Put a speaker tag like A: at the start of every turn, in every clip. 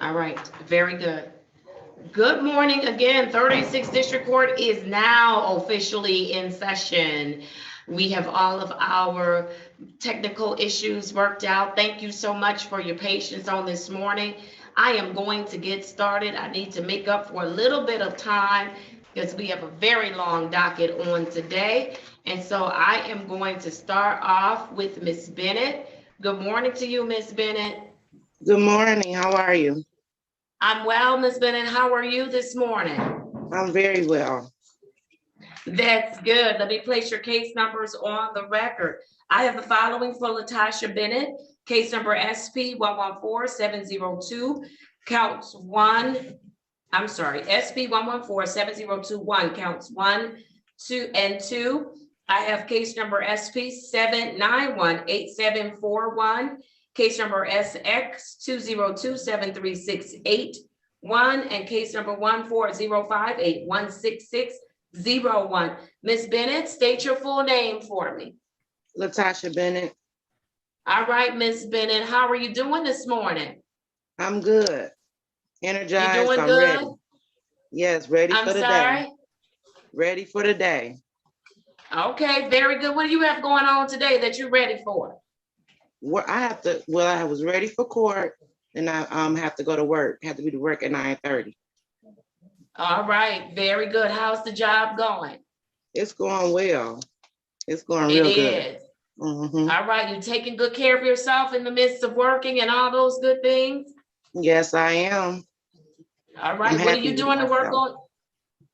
A: All right, very good. Good morning again. 36th District Court is now officially in session. We have all of our technical issues worked out. Thank you so much for your patience on this morning. I am going to get started. I need to make up for a little bit of time because we have a very long docket on today. And so I am going to start off with Ms. Bennett. Good morning to you, Ms. Bennett.
B: Good morning. How are you?
A: I'm well, Ms. Bennett. How are you this morning?
B: I'm very well.
A: That's good. Let me place your case numbers on the record. I have the following for Latasha Bennett. Case number SP 114702, counts SP 11470221, counts 1, 2, and 2. I have case number SP 7918741. Case number SX 2027368, and case number 14058166601. Ms. Bennett, state your full name for me.
B: Latasha Bennett.
A: All right, Ms. Bennett, how are you doing this morning?
B: I'm good. Energized.
A: You doing
B: I'm
A: good?
B: ready. Yes, ready for the day. Ready for the day.
A: Okay, very good. What do you have going on today that you're ready for?
B: I was ready for court, and I have to go to work. Have to be to work at 9:30.
A: All right, very good. How's the job going?
B: It's going well. It's going real good.
A: It is. Mm-hmm. All right, you taking good care of yourself in the midst of working and all those good things?
B: Yes, I am.
A: All right, what are you doing to work on?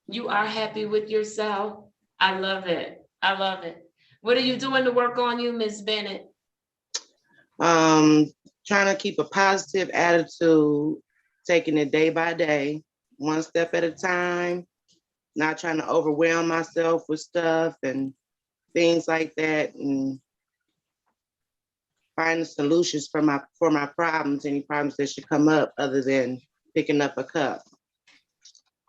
A: You are happy with yourself. I love it. I love it. What are you doing to work on you, Ms. Bennett?
B: Trying to keep a positive attitude, taking it day by day, one step at a time, not trying to overwhelm myself with stuff and things like that, and finding solutions for my problems, any problems that should come up other than picking up a cup.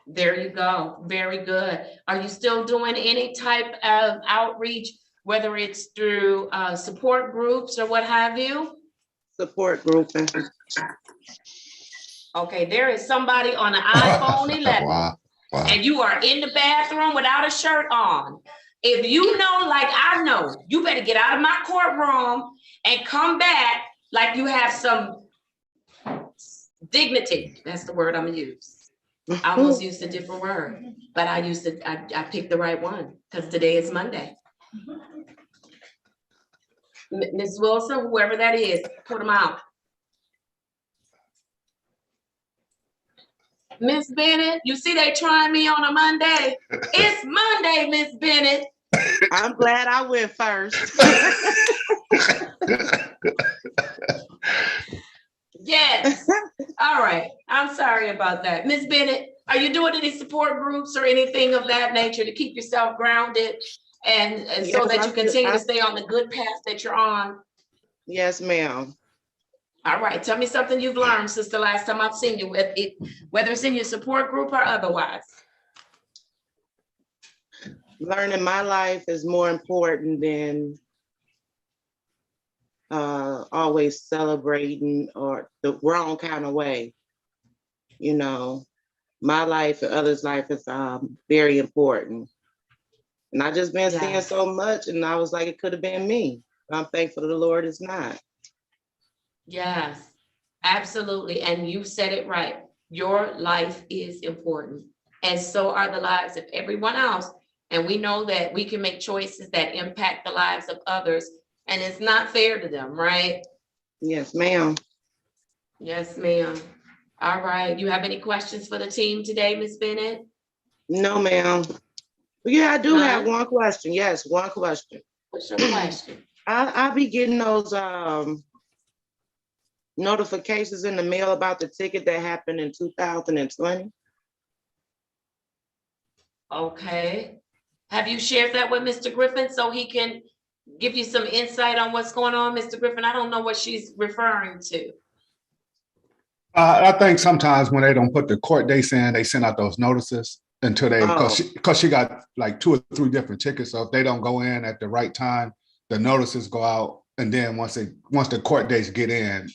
A: There you go. Very good. Are you still doing any type of outreach, whether it's through support groups or what have you?
B: Support group.
A: Okay, there is somebody on an iPhone 11 wow. And you are in the bathroom without a shirt on. If you know, like I know, you better get out of my courtroom and come back like you have some dignity. That's the word I'm gonna use. I almost used a different word, but I picked the right one because today is Monday. Ms. Wilson, whoever that is, put them out. Miss Bennett, you see they trying me on a Monday. It's Monday, Miss Bennett.
B: I'm glad I went first.
A: Yes. All right. I'm sorry about that. Ms. Bennett, are you doing any support groups or anything of that nature to keep yourself grounded and so that you continue to stay on the good path that you're on?
B: Yes, ma'am.
A: All right. Tell me something you've learned since the last time I've seen you, whether it's in your support group or otherwise.
B: Learning my life is more important than always celebrating or the wrong kind of way. You know, my life and others' life is very important. And I just been seeing so much, and I was like, it could have been me. I'm thankful to the Lord it's not.
A: Yes, absolutely. And you said it right. Your life is important. And so are the lives of everyone else. And we know that we can make choices that impact the lives of others. And it's not fair to them, right?
B: Yes, ma'am.
A: Yes, ma'am. All right. You have any questions for the team today, Ms. Bennett?
B: No, ma'am. Yeah, I do have one question. Yes, one question.
A: What's your question?
B: I'll be getting those notifications in the mail about the ticket that happened in 2020.
A: Okay. Have you shared that with Mr. Griffin so he can give you some insight on what's going on, Mr. Griffin? I don't know what she's referring to.
C: I think sometimes when they don't put the court dates in, they send out those notices until they, because she got like 2 or 3 different tickets. So if they don't go in at the right time, the notices go out. And then once the court dates get in,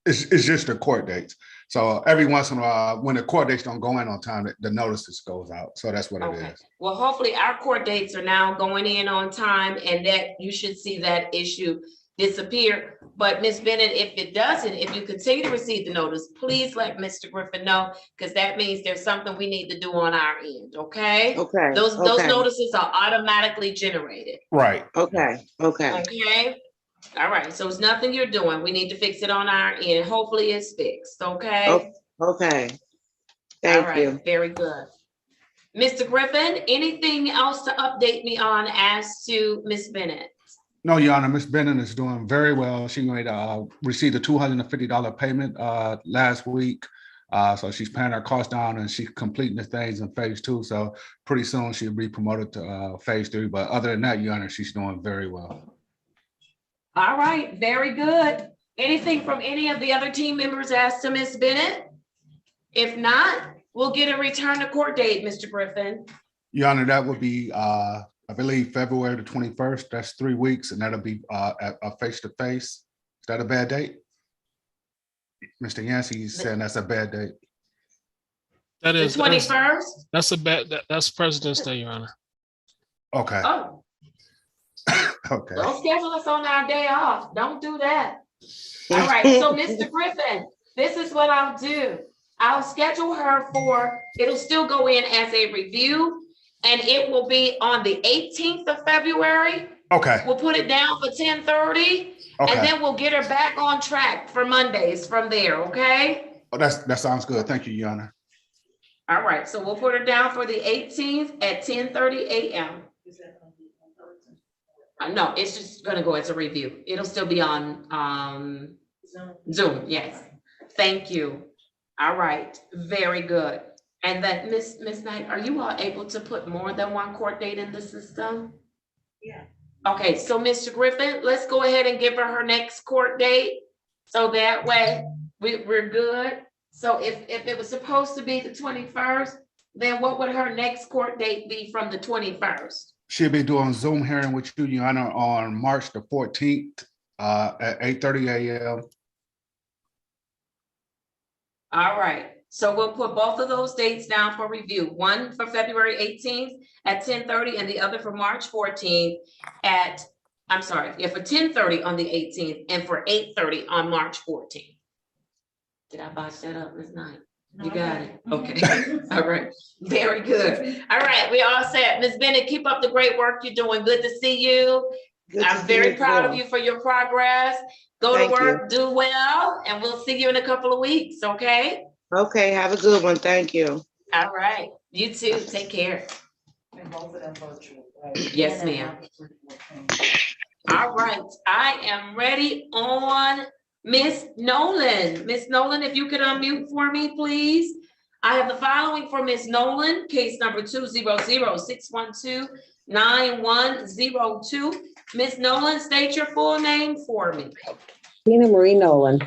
C: It's just the court dates. So every once in a while, when the court dates don't go in on time, the notices goes out. So that's what it
A: Okay,
C: is.
A: well, hopefully our court dates are now going in on time and that you should see that issue disappear. But Ms. Bennett, if it doesn't, if you continue to receive the notice, please let Mr. Griffin know, because that means there's something we need to do on our end, okay?
B: Okay.
A: Those
B: okay,
A: notices are automatically generated,
C: Right.
B: Okay.
A: okay? All right, so it's nothing you're doing. We need to fix it on our end. Hopefully it's fixed, okay?
B: Okay.
A: All
B: Thank
A: right,
B: you.
A: very good. Mr. Griffin, anything else to update me on as to Ms. Bennett?
C: No, Your Honor, Ms. Bennett is doing very well. She made received a $250 payment last week. So she's paying her costs down and she's completing the things in phase 2. So pretty soon she'll be promoted to phase 3. But other than that, Your Honor, she's doing very well.
A: All right, very good. Anything from any of the other team members as to Ms. Bennett? If not, we'll get a return to court date, Mr. Griffin.
C: Your Honor, that would be, I believe, February the 21st. That's 3 weeks, and that'll be a face-to-face. Is that a bad date? Mr. Yancey is saying that's a bad date.
D: That
A: The
D: is
A: 21st?
D: that's President's Day, Your Honor.
C: Okay.
A: Oh,
C: Okay.
A: don't schedule us on our day off. Don't do that. All right, so Mr. Griffin, this is what I'll do. I'll schedule her for, it'll still go in as a review, and it will be on the 18th of February.
C: Okay.
A: We'll put it down for 10:30, and
C: Okay.
A: then we'll get her back on track for Mondays from there, okay?
C: Oh, that sounds good. Thank you, Your Honor.
A: All right, so we'll put her down for the 18th at 10:30 a.m. No, it's just gonna go as a review. It'll still be on Zoom, yes. Thank you. All right, very good. And then Miss Knight, are you all able to put more than one court date in the system?
E: Yeah.
A: Okay, so Mr. Griffin, let's go ahead and give her next court date. So that way we're good. So if it was supposed to be the 21st, then what would her next court date be from the 21st?
C: She'll be doing Zoom hearing with you, Your Honor, on March the 14th at 8:30 a.m.
A: All right, so we'll put both of those dates down for review. One for February 18th at 10:30 and the other for March 14th at, I'm sorry, yeah, for 10:30 on the 18th and for 8:30 on March 14th. Did I botch that up, Ms. Knight? You got it. Okay. All right. Very good. All right. We all set. Ms. Bennett, keep up the great work you're doing. Good to see you.
B: Good to
A: I'm
B: see
A: very
B: you
A: proud
B: too.
A: of you for your progress. Go
B: Thank
A: to work, do well, and we'll see you in a couple of weeks. Okay.
B: Okay, have a good one. Thank you.
A: All right. You too. Take care.
E: And both of them virtual, right?
A: Yes, ma'am. All right. I am ready on Miss Nolan. Miss Nolan, if you could unmute for me, please. I have the following for Miss Nolan, case number 200-612-9102. Miss Nolan, state your full name for me.
F: Tina Marie Nolan.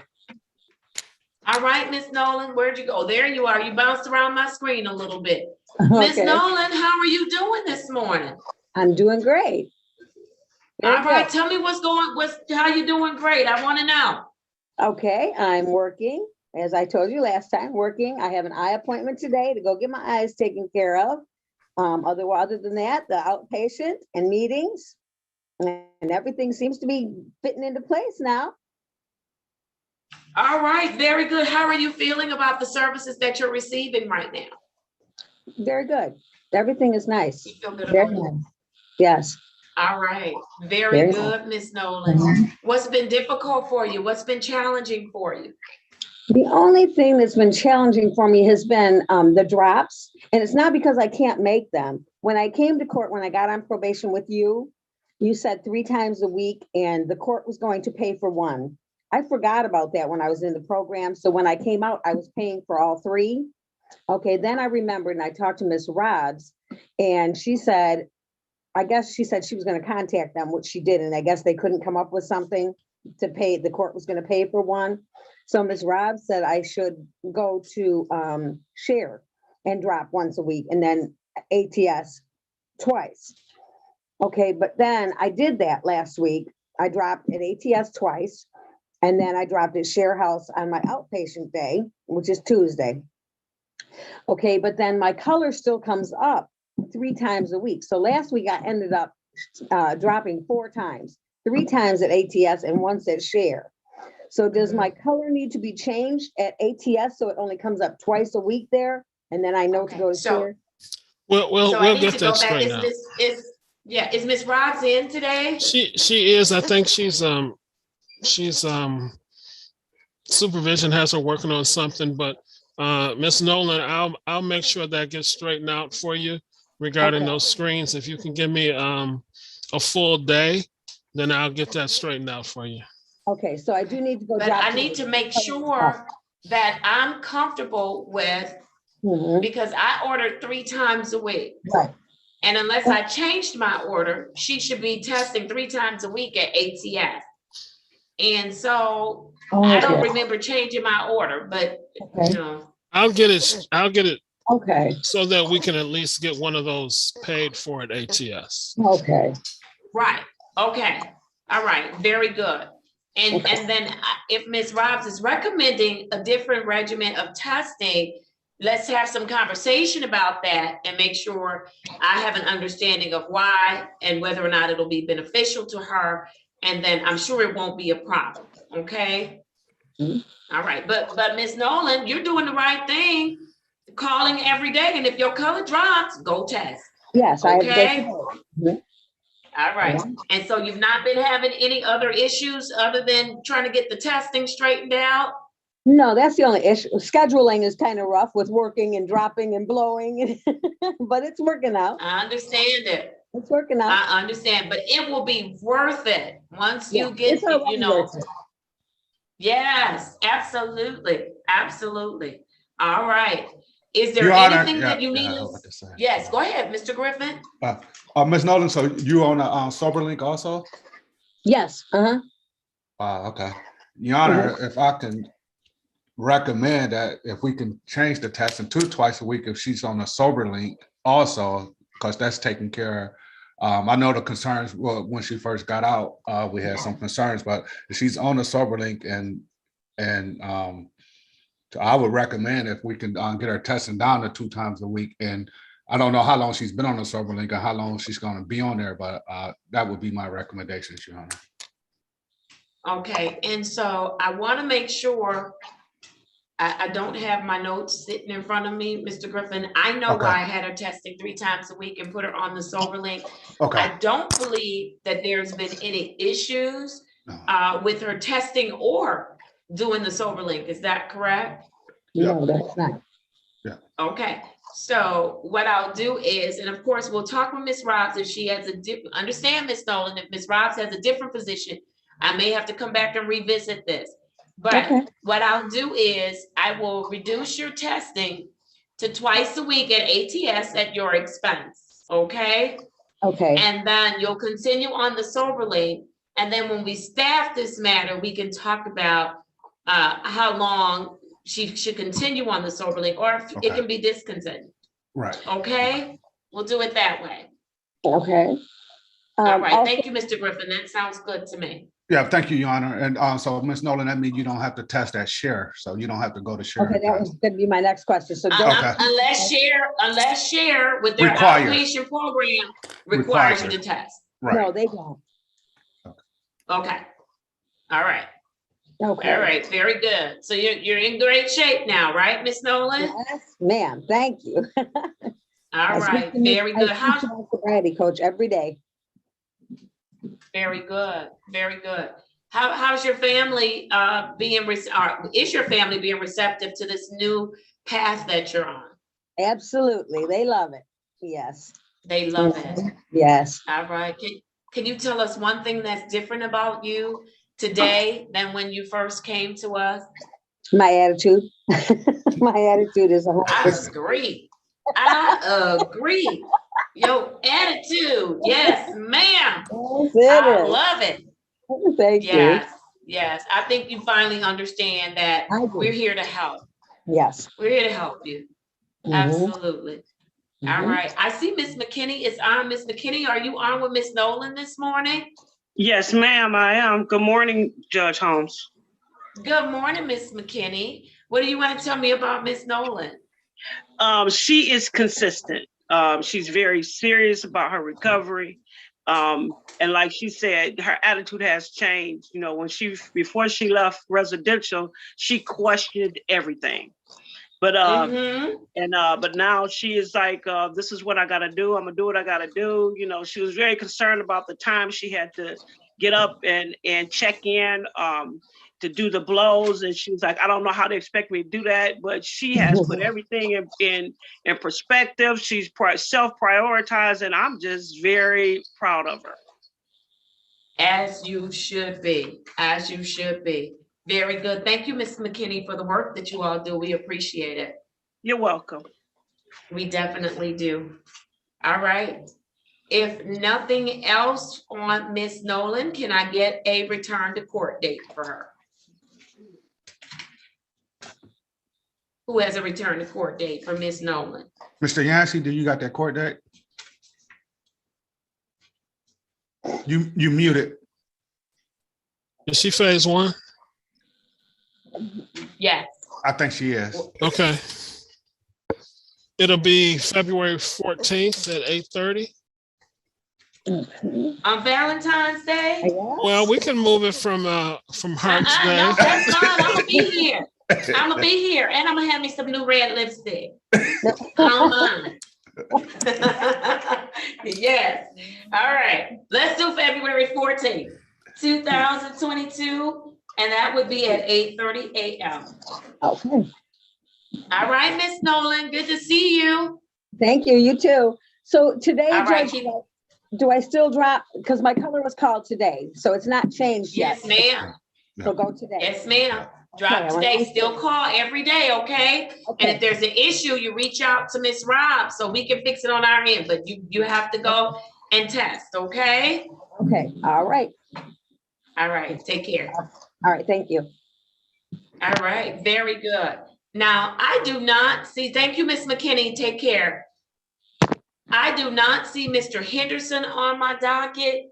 A: All right, Miss Nolan, where'd you go? There you are. You bounced around my screen a little bit. Miss
F: Okay,
A: Nolan, how are you doing this morning?
F: I'm doing great.
A: All
F: Very
A: right,
F: good.
A: tell me how you doing great. I want to know.
F: Okay, I'm working, as I told you last time, working. I have an eye appointment today to go get my eyes taken care of. Other than that, the outpatient and meetings and everything seems to be fitting into place now.
A: All right, very good. How are you feeling about the services that you're receiving right now?
F: Very good. Everything is nice.
A: You feel good
F: Very
A: about it?
F: nice. Yes.
A: All right, very
F: Very
A: good, Miss Nolan. What's been difficult for you? What's been challenging for you?
F: The only thing that's been challenging for me has been the drops, and it's not because I can't make them. When I came to court, when I got on probation with you, you said 3 times a week, and the court was going to pay for 1. I forgot about that when I was in the program. So when I came out, I was paying for all 3. Okay, then I remembered and I talked to Miss Rods, and she said, I guess she said she was going to contact them, which she did, and I guess they couldn't come up with something to pay. The court was going to pay for 1. So Ms. Rob said I should go to share and drop once a week and then ATS twice. Okay, but then I did that last week. I dropped at ATS twice And then I dropped at Share House on my outpatient day, which is Tuesday. Okay, but then my color still comes up 3 times a week. So last week I ended up dropping 4 times, 3 times at ATS and once at Share. So does my color need to be changed at ATS so it only comes up twice a week there? And then I know to
A: Okay,
F: go to
A: so-
F: Share?
D: We'll
A: So I need
D: get
A: to go
D: that
A: back.
D: straightened out.
A: Is Miss Robs in today?
D: She is. I think she's supervision has her working on something, but Miss Nolan, I'll make sure that gets straightened out for you regarding
F: Okay.
D: those screens. If you can give me a full day, then I'll get that straightened out for you.
F: Okay, so I do need to go.
A: But
F: drop
A: I need to make sure that I'm comfortable with,
F: Mhm,
A: because I ordered 3 times a week.
F: right.
A: And unless I changed my order, she should be testing 3 times a week at ATS. And so I don't
F: Okay,
A: remember changing my order, but
F: okay,
A: you know,
D: I'll get it
F: okay,
D: so that we can at least get one of those paid for at ATS.
F: okay.
A: right, okay, all right, very good. And
F: Okay.
A: and then if Ms. Robs is recommending a different regimen of testing, let's have some conversation about that and make sure I have an understanding of why and whether or not it'll be beneficial to her. And then I'm sure it won't be a problem, okay?
F: Mhm.
A: All right, but Ms. Nolan, you're doing the right thing, calling every day, and if your color drops, go test.
F: Yes, I have to
A: Okay.
F: go today.
A: All right, and so you've not been having any other issues other than trying to get the testing straightened out?
F: No, that's the only issue. Scheduling is kind of rough with working and dropping and blowing, but it's working out.
A: I understand it.
F: It's working out.
A: I understand, but it will be worth it once you
F: Yeah,
A: get,
F: it's already
A: you know.
F: worth it.
A: Yes, absolutely, absolutely. All right. Is there
C: Your Honor,
A: anything that you
C: yeah,
A: need?
C: I was about to say.
A: Yes, go ahead, Mr. Griffin.
C: Ms. Nolan, so you on a sober link also?
F: Yes, uh-huh.
C: Okay. Your Honor, if I can recommend that if we can change the testing to twice a week, if she's on a sober link also, because that's taken care of. I know the concerns, well, when she first got out, we had some concerns, but if she's on a sober link and so I would recommend if we can get her testing down to 2 times a week. And I don't know how long she's been on the sober link or how long she's going to be on there, but that would be my recommendation, Your Honor.
A: Okay, and so I want to make sure, I don't have my notes sitting in front of me, Mr. Griffin. I know
C: Okay.
A: why I had her testing 3 times a week and put her on the sober link.
C: Okay.
A: I don't believe that there's been any issues
C: No.
A: with her testing or doing the sober link. Is that correct?
F: No, that's not.
A: Okay, so what I'll do is, and of course, we'll talk with Ms. Robs if she has a different, understand, Ms. Nolan, if Ms. Robs has a different position, I may have to come back and revisit this. But
F: Okay.
A: what I'll do is I will reduce your testing to twice a week at ATS at your expense, okay?
F: Okay,
A: And then you'll continue on the sober link. And then when we staff this matter, we can talk about how long she should continue on the sober link, or if it
C: Okay.
A: can be discontinued,
C: Right.
A: okay? We'll do it that way.
F: okay.
A: All right,
F: Also-
A: thank you, Mr. Griffin. That sounds good to me.
C: Yeah, thank you, Your Honor. And so, Ms. Nolan, that means you don't have to test that share, so you don't have to go to share.
F: Okay, that was gonna be my next question. So don't,
C: Okay.
A: Unless share with their
C: Required.
A: outpatient program requires you to test.
F: no,
C: Right.
F: they don't.
A: Okay. All right.
F: Okay.
A: All right. Very good. So you're in great shape now, right, Miss Nolan?
F: Yes, ma'am, thank you.
A: All
F: I
A: right.
F: speak to me-
A: Very
F: I
A: good.
F: speak
A: How,
F: to my sobriety coach every day.
A: very good. Very good. How's your family is your family being receptive to this new path that you're on?
F: Absolutely, they love it. Yes,
A: They love it.
F: yes.
A: All right. Can you tell us one thing that's different about you today than when you first came to us?
F: My attitude, my attitude is a
A: I
F: hundred.
A: agree. I agree. Your attitude. Yes, ma'am.
F: Yes,
A: I
F: it
A: love it.
F: is. Thank you.
A: Yes, yes. I think you finally understand that
F: I do.
A: we're here to help.
F: Yes.
A: We're here to help you.
F: Mhm,
A: Absolutely. All
F: mhm.
A: right. I see Miss McKinney is on. Miss McKinney, are you on with Miss Nolan this morning?
G: Yes, ma'am, I am. Good morning, Judge Holmes.
A: Good morning, Miss McKinney. What do you want to tell me about Miss Nolan?
G: She is consistent. She's very serious about her recovery. And like she said, her attitude has changed. You know, before she left residential, she questioned everything. But but now she is like, this is what I gotta do. I'm gonna do what I gotta do. You know, she was very concerned about the time she had to get up and check in to do the blows. And she was like, I don't know how they expect me to do that, but she has put everything in perspective. She's self-prioritized, and I'm just very proud of her.
A: As you should be, as you should be. Very good. Thank you, Ms. McKinney, for the work that you all do. We appreciate it.
G: You're welcome.
A: We definitely do. All right. If nothing else on Ms. Nolan, can I get a return to court date for her? Who has a return to court date for Ms. Nolan?
C: Mr. Yancey, do you got that court date? You muted.
D: Is she phase one?
A: Yes.
C: I think she is.
D: Okay. It'll be February 14th at 8:30.
A: On Valentine's Day?
D: Well, we can move it from Hearts
A: No,
D: Day.
A: that's fine. I'm gonna be here. I'm gonna be here, and I'm gonna have me some new red lipstick. I don't mind. Yes. All right. Let's do February 14th, 2022, and that would be at 8:30 a.m.
F: Okay,
A: All right, Miss Nolan. Good to see you.
F: thank you, you too. So today,
A: All right,
F: Judge, do I still drop, because my color was called today, so it's not changed yet.
A: Yes, ma'am.
F: So go today.
A: Yes, ma'am. Drop
F: Okay,
A: today.
F: well,
A: Still call every day, okay? And
F: Okay,
A: if there's an issue, you reach out to Miss Rob so we can fix it on our end. But you have to go and test, okay?
F: okay, all right,
A: All right. Take care.
F: all right, thank you.
A: All right. Very good. Now, I do not see. Thank you, Miss McKinney. Take care. I do not see Mr. Henderson on my docket.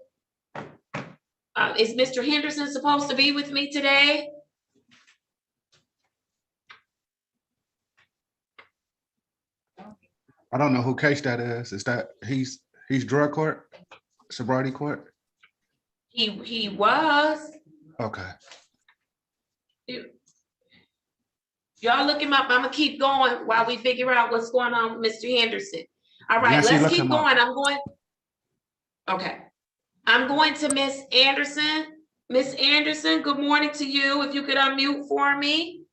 A: Is Mr. Henderson supposed to be with me today?
C: I don't know who case that is. Is that he's drug court, sobriety court?
A: He was.
C: Okay.
A: Y'all look him up. I'm gonna keep going while we figure out what's going on with Mr. Henderson. All right,
C: Nancy,
A: let's
C: look
A: keep
C: him up.
A: going. Okay. I'm going to Miss Anderson. Miss Anderson, good morning to you. If you could unmute for me.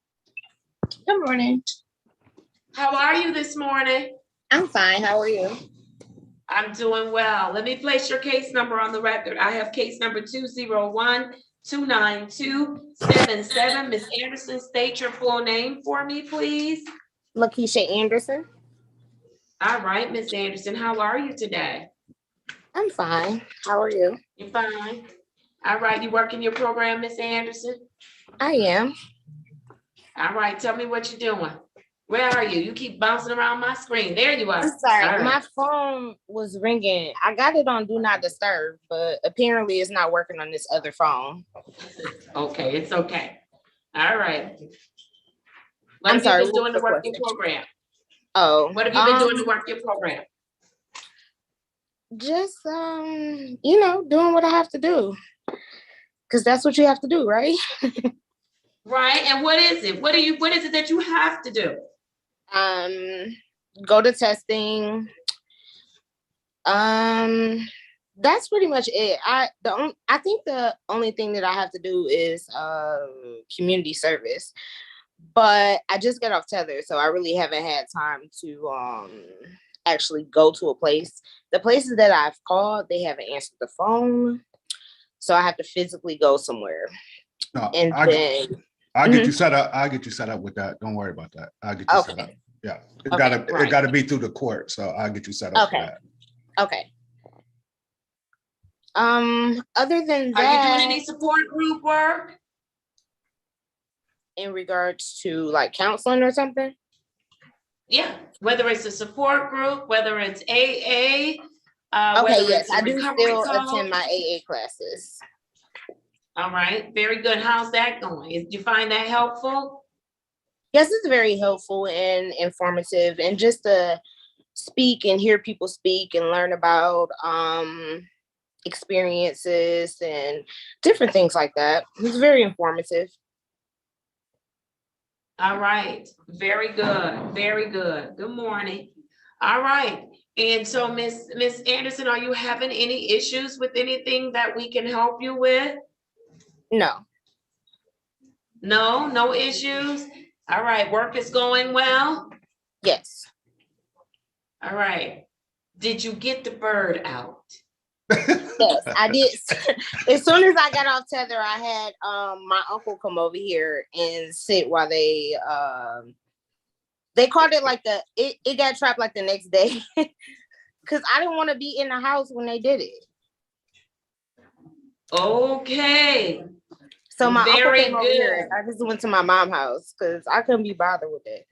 H: Good morning.
A: How are you this morning?
H: I'm fine. How are you?
A: I'm doing well. Let me place your case number on the record. I have case number 201-292-77. Miss Anderson, state your full name for me, please.
H: Lakeisha Anderson.
A: All right, Miss Anderson, how are you today?
H: I'm fine. How are you?
A: You're fine. All right, you working your program, Miss Anderson?
H: I am.
A: All right, tell me what you're doing. Where are you? You keep bouncing around my screen. There you are.
H: I'm sorry.
A: All right.
H: My phone was ringing. I got it on Do Not Disturb, but apparently it's not working on this other phone.
A: Okay, it's okay. All right. What
H: I'm
A: have
H: sorry,
A: you been doing to
H: what
A: work
H: was
A: your program?
H: Oh.
A: What have you been doing to work your program?
H: Just, doing what I have to do. Because that's what you have to do, right?
A: Right, and what is it? What is it that you have to do?
H: Go to testing. That's pretty much it. I think the only thing that I have to do is community service. But I just got off tether, so I really haven't had time to actually go to a place. The places that I've called, they haven't answered the phone. So I have to physically go somewhere.
C: No,
H: And
C: I'll
H: then
C: get you set up. I'll get you set up with that. Don't worry about that. I'll get you set up.
H: Okay.
C: Yeah. It
H: Okay,
C: gotta be through the court. So I'll get you set up for
H: Okay.
C: that.
H: Okay. Other than
A: Are you
H: that,
A: doing any support group work?
H: in regards to like counseling or something?
A: Yeah, whether it's a support group, whether it's AA.
H: Okay,
A: whether
H: yes,
A: it's a
H: I do
A: recovery
H: still
A: call.
H: attend my AA classes.
A: All right, very good. How's that going? Did you find that helpful?
H: Yes, it's very helpful and informative, and just to speak and hear people speak and learn about experiences and different things like that. It's very informative.
A: All right, very good, very good. Good morning. All right, and so Miss Anderson, are you having any issues with anything that we can help you with?
H: No.
A: No, no issues? All right, work is going well?
H: Yes.
A: All right. Did you get the bird out?
H: Yes, I did. As soon as I got off tether, I had my uncle come over here and sit while they called it like it got trapped like the next day. Cause I didn't want to be in the house when they did it.
A: Okay.
H: So my uncle
A: Very
H: came over
A: good.
H: here. I just went to my mom's house because I couldn't be bothered with it.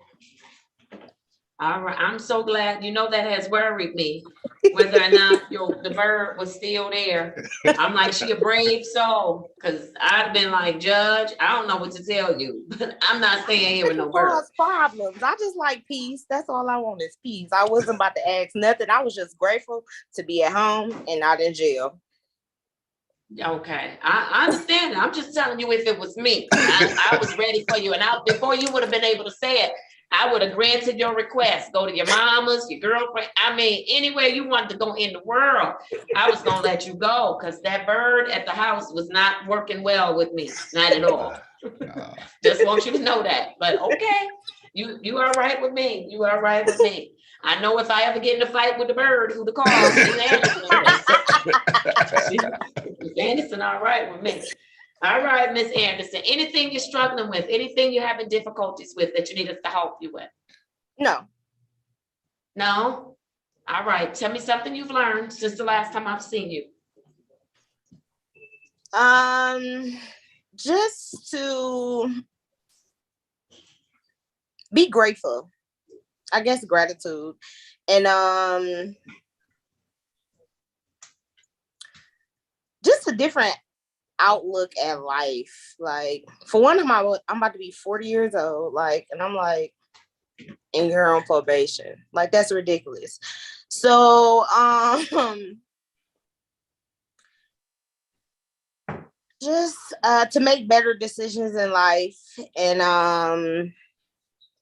A: All right, I'm so glad. You know, that has worried me, whether or not the bird was still there. I'm like, she a brave soul, because I'd been like, Judge, I don't know what to tell you, but I'm not staying here with no bird.
H: Cause problems. I just like peace. That's all I want is peace. I wasn't about to ask nothing. I was just grateful to be at home and not in jail.
A: Okay, I understand. I'm just telling you, if it was me, I was ready for you. And before you would have been able to say it, I would have granted your request. Go to your mama's, your girlfriend. I mean, anywhere you wanted to go in the world, I was going to let you go, because that bird at the house was not working well with me. Not at all. Just want you to know that. But okay, you are right with me. You are right with me. I know if I ever get in a fight with the bird, who to call. Miss Anderson, all right with me. All right, Miss Anderson, anything you're struggling with, anything you're having difficulties with that you need us to help you with?
H: No.
A: No? All right, tell me something you've learned since the last time I've seen you.
H: Just to be grateful. I guess gratitude. And just a different outlook at life. Like, for one, I'm about to be 40 years old, like, and I'm like, and you're on probation. Like, that's ridiculous. So just to make better decisions in life, and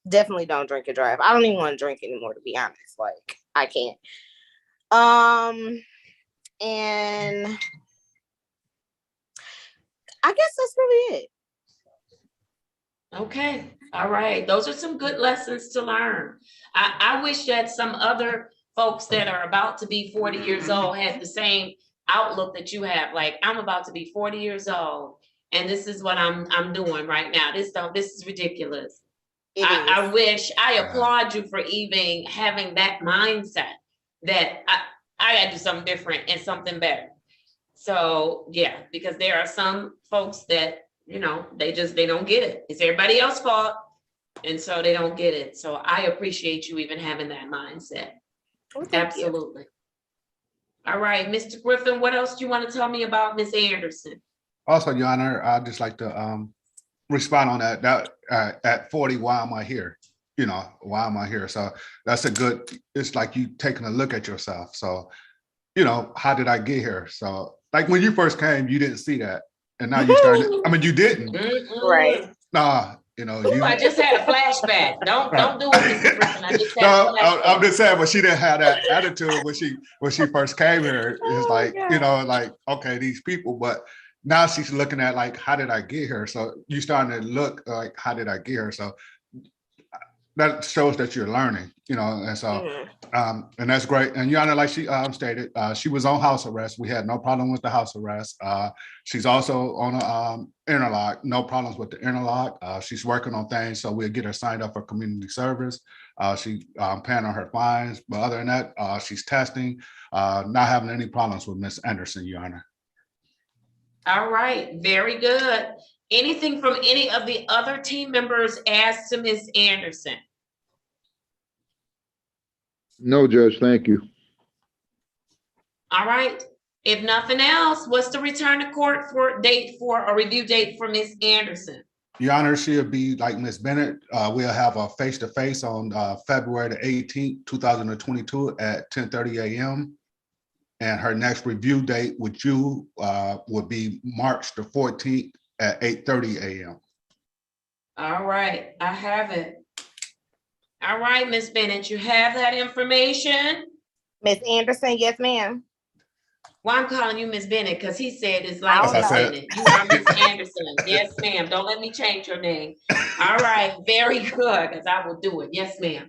H: definitely don't drink and drive. I don't even want to drink anymore, to be honest. Like, I can't. And I guess that's really it.
A: Okay, all right. Those are some good lessons to learn. I wish that some other folks that are about to be 40 years old had the same outlook that you have. Like, I'm about to be 40 years old, and this is what I'm doing right now. This is ridiculous. I applaud you for even having that mindset that I gotta do something different and something better. So yeah, because there are some folks that, they don't get it. It's everybody else's fault. And so they don't get it. So I appreciate you even having that mindset.
H: Well,
A: absolutely. All right, Mr. Griffin, what else do you want to tell me about Miss Anderson?
C: Also, Your Honor, I'd just like to respond on that. At 40, why am I here? Why am I here? So that's it's like you taking a look at yourself. So, how did I get here? So, like, when you first came, you didn't see that. And now you started, you didn't.
H: Right.
C: Nah,
A: I just had a flashback. Don't do it, Mr. Griffin. I just had a flashback.
C: I'm just saying, but she didn't have that attitude when she first came here. It's like, like, okay, these people, but now she's looking at, like, how did I get here? So you starting to look like, how did I get here? So that shows that you're learning, and so, and that's great. And Your Honor, like she stated, she was on house arrest. We had no problem with the house arrest. She's also on a interlock, no problems with the interlock. She's working on things, so we'll get her signed up for community service. She paying on her fines, but other than that, she's testing, not having any problems with Miss Anderson, Your Honor.
A: All right, very good. Anything from any of the other team members as to Miss Anderson?
I: No, Judge, thank you.
A: All right, If nothing else, what's the return to court for date for a review date for Ms. Anderson?
C: Your Honor, she'll be like Ms. Bennett. We'll have a face-to-face on February the 18th, 2022 at 10:30 a.m. And her next review date with you would be March the 14th at 8:30 a.m.
A: All right, I have it. All right, Ms. Bennett, you have that information?
H: Miss Anderson, yes, ma'am.
A: Well, I'm calling you Ms. Bennett because he said it's like
C: As I
A: Ms.
C: said.
A: Bennett. You are Ms. Anderson. Yes, ma'am. Don't let me change your name. All right, very good, because I will do it. Yes, ma'am.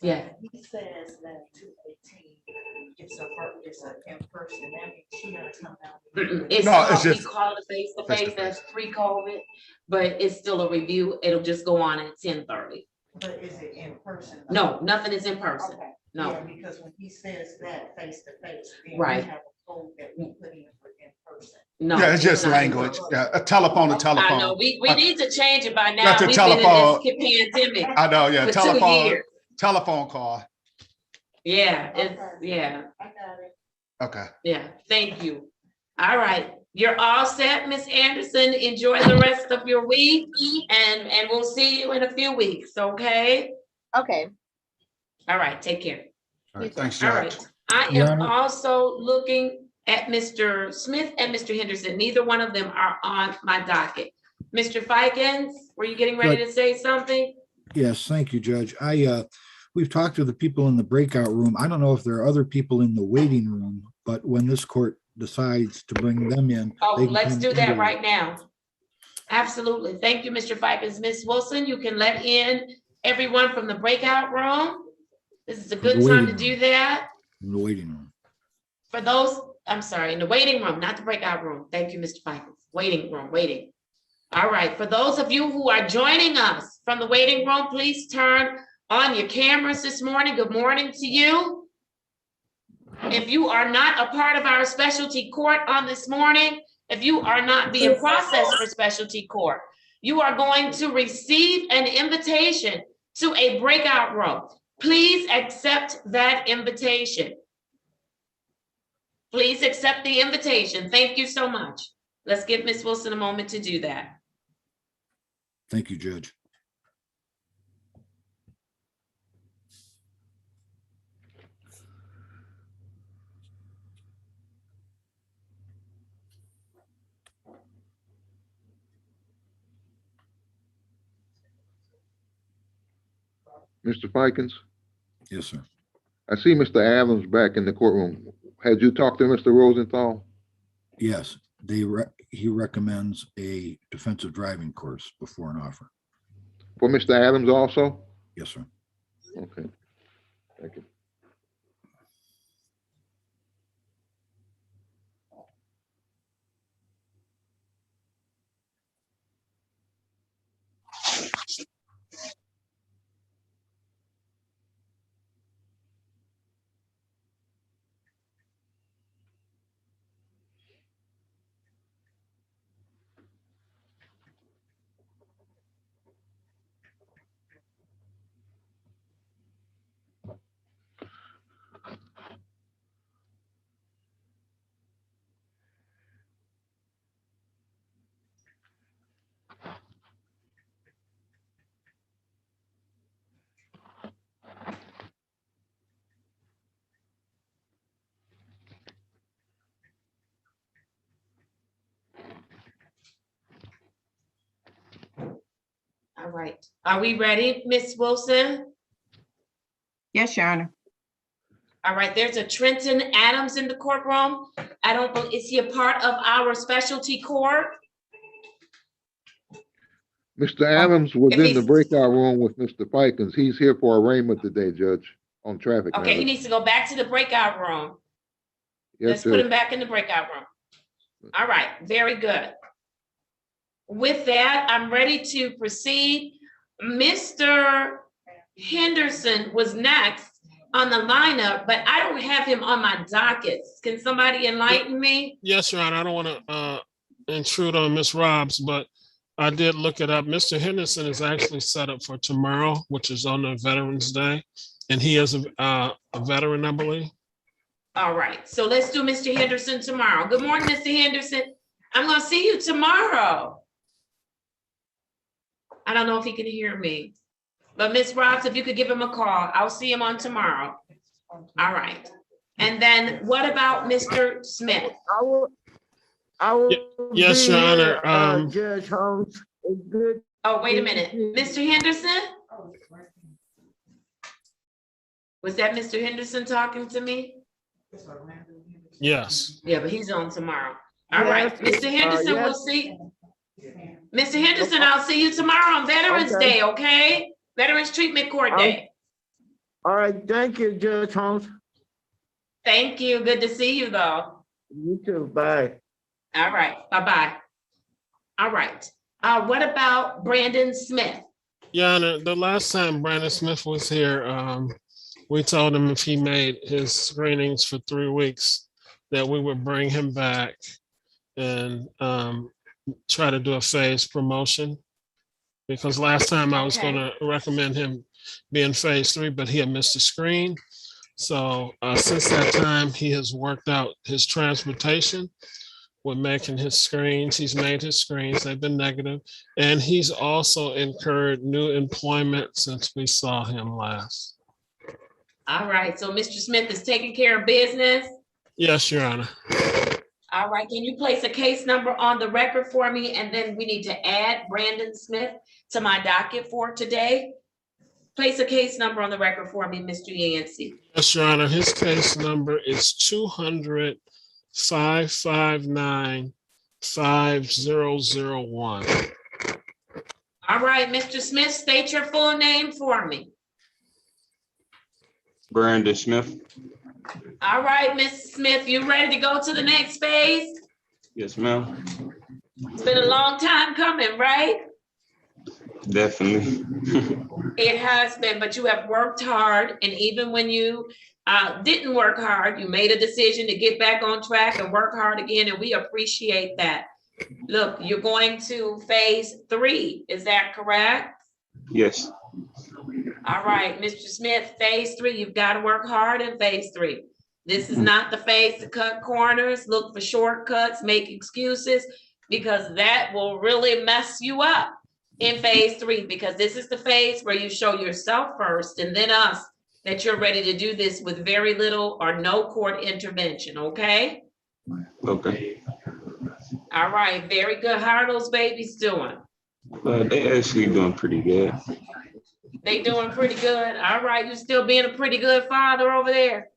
A: Yeah.
E: He says that 218, it's an in-person, that means she gotta come out.
A: It's
C: No,
A: called,
C: it's
A: we
C: just
A: call it a face-to-face,
C: face-to-face.
A: that's pre-COVID, but it's still a review. It'll just go on at 10:30.
E: But is it in person?
A: No, nothing is in person.
E: Okay.
A: No.
E: Yeah, because when he says that face to face, then we
A: Right.
E: have a code that we put in for in person.
A: No.
C: Yeah, it's just
A: not in
C: language.
A: person.
C: Yeah, a telephone to
A: I know,
C: telephone.
A: we need to change it by now.
C: Got the
A: We've been in
C: telephone.
A: this pandemic
C: I know, yeah,
A: for 2
C: telephone,
A: years.
C: telephone call.
A: Yeah,
E: Okay.
A: yeah,
E: I got it.
C: Okay.
A: yeah. Thank you. All right, you're all set, Miss Anderson. Enjoy the rest of your week, and we'll see you in a few weeks. Okay.
H: Okay.
A: All right. Take care.
C: All right, thanks,
A: All
C: Judge.
A: right. I
I: Your
A: am
I: Honor.
A: also looking at Mr. Smith and Mr. Henderson. Neither one of them are on my docket. Mr. Fikens, were you getting ready to say something?
I: Yes, thank you, Judge. We've talked to the people in the breakout room. I don't know if there are other people in the waiting room, but when this court decides to bring them in.
A: Oh,
I: they can
A: let's
I: come
A: do that
I: into-
A: right now. Absolutely. Thank you, Mr. Fikens. Ms. Wilson, you can let in everyone from the breakout room. This is a good time to do that.
I: In the waiting room.
A: For those, I'm sorry, in the waiting room, not the breakout room. Thank you, Mr. Fikens. Waiting room, waiting. All right, for those of you who are joining us from the waiting room, please turn on your cameras this morning. Good morning to you. If you are not a part of our specialty court on this morning, if you are not being processed for specialty court, you are going to receive an invitation to a breakout room. Please accept that invitation. Please accept the invitation. Thank you so much. Let's give Ms. Wilson a moment to do that.
I: Thank you, Judge.
J: Mr. Fikens,
I: Yes, sir.
J: I see Mr. Adams back in the courtroom. Had you talked to Mr. Rosenthal?
I: Yes, he recommends a defensive driving course before an offer.
J: For Mr. Adams also?
I: Yes, sir.
J: Okay. Thank you.
A: All right. Are we ready, Ms. Wilson?
B: Yes, Your Honor.
A: All right, there's a Trenton Adams in the courtroom. I don't believe, is he a part of our specialty court?
J: Mr. Adams was
A: if
J: in the
A: he's-
J: breakout room with Mr. Fikens. He's here for arraignment today, Judge, on traffic
A: Okay, he
J: matters.
A: needs to go back to the breakout room.
J: Yes,
A: Let's put him
J: Judge.
A: back in the breakout room. All right, very good. With that, I'm ready to proceed. Mr. Henderson was next on the lineup, but I don't have him on my dockets. Can somebody enlighten me?
D: Yes, Your Honor, I don't want to intrude on Ms. Robbs, but I did look it up. Mr. Henderson is actually set up for tomorrow, which is on the Veterans Day, and he is a veteran, I believe.
A: All right, so let's do Mr. Henderson tomorrow. Good morning, Mr. Henderson. I'm gonna see you tomorrow. I don't know if he can hear me, but Miss Robs, if you could give him a call, I'll see him on tomorrow. All right. And then what about Mr. Smith?
K: I will
D: Yes,
K: be
D: Your
K: here,
D: Honor.
K: Judge Holmes. It's good.
A: Oh, wait a minute. Mr. Henderson? Was that Mr. Henderson talking to me?
D: Yes.
A: Yeah, but he's on tomorrow. All right, Mr. Henderson, we'll see. Mr. Henderson, I'll see you tomorrow on Veterans
K: Okay.
A: Day, okay? Veterans Treatment Court Day.
K: All right, thank you, Judge Holmes.
A: Thank you. Good to see you, though.
K: You too, bye.
A: All right, bye-bye. All right. What about Brandon Smith?
D: Your Honor, the last time Brandon Smith was here, we told him if he made his screenings for 3 weeks, that we would bring him back and try to do a phased promotion. Because last time I was
A: Okay.
D: gonna recommend him be in phase 3, but he had missed the screen. So since that time, he has worked out his transportation with making his screens. He's made his screens, they've been negative. And he's also incurred new employment since we saw him last.
A: All right, so Mr. Smith is taking care of business.
D: Yes, Your Honor.
A: All right, can you place a case number on the record for me? And then we need to add Brandon Smith to my docket for today. Place a case number on the record for me, Mr. Yancey.
D: Yes, Your Honor, his case number is 200-559-5001.
A: All right, Mr. Smith, state your full name for me.
L: Brandon Smith.
A: All right, Mr. Smith, you ready to go to the next phase?
L: Yes, ma'am.
A: It's been a long time coming, right?
L: Definitely.
A: It has been, but you have worked hard, and even when you didn't work hard, you made a decision to get back on track and work hard again, and we appreciate that. Look, you're going to phase 3, is that correct?
L: Yes.
A: All right, Mr. Smith, phase 3, you've got to work hard in phase 3. This is not the phase to cut corners, look for shortcuts, make excuses, because that will really mess you up in phase 3, because this is the phase where you show yourself first and then us that you're ready to do this with very little or no court intervention, okay?
L: Okay.
A: All right, very good. How are those babies doing?
L: They actually doing pretty good.
A: They doing pretty good. All right, you still being a pretty good father over there?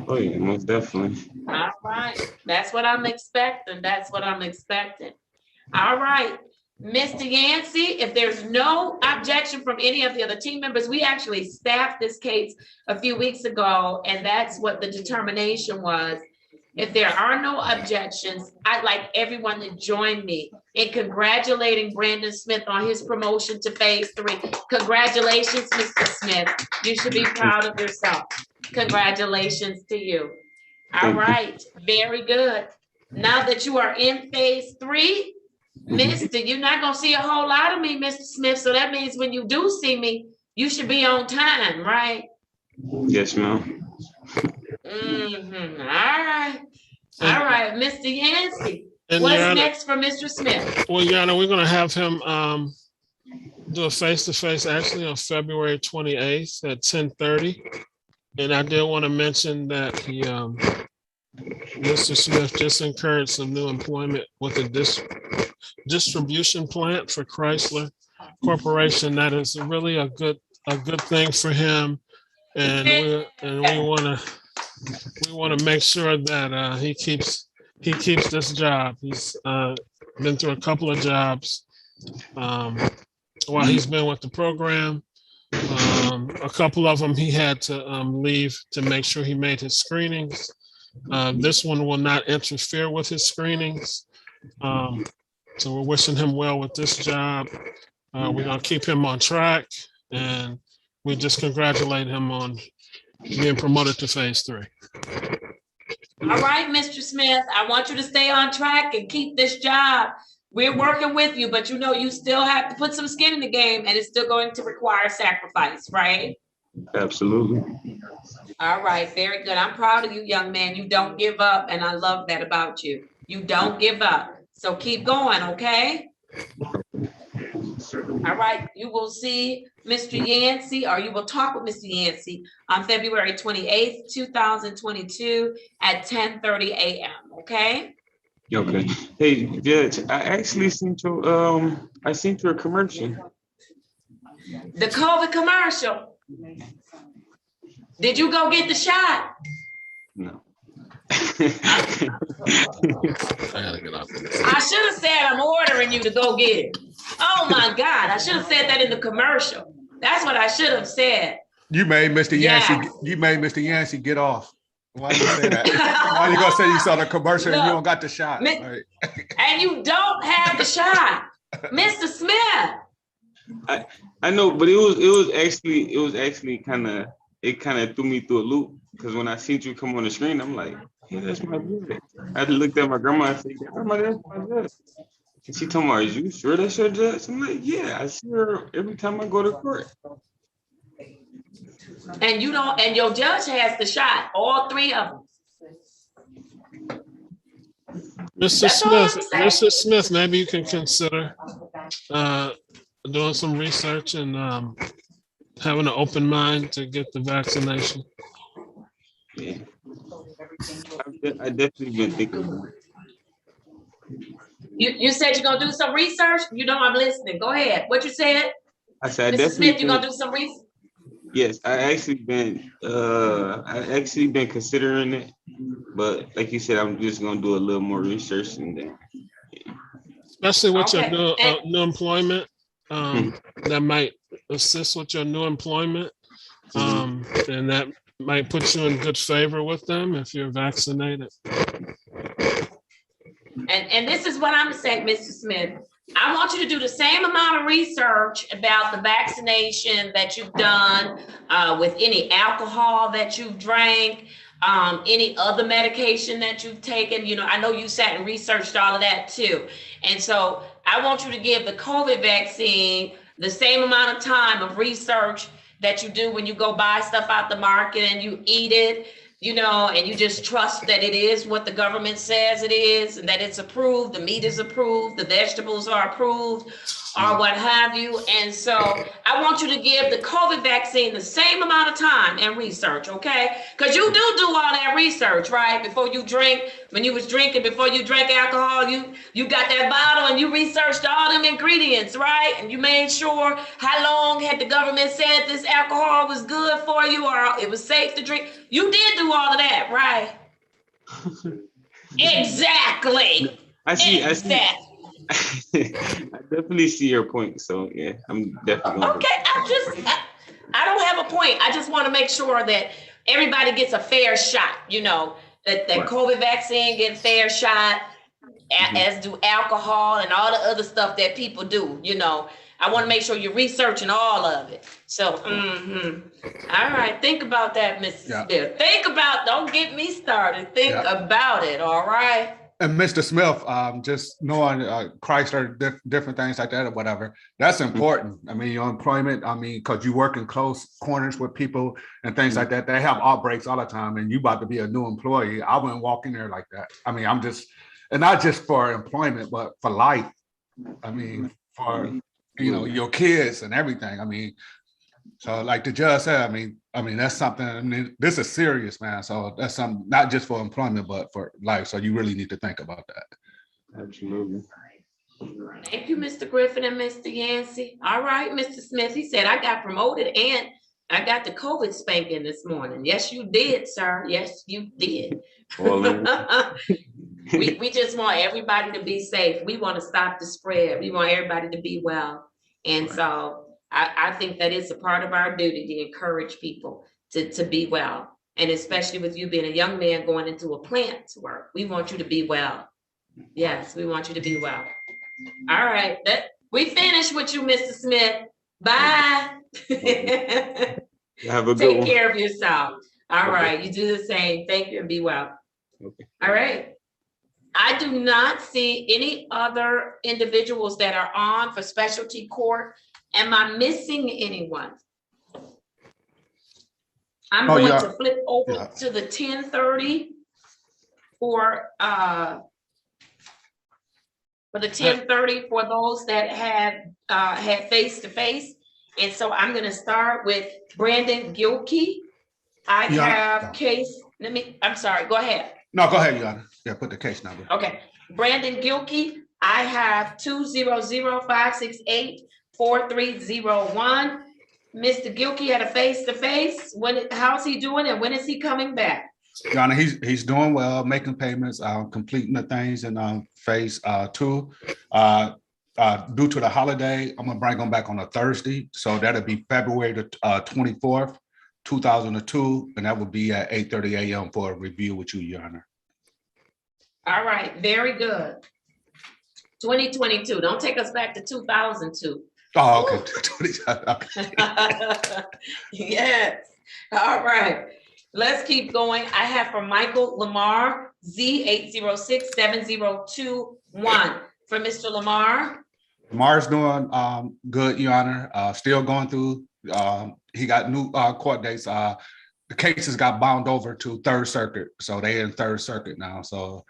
L: Oh yeah, most definitely.
A: All right, that's what I'm expecting. That's what I'm expecting. All right, Mr. Yancey, if there's no objection from any of the other team members, we actually staffed this case a few weeks ago, and that's what the determination was. If there are no objections, I'd like everyone to join me in congratulating Brandon Smith on his promotion to phase 3. Congratulations, Mr. Smith. You should be proud of yourself. Congratulations to you. All right, very good. Now that you are in phase 3, Mister, you're not gonna see a whole lot of me, Mr. Smith. So that means when you do see me, you should be on time, right?
L: Yes, ma'am.
A: Mm-hmm. All right. All right, Mr. Yancey.
D: And
A: What's
D: Your Honor,
A: next for Mr. Smith?
D: well, Your Honor, we're gonna have him do a face-to-face actually on February 28th at 10:30. And I did want to mention that Mr. Smith just incurred some new employment with a distribution plant for Chrysler Corporation. That is really a good thing for him. And we want to make sure that he keeps this job. He's been through a couple of jobs while he's been with the program. A couple of them he had to leave to make sure he made his screenings. This one will not interfere with his screenings. So we're wishing him well with this job. We're gonna keep him on track, and we just congratulate him on being promoted to phase 3.
A: All right, Mr. Smith, I want you to stay on track and keep this job. We're working with you, but you know you still have to put some skin in the game, and it's still going to require sacrifice, right?
L: Absolutely.
A: All right, very good. I'm proud of you, young man. You don't give up, and I love that about you. You don't give up. So keep going, okay? All right, you will see Mr. Yancey, or you will talk with Mr. Yancey on February 28th, 2022 at 10:30 a.m., okay?
L: Okay. Hey, Judge, I actually sent you I sent you a commercial.
A: The COVID commercial. Did you go get the shot?
L: No.
D: I gotta get off this.
A: I should have said I'm ordering you to go get it. Oh my God, I should have said that in the commercial. That's what I should have said.
C: You made Mr. Yancey,
A: Yes.
C: you made Mr. Yancey get off. Why you say that? Why you gonna say you saw the commercial and you don't got the shot?
A: Mi-
C: Right.
A: And you don't have the shot. Mr. Smith.
L: I know, but it was actually kind of threw me through a loop because when I seen you come on the screen, I'm like, hey, that's my dad. I looked at my grandma and said, Grandma, that's my dad. And she told me, are you sure that's your judge? I'm like, yeah, I see her every time I go to court.
A: And you don't, and your judge has the shot, all three of them.
D: Mr.
A: That's all I'm
D: Smith,
A: saying.
D: Mr. Smith, maybe you can consider doing some research and having an open mind to get the vaccination.
L: Yeah. I definitely been thinking about it.
A: You said you're gonna do some research? You know I'm listening. Go ahead. What you said?
L: I said, I
A: Mr.
L: definitely
A: Smith, you gonna do some research?
L: Yes, I actually been considering it, but like you said, I'm just gonna do a little more research and then.
D: Especially with
A: Okay.
D: your new employment, that might assist with your new employment. And that might put you in good favor with them if you're vaccinated.
A: And this is what I'm saying, Mr. Smith. I want you to do the same amount of research about the vaccination that you've done with any alcohol that you've drank, any other medication that you've taken. You know, I know you sat and researched all of that too. And so I want you to give the COVID vaccine the same amount of time of research that you do when you go buy stuff out the market and you eat it, you know, and you just trust that it is what the government says it is and that it's approved, the meat is approved, the vegetables are approved, or what have you. And so I want you to give the COVID vaccine the same amount of time and research, okay? Because you do all that research, right? Before you drink, when you was drinking, before you drank alcohol, you got that bottle and you researched all them ingredients, right? And you made sure how long had the government said this alcohol was good for you or it was safe to drink. You did do all of that, right? Exactly.
L: I see.
A: Exactly.
L: I definitely see your point. So yeah, I'm definitely.
A: Okay, I don't have a point. I just want to make sure that everybody gets a fair shot, you know, that
L: Right.
A: COVID vaccine gets fair shot, as do alcohol and all the other stuff that people do, you know. I want to make sure you're researching all of it. So, all right, think about that, Mrs.
C: Yeah.
A: Smith. Think about, don't get me started. Think
C: Yeah.
A: about it, all right?
C: And Mr. Smith, just knowing Chrysler, different things like that or whatever, that's important. I mean, your employment, because you work in close corners with people and things like that. They have outbreaks all the time and you about to be a new employee. I wouldn't walk in there like that. I mean, I'm just, and not just for employment, but for life. I mean, for, you know, your kids and everything. I mean, so like the judge said, I mean, that's something, I mean, this is serious, man. So that's something, not just for employment, but for life. So you really need to think about that.
L: Absolutely.
A: Thank you, Mr. Griffin and Mr. Yancey. All right, Mr. Smith, he said, I got promoted and I got the COVID spanking this morning. Yes, you did, sir. Yes, you did.
L: Well,
A: We just want everybody to be safe. We want to stop the spread. We want everybody to be well. And so I think that it's a part of our duty to encourage people to be well. And especially with you being a young man going into a plant to work, we want you to be well. Yes, we want you to be well. All right, we finished with you, Mr. Smith. Bye.
L: have a good
A: Take
L: one.
A: care of yourself. All
L: Okay.
A: right, you do the same. Thank you and be well.
L: Okay.
A: All right. I do not see any other individuals that are on for specialty court. Am I missing anyone? I'm
C: Oh,
A: going
C: yeah.
A: to flip over
C: Yeah.
A: to the 10:30 for the 10:30 for those that had face-to-face. And so I'm gonna start with Brandon Gilkey. I
C: Yeah.
A: have case, I'm sorry, go ahead.
C: No, go ahead, Your Honor. Yeah, put the case number.
A: Okay, Brandon Gilkey, I have 200-568-4301. Mr. Gilkey had a face-to-face. How's he doing and when is he coming back?
C: Your Honor, he's doing well, making payments, completing the things in phase 2. Due to the holiday, I'm gonna bring him back on a Thursday, so that'll be February the 24th, 2002, and that will be at 8:30 a.m. for a review with you, Your Honor.
A: All right, very good. 2022. Don't take us back to 2002.
C: Oh, okay.
A: Yes. All right. Let's keep going. I have for Michael Lamar, Z8067021. For Mr. Lamar.
C: Lamar's doing good, Your Honor. Still going through. He got new court dates. The cases got bound over to Third Circuit, so they in Third Circuit now. So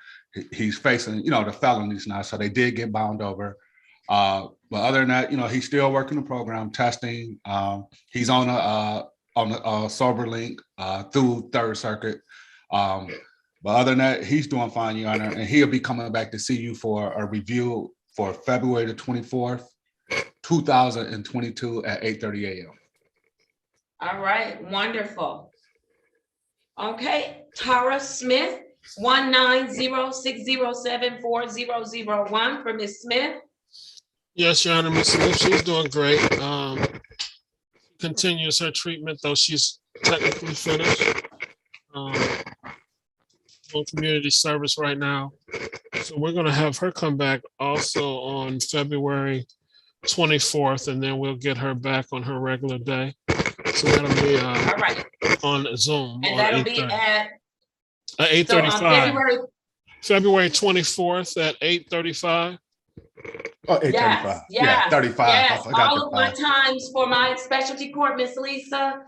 C: he's facing, the felonies now. So they did get bound over. But other than that, he's still working the program, testing. He's on a sober link through Third Circuit. But other than that, he's doing fine, Your Honor, and he'll be coming back to see you for a review for February the 24th, 2022 at 8:30 a.m.
A: All right, wonderful. Okay, Tara Smith, 190-607-4001 for Ms. Smith.
D: Yes, Your Honor, Ms. Smith, she's doing great. Continues her treatment, though she's technically finished. On community service right now. So we're going to have her come back also on February 24th, and then we'll get her back on her regular day. So that'll be
A: all right
D: on Zoom.
A: And that'll be at
D: 8:35. February 24th at 8:35.
C: Oh, 8:35.
A: Yes,
C: yeah, 35.
A: Yes, all of my times for my specialty court, Miss Lisa,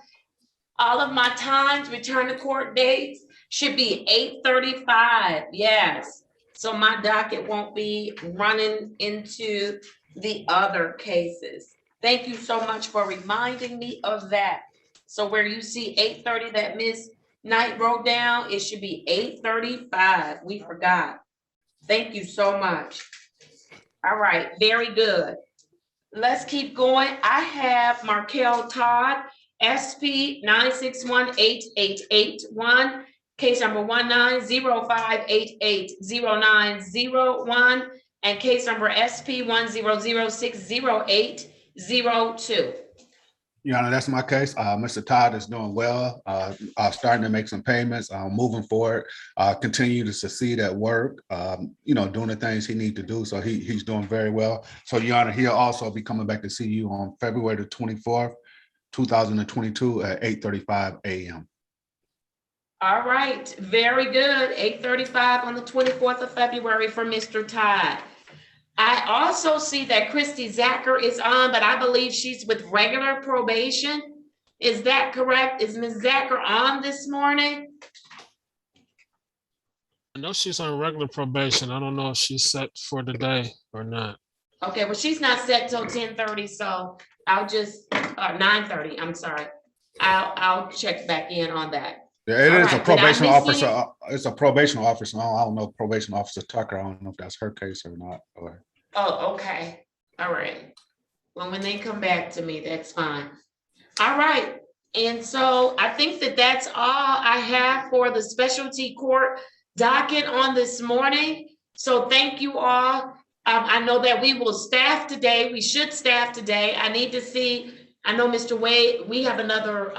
A: all of my times, return to court dates should be 8:35. Yes. So my docket won't be running into the other cases. Thank you so much for reminding me of that. So where you see 8:30 that Ms. Knight wrote down, it should be 8:35. We forgot. Thank you so much. All right, very good. Let's keep going. I have Markel Todd, SP 9618881. Case number 1905880901 and case number SP 100660802.
C: Your Honor, that's my case. Mr. Todd is doing well, starting to make some payments, moving forward, continue to succeed at work, doing the things he needs to do. So he's doing very well. So, Your Honor, he'll also be coming back to see you on February the 24th, 2022 at 8:35 a.m.
A: All right, very good. 8:35 on the 24th of February for Mr. Todd. I also see that Christy Zacher is on, but I believe she's with regular probation. Is that correct? Is Ms. Zacher on this morning?
D: I know she's on regular probation. I don't know if she's set for today or not.
A: Okay, well, she's not set till 10:30, so I'll just, 9:30, I'm sorry. I'll check back in on that.
C: Yeah, it is a probation officer.
A: You?
C: It's a probation officer. I don't know probation officer Tucker. I don't know if that's her case or not.
A: Oh, okay. All right. Well, when they come back to me, that's fine. All right. And so I think that that's all I have for the specialty court docket on this morning. So thank you all. I know that we will staff today. We should staff today. I need to see, I know Mr. Wade, we have another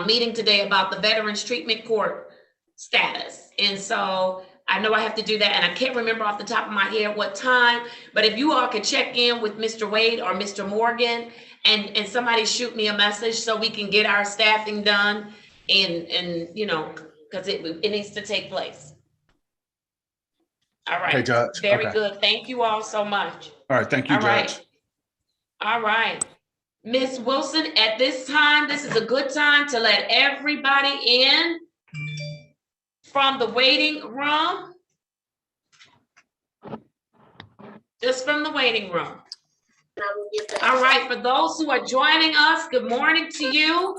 A: meeting today about the Veterans Treatment Court status. And so I know I have to do that, and I can't remember off the top of my head what time, but if you all could check in with Mr. Wade or Mr. Morgan and somebody shoot me a message so we can get our staffing done and because it needs to take place. All right.
C: Okay, Judge.
A: Very
C: okay.
A: good. Thank you all so much.
C: All right. Thank you,
A: All
C: Judge.
A: right. All right. Ms. Wilson, at this time, this is a good time to let everybody in from the waiting room. Just from the waiting room. All right, for those who are joining us, good morning to you.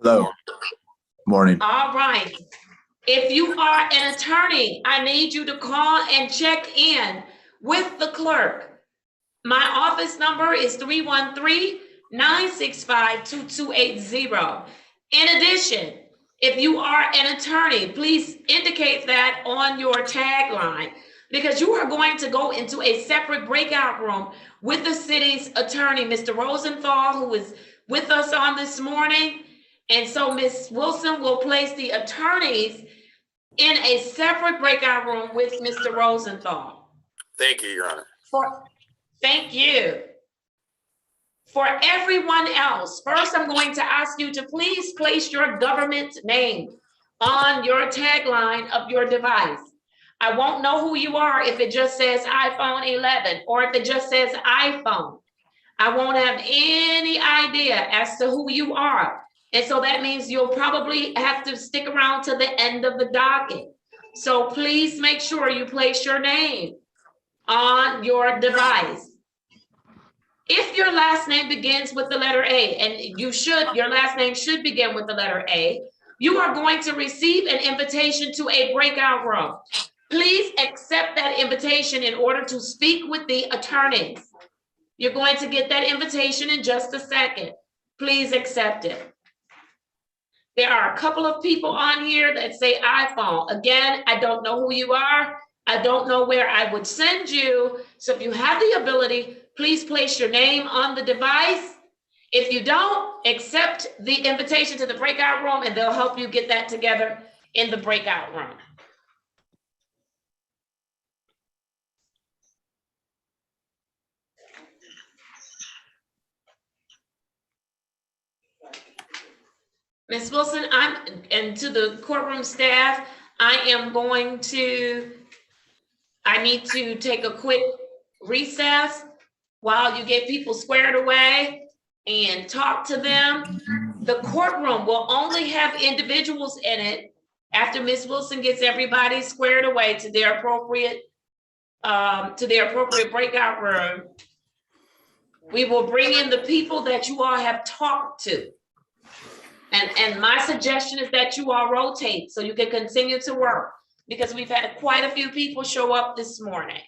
M: Hello. Morning.
A: All right. If you are an attorney, I need you to call and check in with the clerk. My office number is 313-965-2280. In addition, if you are an attorney, please indicate that on your tagline, because you are going to go into a separate breakout room with the city's attorney, Mr. Rosenthal, who is with us on this morning. And so Ms. Wilson will place the attorneys in a separate breakout room with Mr. Rosenthal.
M: Thank you, Your Honor.
A: Thank you. For everyone else, first I'm going to ask you to please place your government name on your tagline of your device. I won't know who you are if it just says iPhone 11 or if it just says iPhone. I won't have any idea as to who you are. And so that means you'll probably have to stick around to the end of the docket. So please make sure you place your name on your device. If your last name begins with the letter A, and your last name should begin with the letter A, you are going to receive an invitation to a breakout room. Please accept that invitation in order to speak with the attorneys. You're going to get that invitation in just a second. Please accept it. There are a couple of people on here that say iPhone. Again, I don't know who you are. I don't know where I would send you. So if you have the ability, please place your name on the device. If you don't, accept the invitation to the breakout room and they'll help you get that together in the breakout room. Ms. Wilson, and to the courtroom staff, I need to take a quick recess while you get people squared away and talk to them. The courtroom will only have individuals in it after Ms. Wilson gets everybody squared away to their appropriate breakout room. We will bring in the people that you all have talked to. And my suggestion is that you all rotate so you can continue to work, because we've had quite a few people show up this morning.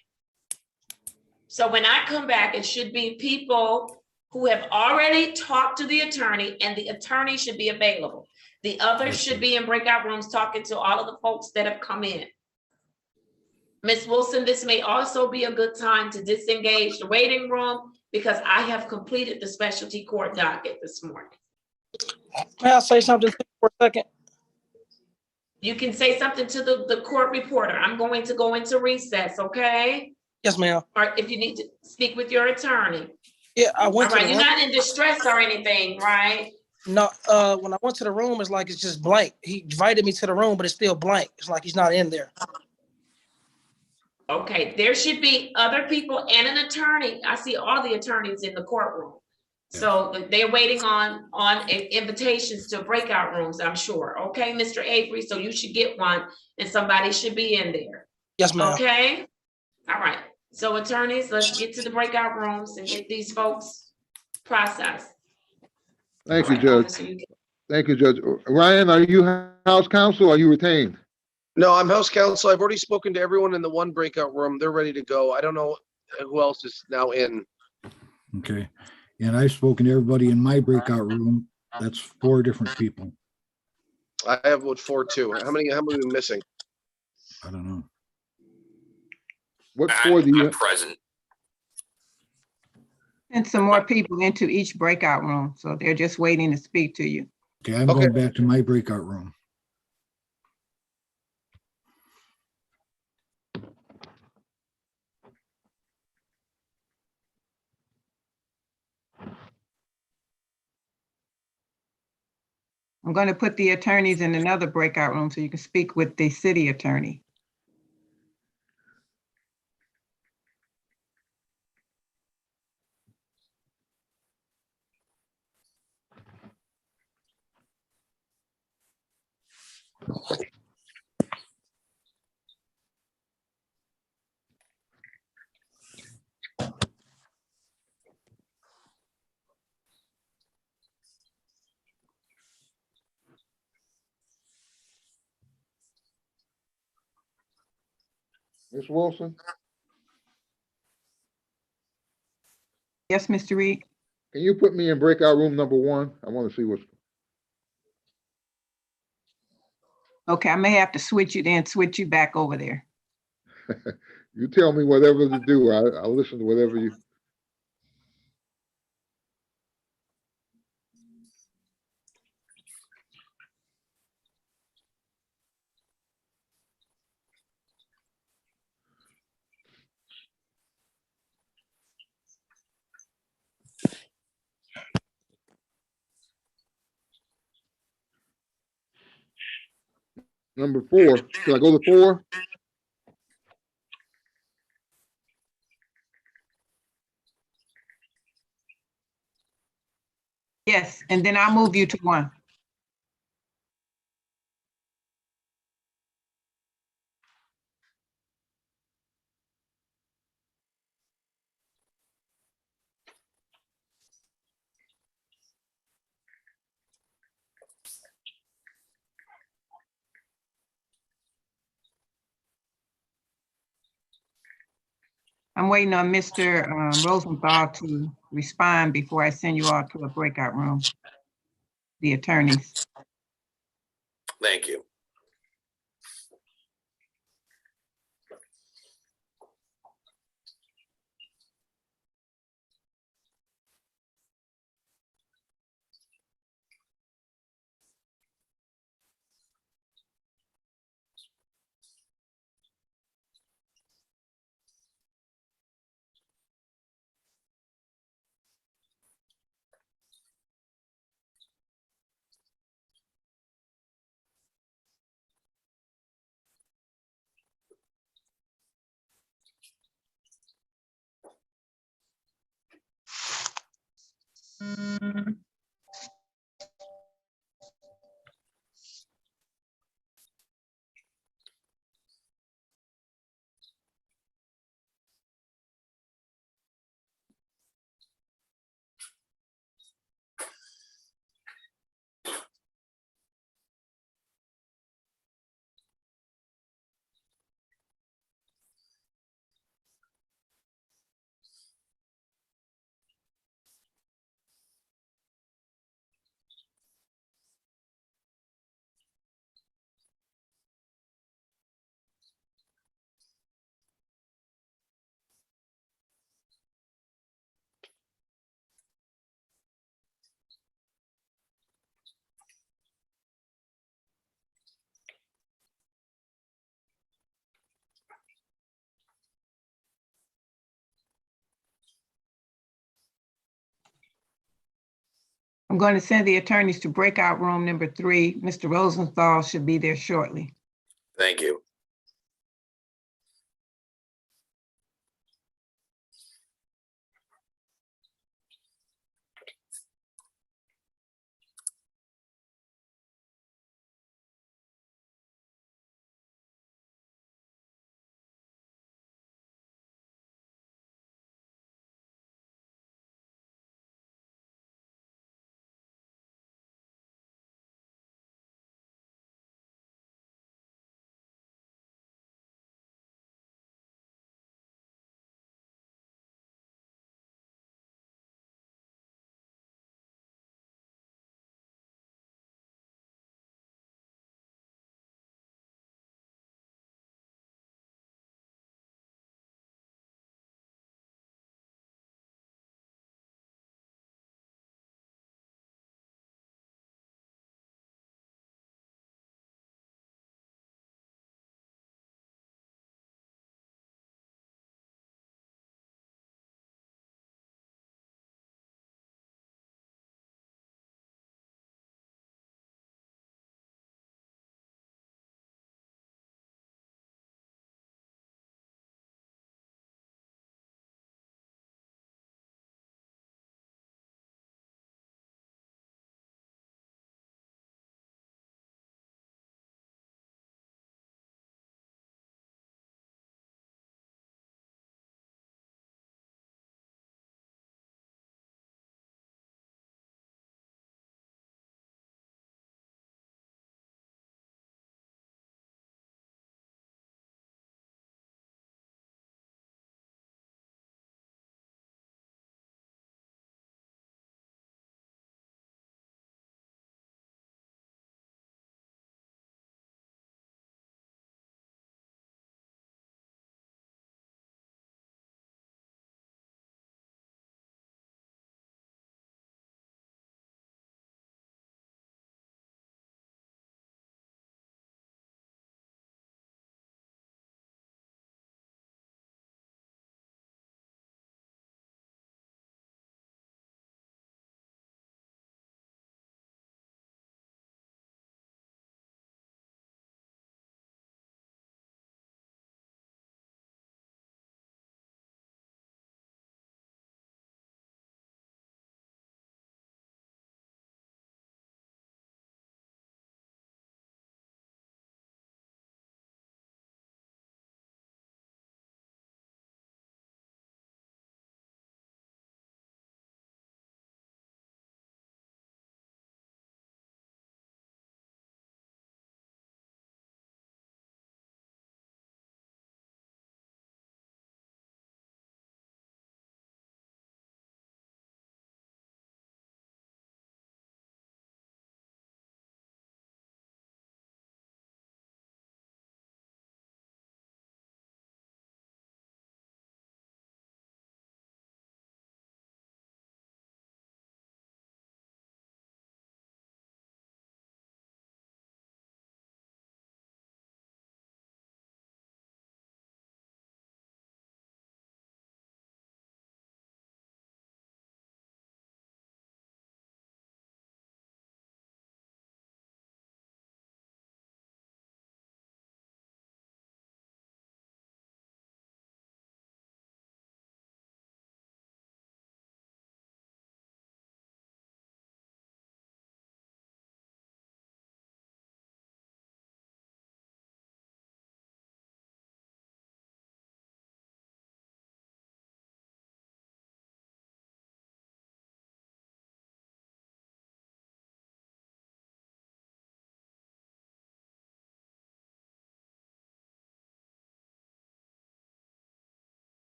A: So when I come back, it should be people who have already talked to the attorney, and the attorney should be available. The others should be in breakout rooms talking to all of the folks that have come in. Ms. Wilson, this may also be a good time to disengage the waiting room, because I have completed the specialty court docket this morning.
N: May I say something for a second?
A: You can say something to the court reporter. I'm going to go into recess, okay?
N: Yes, ma'am.
A: Or if you need to speak with your attorney.
N: Yeah, I went
A: All right,
N: to the
A: you're
N: room.
A: not in distress or anything, right?
N: No, when I went to the room, it's like it's just blank. He invited me to the room, but it's still blank. It's like he's not in there.
A: Okay, there should be other people and an attorney. I see all the attorneys in the courtroom. So they're waiting on invitations to breakout rooms, I'm sure. Okay, Mr. Avery, so you should get one and somebody should be in there.
N: Yes, ma'am.
A: Okay, all right. So attorneys, let's get to the breakout rooms and get these folks processed.
J: Thank you, Judge. Thank you, Judge. Ryan, are you House Counsel or are you retained?
O: No, I'm House Counsel. I've already spoken to everyone in the one breakout room. They're ready to go. I don't know who else is now in.
I: Okay. And I've spoken to everybody in my breakout room. That's 4 different people.
O: I have about 4 too. How many are we missing?
I: I don't know.
J: What 4 do you have?
M: Present.
P: And some more people into each breakout room, so they're just waiting to speak to you.
I: Okay, I'm going back to my breakout room.
P: I'm going to put the attorneys in another breakout room so you can speak with the city attorney.
J: Ms. Wilson,
P: Yes, Mr. Reed?
J: can you put me in breakout room number 1? I want to see what's,
P: Okay, I may have to switch you back over there.
J: you tell me whatever to do. I'll listen to whatever you. Number 4, should I go to 4?
P: Yes, and then I'll move you to 1. I'm waiting on Mr. Rosenthal to respond before I send you all to a breakout room, the attorneys.
M: Thank you.
P: I'm going to send the attorneys to breakout room number 3. Mr. Rosenthal should be there shortly.
M: Thank you.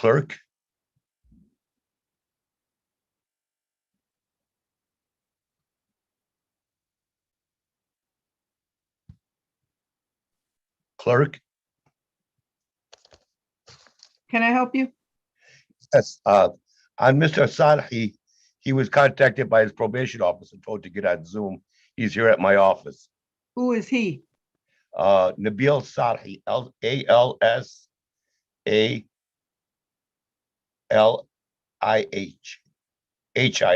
Q: Clerk? Clerk?
P: Can I help you?
Q: Yes, on Mr. Alzadi, he was contacted by his probation officer and told to get on Zoom. He's here at my office.
P: Who is he?
Q: Nabil Alzadi, ALSALIH,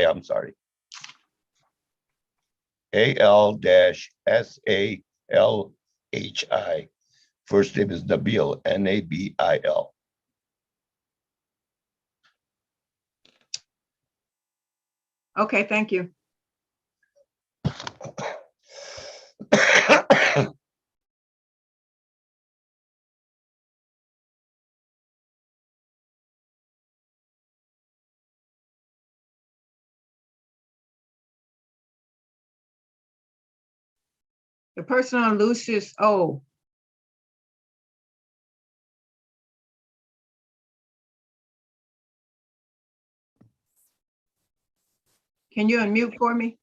Q: I'm sorry. AL-SALHI. First name is Nabil, Nabil.
P: Okay, thank you. The person on Lucius O. Can you unmute for me?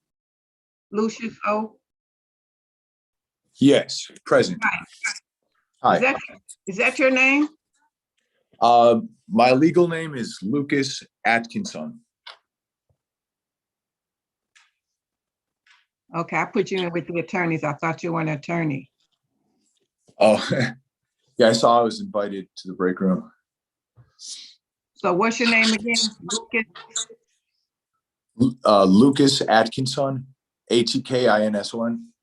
P: Lucius O.
R: Yes, present.
P: Is
R: Hi.
P: is that your name?
R: My legal name is Lucas Atkinson.
P: Okay, I put you in with the attorneys. I thought you were an attorney.
R: Oh, yeah, I saw I was invited to the break room.
P: So what's your name again? Lucas?
R: Lucas Atkinson, Atkinson.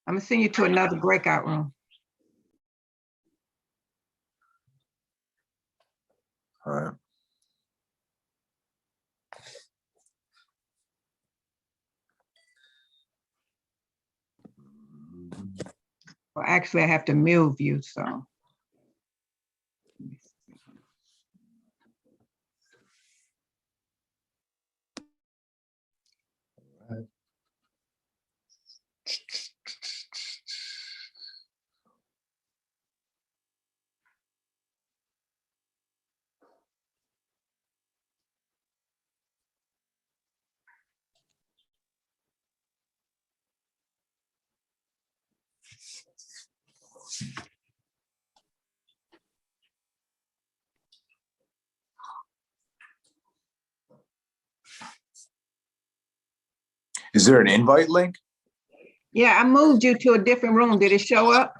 P: I'm gonna send you to another breakout room.
R: All right.
P: Well, actually, I have to move you, so.
R: Is there an invite link?
P: Yeah, I moved you to a different room. Did it show up?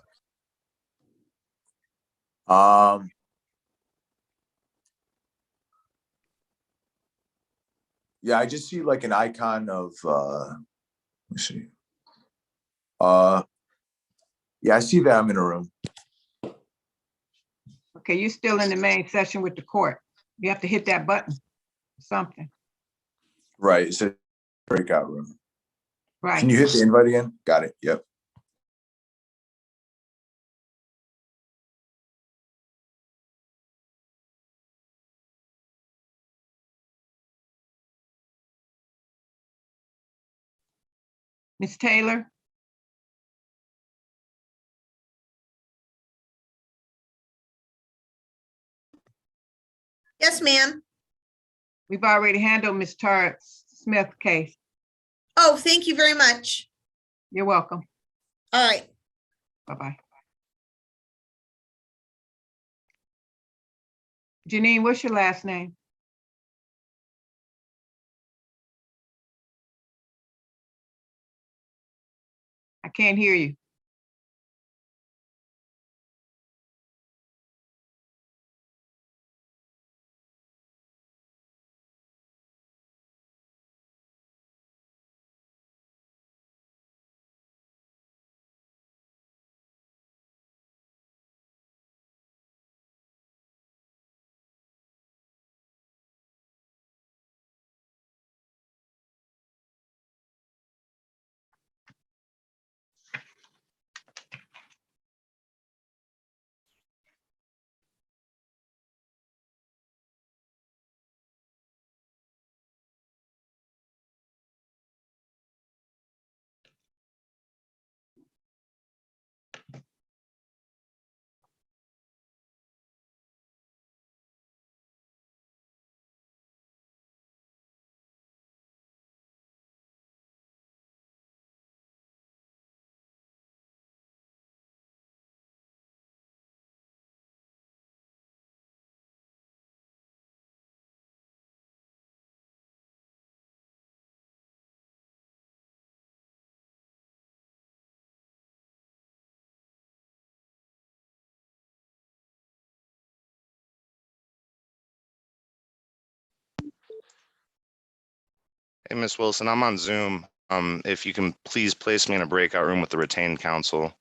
R: Yeah, I just see like an icon of let me see. Yeah, I see that I'm in a room.
P: Okay, you're still in the main session with the court. You have to hit that button, something.
R: Right, it's a breakout room.
P: Right.
R: Can you hit the invite again? Got it. Yep.
P: Ms. Taylor?
S: Yes, ma'am.
P: We've already handled Ms. Tara Smith's case.
S: Oh, thank you very much.
P: You're welcome.
S: All right.
P: Bye-bye. Janine, what's your last name? I can't hear you.
T: Hey, Miss Wilson, I'm on Zoom. If you can please place me in a breakout room with the retained counsel.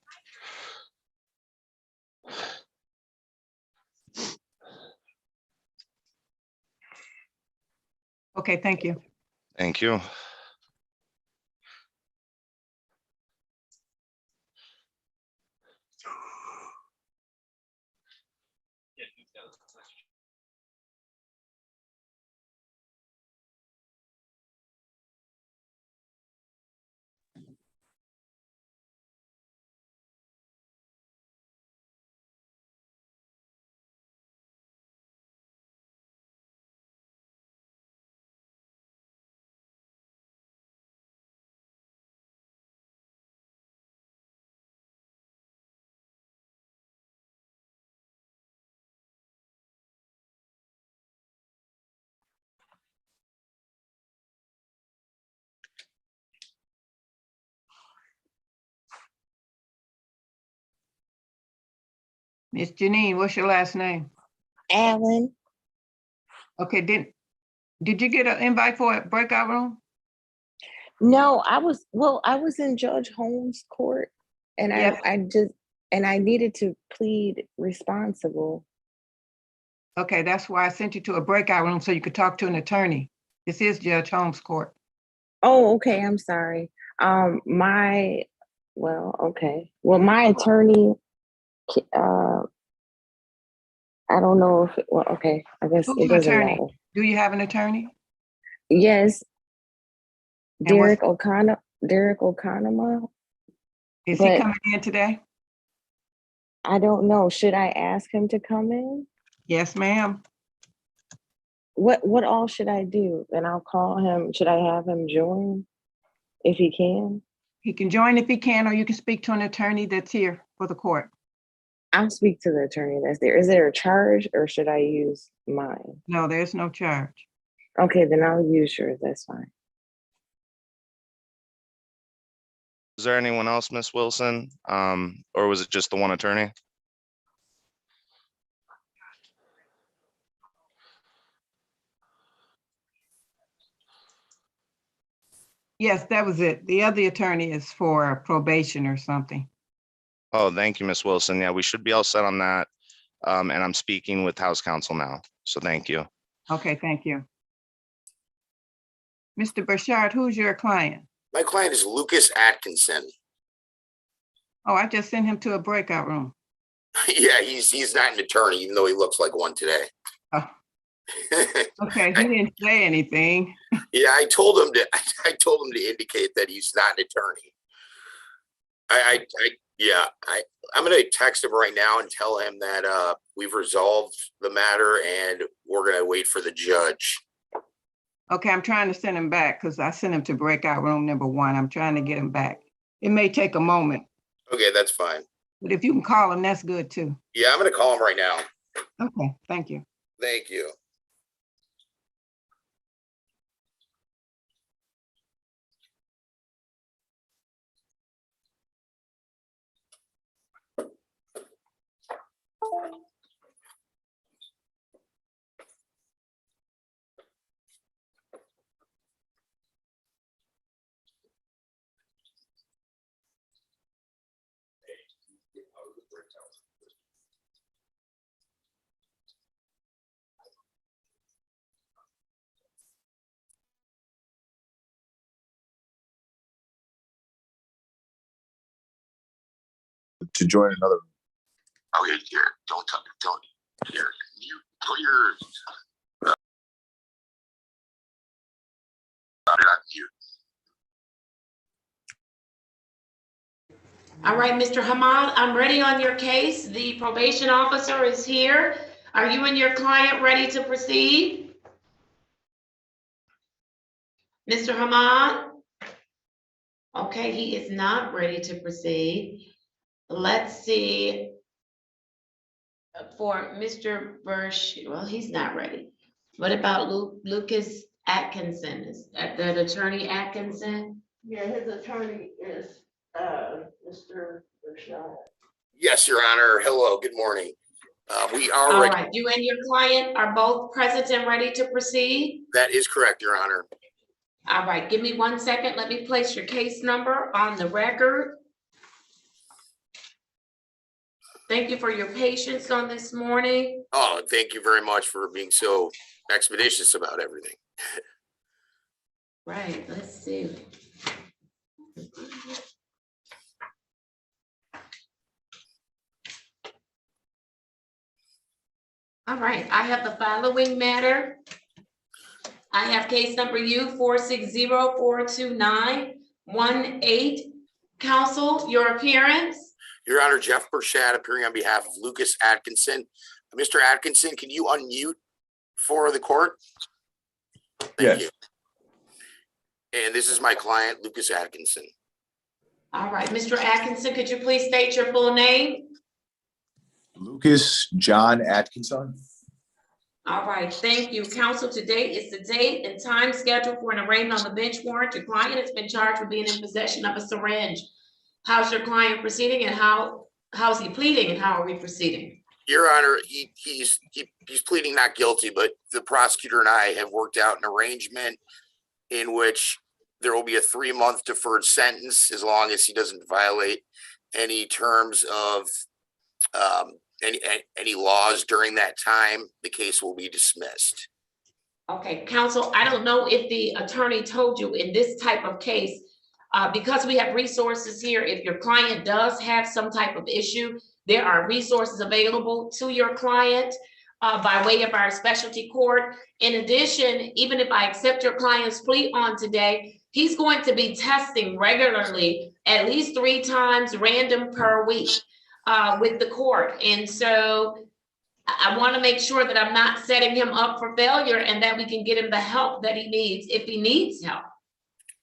P: Okay, thank you.
T: Thank you.
P: Miss Janine, what's your last name?
H: Alan.
P: Okay, did you get an invite for a breakout room?
H: No, I was in Judge Holmes' court, and
P: Yes.
H: I needed to plead responsible.
P: Okay, that's why I sent you to a breakout room so you could talk to an attorney. This is Judge Holmes' court.
H: Oh, okay. I'm sorry. My attorney, I don't know if, okay, I guess
P: Who's
H: it
P: your
H: doesn't
P: attorney?
H: matter.
P: Do you have an attorney?
H: Yes,
P: And what's-
H: Derek O'Connor.
P: Is he coming in today?
H: I don't know. Should I ask him to come in?
P: Yes, ma'am.
H: What all should I do? And I'll call him. Should I have him join if he can?
P: He can join if he can, or you can speak to an attorney that's here for the court.
H: I'll speak to the attorney that's there. Is there a charge or should I use mine?
P: No, there's no charge.
H: Okay, then I'll use yours. That's fine.
T: Is there anyone else, Miss Wilson? Or was it just the one attorney?
P: Yes, that was it. The other attorney is for probation or something.
T: Oh, thank you, Miss Wilson. Yeah, we should be all set on that. And I'm speaking with House Counsel now. So thank you.
P: Okay, thank you. Mr. Burchard, who's your client?
M: My client is Lucas Atkinson.
P: Oh, I just sent him to a breakout room.
M: Yeah, he's not an attorney, even though he looks like one today.
P: Oh. Okay, he didn't say anything.
M: Yeah, I told him to indicate that he's not an attorney. I'm gonna text him right now and tell him that we've resolved the matter and we're gonna wait for the judge.
P: Okay, I'm trying to send him back because I sent him to breakout room number 1. I'm trying to get him back. It may take a moment,
M: Okay, that's fine.
P: but if you can call him, that's good too.
M: Yeah, I'm gonna call him right now.
P: Okay, thank you.
M: Thank you.
R: To join another.
M: Okay, here, don't here. You put your on mute.
A: All right, Mr. Hamad, I'm ready on your case. The probation officer is here. Are you and your client ready to proceed? Mr. Hamad? Okay, he is not ready to proceed. Let's see. For Mr. Bursch, well, he's not ready. What about Lucas Atkinson? Is that attorney Atkinson?
K: Yeah, his attorney is, Mr. Rashad.
M: Yes, Your Honor. Hello, good morning. We are
A: All
M: ready.
A: right, you and your client are both present and ready to proceed?
M: That is correct, Your Honor.
A: All right, give me 1 second. Let me place your case number on the record. Thank you for your patience on this morning.
M: Oh, thank you very much for being so expeditious about everything.
A: Right, let's see. All right, I have the following matter. I have case number U 460-429-18. Counsel, your appearance.
M: Your Honor, Jeff Burchett appearing on behalf of Lucas Atkinson. Mr. Atkinson, can you unmute for the court? Thank you. And this is my client, Lucas Atkinson.
A: All right, Mr. Atkinson, could you please state your full name?
R: Lucas John Atkinson.
A: All right, thank you. Counsel, today is the date and time scheduled for an arraignment on the bench warrant. Your client has been charged with being in possession of a syringe. How's your client proceeding and how's he pleading and how are we proceeding?
M: Your Honor, he's pleading not guilty, but the prosecutor and I have worked out an arrangement in which there will be a 3-month deferred sentence as long as he doesn't violate any terms of any laws during that time. The case will be dismissed.
A: Okay, counsel, I don't know if the attorney told you in this type of case, because we have resources here, if your client does have some type of issue, there are resources available to your client by way of our specialty court. In addition, even if I accept your client's plea on today, he's going to be testing regularly, at least 3 times random per week with the court. And so I want to make sure that I'm not setting him up for failure and that we can get him the help that he needs if he needs help.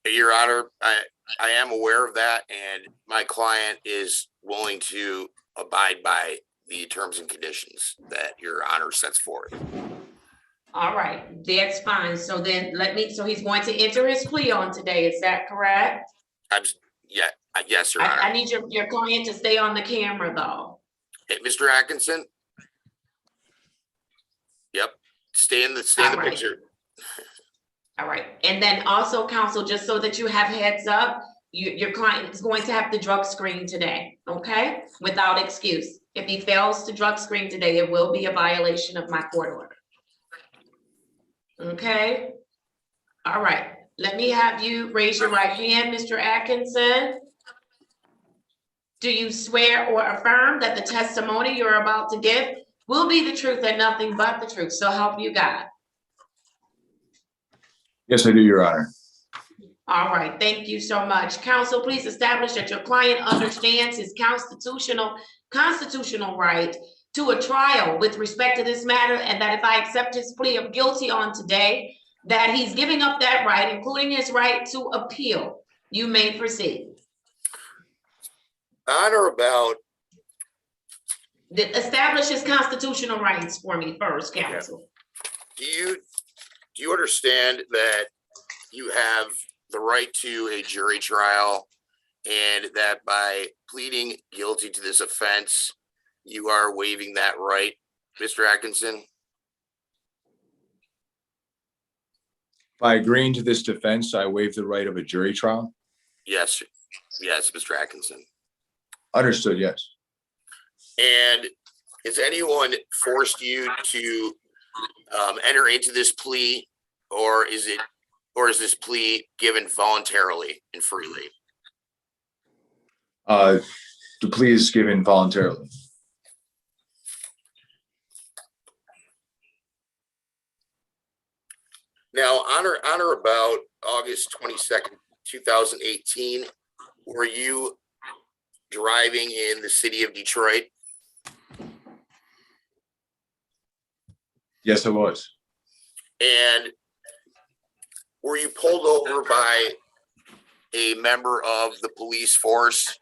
M: Your Honor, I am aware of that, and my client is willing to abide by the terms and conditions that Your Honor sets forth.
A: All right, that's fine. So then so he's going to enter his plea on today. Is that correct?
M: Yes, Your Honor.
A: I need your client to stay on the camera though.
M: Hey, Mr. Atkinson. Yep, stay in the picture.
A: All right, and then also, counsel, just so that you have heads up, your client is going to have to drug screen today, okay? Without excuse. If he fails to drug screen today, it will be a violation of my court order. Okay? All right, let me have you raise your right hand, Mr. Atkinson. Do you swear or affirm that the testimony you're about to give will be the truth and nothing but the truth? So help you God.
R: Yes, I do, Your Honor.
A: All right, thank you so much. Counsel, please establish that your client understands his constitutional right to a trial with respect to this matter, and that if I accept his plea of guilty on today, that he's giving up that right, including his right to appeal. You may proceed.
M: On or about.
A: Establish his constitutional rights for me first, counsel.
M: Do you understand that you have the right to a jury trial and that by pleading guilty to this offense, you are waiving that right, Mr. Atkinson?
R: By agreeing to this defense, I waive the right of a jury trial?
M: Yes, Mr. Atkinson.
R: Understood, yes.
M: And has anyone forced you to enter into this plea, or is this plea given voluntarily and freely?
R: The plea is given voluntarily.
M: Now, on or about August 22nd, 2018, were you driving in the city of Detroit?
R: Yes, I was.
M: And were you pulled over by a member of the police force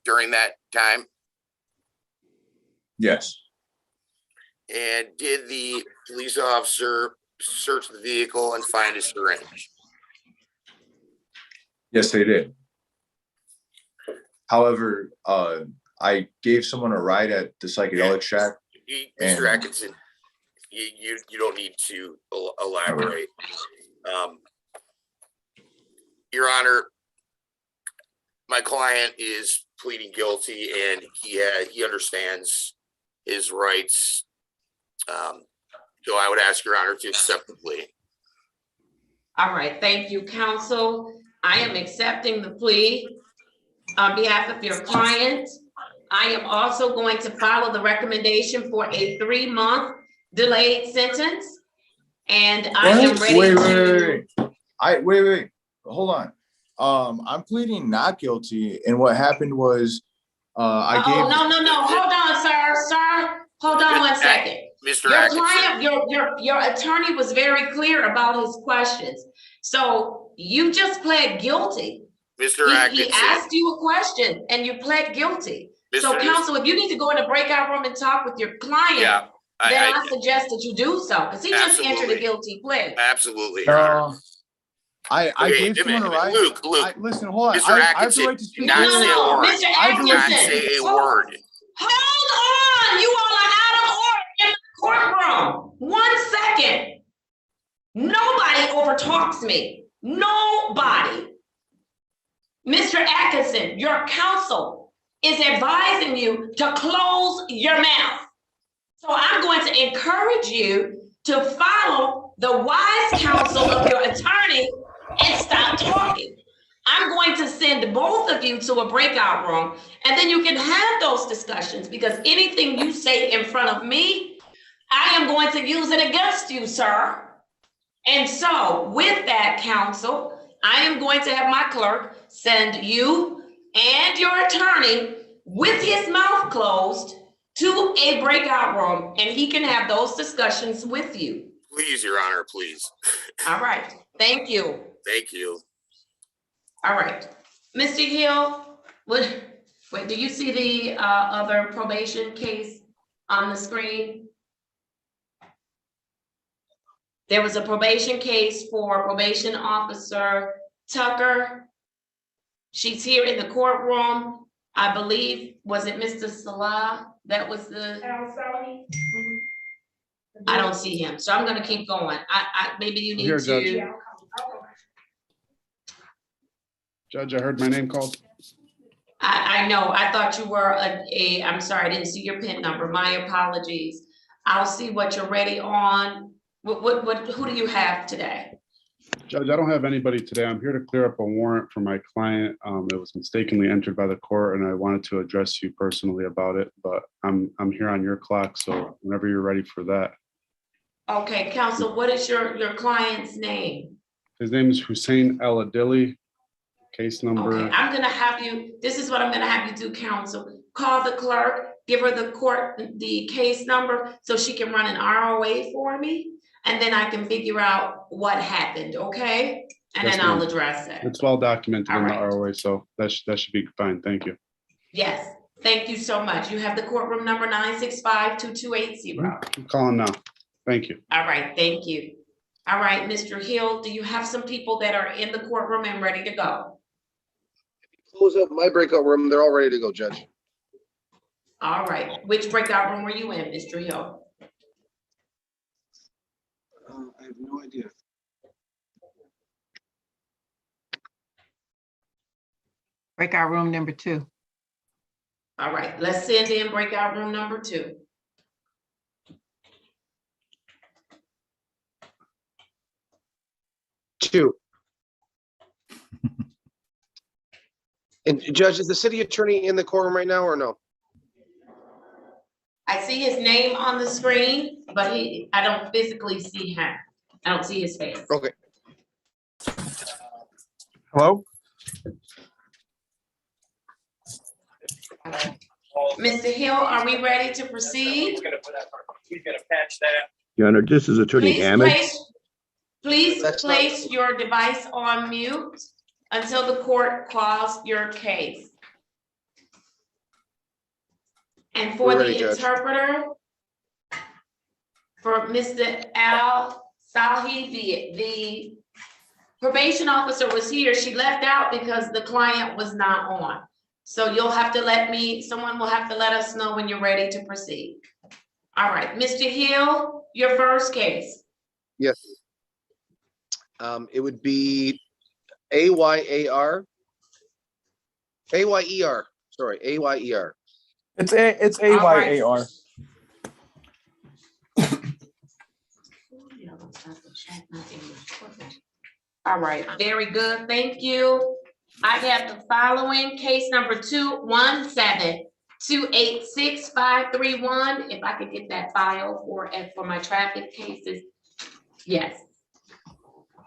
M: during that time?
R: Yes.
M: And did the police officer search the vehicle and find a syringe?
R: Yes, they did. However, I gave someone a ride at the psychedelic shack.
M: Mr. Atkinson, you don't need to elaborate. Your Honor, my client is pleading guilty and he understands his rights. So I would ask Your Honor to accept the plea.
A: All right, thank you, counsel. I am accepting the plea on behalf of your client. I am also going to follow the recommendation for a 3-month delayed sentence. And I am ready to.
R: Wait, hold on. I'm pleading not guilty, and what happened was,
A: No, hold on, sir, hold on 1 second.
M: Mr.
A: Your
M: Atkinson.
A: client, your attorney was very clear about his questions. So you just pled guilty.
M: Mr.
A: He
M: Atkinson.
A: asked you a question and you pled guilty. So counsel, if you need to go in a breakout room and talk with your client,
M: Yeah,
A: then I suggest that you do so, because he just entered a
M: Absolutely.
A: guilty plea.
M: Absolutely, Your Honor.
R: I
M: Okay,
R: gave someone a right.
M: Luke,
R: Listen, hold on.
M: Mr.
R: I have the
M: Atkinson,
R: right to speak.
M: not say a word.
A: Mr.
M: Not
A: Atkinson.
M: say a word.
A: Hold on, you all are out of order in the courtroom. 1 second. Nobody overtalks me. Nobody. Mr. Atkinson, your counsel is advising you to close your mouth. So I'm going to encourage you to follow the wise counsel of your attorney and stop talking. I'm going to send both of you to a breakout room, and then you can have those discussions, because anything you say in front of me, I am going to use it against you, sir. And so with that, counsel, I am going to have my clerk send you and your attorney with his mouth closed to a breakout room, and he can have those discussions with you.
M: Please, Your Honor, please.
A: All right. Thank you.
M: Thank you.
A: All right. Mr. Hill, wait, do you see the other probation case on the screen? There was a probation case for probation officer Tucker. She's here in the courtroom. I believe, was it Mr. Salah? That was the. I don't see him, so I'm gonna keep going. Maybe you need
C: Here,
A: to.
C: Judge. Judge, I heard my name called.
A: I know, I thought you were I'm sorry, I didn't see your PIN number. My apologies. I'll see what you're ready on. Who do you have today?
C: Judge, I don't have anybody today. I'm here to clear up a warrant for my client. It was mistakenly entered by the court, and I wanted to address you personally about it, but I'm here on your clock, so whenever you're ready for that.
A: Okay, counsel, what is your client's name?
C: His name is Hussein El Adili. Case number.
A: Okay, I'm gonna have you, this is what I'm gonna have you do, counsel. Call the clerk, give her the court, the case number, so she can run an ROA for me, and then I can figure out what happened, okay? And
C: Yes,
A: then I'll
C: ma'am.
A: address it.
C: It's well documented
A: All
C: in the
A: right.
C: ROA, so that should be fine. Thank you.
A: Yes, thank you so much. You have the courtroom number 965-2280.
C: I'm calling now. Thank you.
A: All right, thank you. All right, Mr. Hill, do you have some people that are in the courtroom and ready to go?
O: Close up my breakout room. They're all ready to go, Judge.
A: All right, which breakout room were you in, Mr. Hill?
I: I have no idea.
P: Breakout room number 2.
A: All right, let's send in breakout room number 2.
O: Two. And Judge, is the city attorney in the courtroom right now or no?
A: I see his name on the screen, but I don't physically see him. I don't see his face.
O: Okay.
R: Hello?
A: Mr. Hill, are we ready to proceed?
Q: Your Honor, this is Attorney Hammond.
A: Please place your device on mute until the court calls your case. And for
O: We're ready,
A: the
O: Judge.
A: interpreter, for Mr. Alzadi, the probation officer was here. She left out because the client was not on. So you'll have to someone will have to let us know when you're ready to proceed. All right, Mr. Hill, your first case.
O: Yes. It would be AYAR. AYER, sorry, AYER.
U: It's
A: All right.
U: AYAR.
A: All right, very good, thank you. I have the following, case number 217-286-531. If I could get that file for my traffic cases. Yes.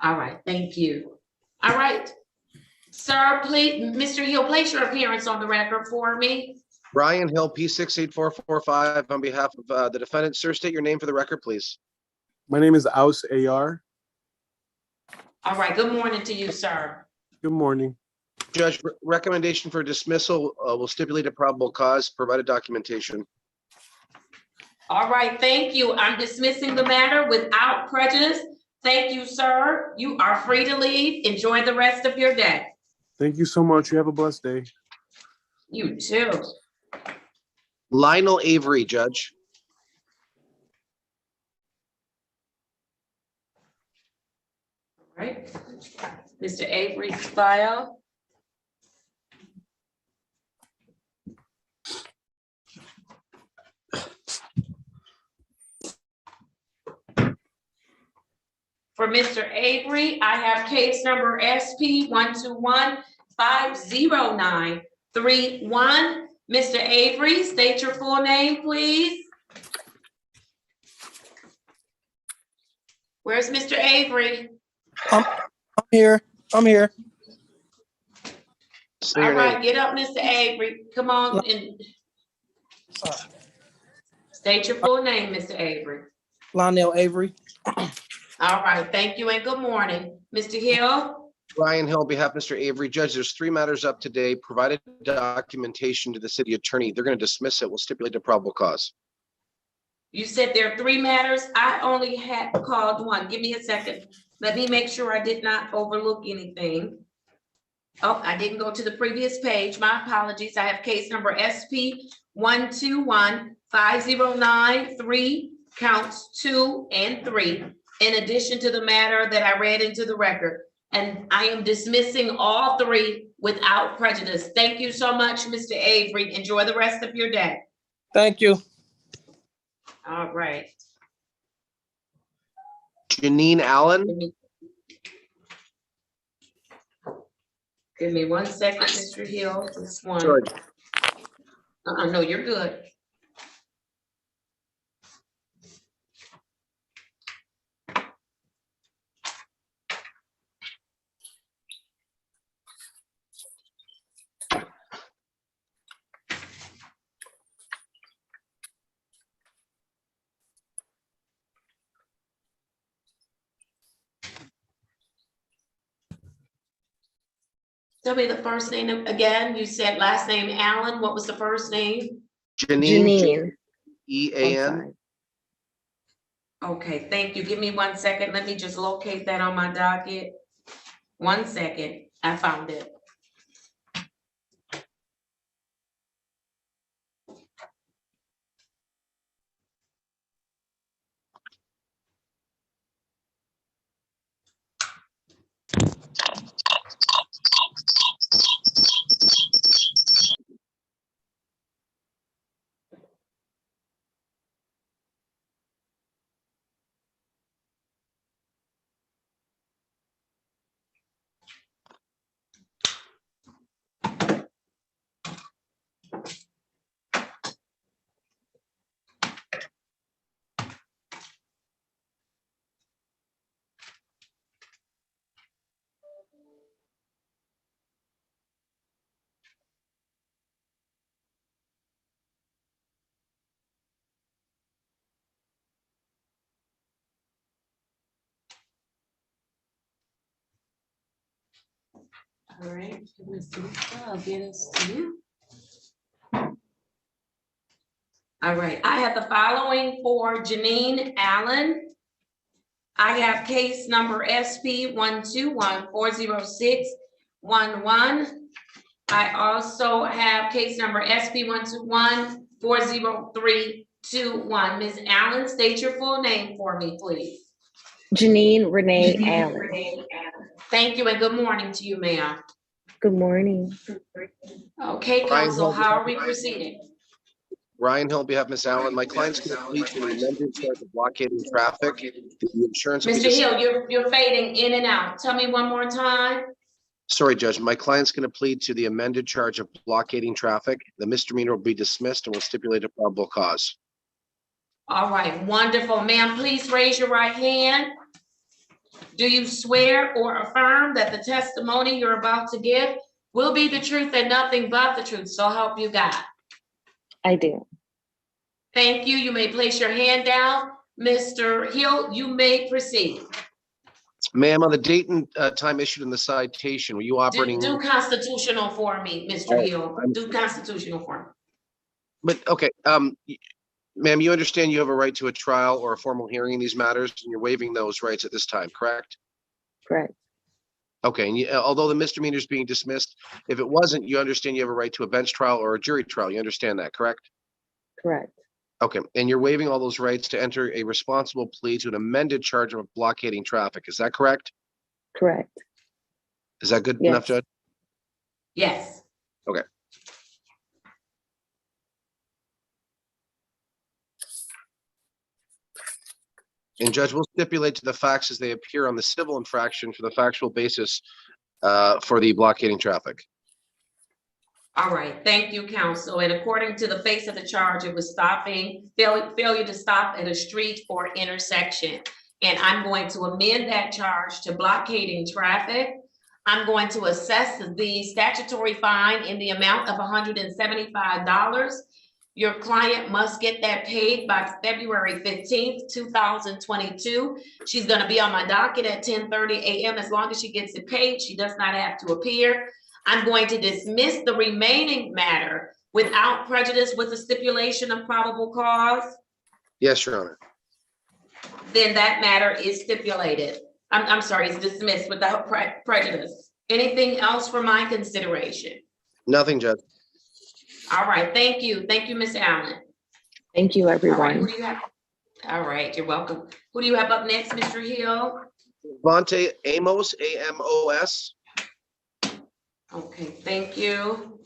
A: All right, thank you. All right, sir, please, Mr. Hill, place your appearance on the record for me.
O: Brian Hill, P68445, on behalf of the defendant. Sir, state your name for the record, please.
U: My name is Aus AR.
A: All right, good morning to you, sir.
U: Good morning.
O: Judge, recommendation for dismissal will stipulate a probable cause, provided documentation.
A: All right, thank you. I'm dismissing the matter without prejudice. Thank you, sir. You are free to leave. Enjoy the rest of your day.
U: Thank you so much. You have a blessed day.
A: You too.
O: Lionel Avery, Judge.
A: All right, Mr. Avery's file. For Mr. Avery, I have case number SP 121-50931. Mr. Avery, state your full name, please. Where's Mr. Avery?
N: I'm here. I'm here.
A: All right, get up, Mr. Avery. Come on and state your full name, Mr. Avery.
N: Lionel Avery.
A: All right, thank you and good morning. Mr. Hill?
O: Brian Hill, on behalf of Mr. Avery. Judge, there's 3 matters up today. Provided documentation to the city attorney. They're going to dismiss it. We'll stipulate a probable cause.
A: You said there are 3 matters. I only had called 1. Give me a second. Let me make sure I did not overlook anything. Oh, I didn't go to the previous page. My apologies. I have case number SP 121-509-3, counts 2 and 3, in addition to the matter that I read into the record. And I am dismissing all 3 without prejudice. Thank you so much, Mr. Avery. Enjoy the rest of your day.
N: Thank you.
A: All right.
O: Janine Allen.
A: Give me 1 second, Mr. Hill. This one.
O: Sorry.
A: No, you're good. Tell me the first name again. You said last name Allen. What was the first name?
O: Janine. E-A-N.
A: Okay, thank you. Give me 1 second. Let me just locate that on my docket. 1 second. I found it. All right, let's see. I'll get us to you. All right, I have the following for Janine Allen. I have case number SP 121-406-11. I also have case number SP 121-403-21. Ms. Allen, state your full name for me, please.
F: Janine Renee Allen.
A: Thank you and good morning to you, ma'am.
G: Good morning.
A: Okay,
O: Ryan
A: counsel,
O: Hill,
A: how are we proceeding?
O: Ryan Hill, on behalf of Ms. Allen, my client's going to plead to the amended charge of blockading traffic. The insurance will be
A: Mr. Hill, you're fading in and out. Tell me one more time.
O: Sorry, Judge, my client's going to plead to the amended charge of blockading traffic. The misdemeanor will be dismissed and will stipulate a probable cause.
A: All right, wonderful. Ma'am, please raise your right hand. Do you swear or affirm that the testimony you're about to give will be the truth and nothing but the truth? So help you God.
G: I do.
A: Thank you. You may place your hand down. Mr. Hill, you may proceed.
O: Ma'am, on the date and time issued in the citation, were you operating?
A: Do constitutional for me, Mr. Hill. Do constitutional for me.
O: But, okay, ma'am, you understand you have a right to a trial or a formal hearing in these matters, and you're waiving those rights at this time, correct?
G: Correct.
O: Okay, and although the misdemeanor is being dismissed, if it wasn't, you understand you have a right to a bench trial or a jury trial. You understand that, correct?
G: Correct.
O: Okay, and you're waiving all those rights to enter a responsible plea to an amended charge of blockading traffic. Is that correct?
G: Correct.
O: Is that good
G: Yes.
O: enough, Judge?
A: Yes.
O: Okay. And Judge, will stipulate to the facts as they appear on the civil infraction for the factual basis for the blockading traffic.
A: All right, thank you, counsel. And according to the face of the charge, it was failure to stop at a street or intersection. And I'm going to amend that charge to blockading traffic. I'm going to assess the statutory fine in the amount of $175. Your client must get that paid by February 15th, 2022. She's gonna be on my docket at 10:30 a.m. As long as she gets it paid, she does not have to appear. I'm going to dismiss the remaining matter without prejudice with a stipulation of probable cause.
O: Yes, Your Honor.
A: Then that matter is stipulated. I'm sorry, it's dismissed without prejudice. Anything else for my consideration?
O: Nothing, Judge.
A: All right, thank you. Thank you, Ms. Allen.
G: Thank you,
A: All right,
G: everyone.
A: who do you have? All right, you're welcome. Who do you have up next, Mr. Hill?
O: Vontae Amos, A-M-O-S.
A: Okay, thank you.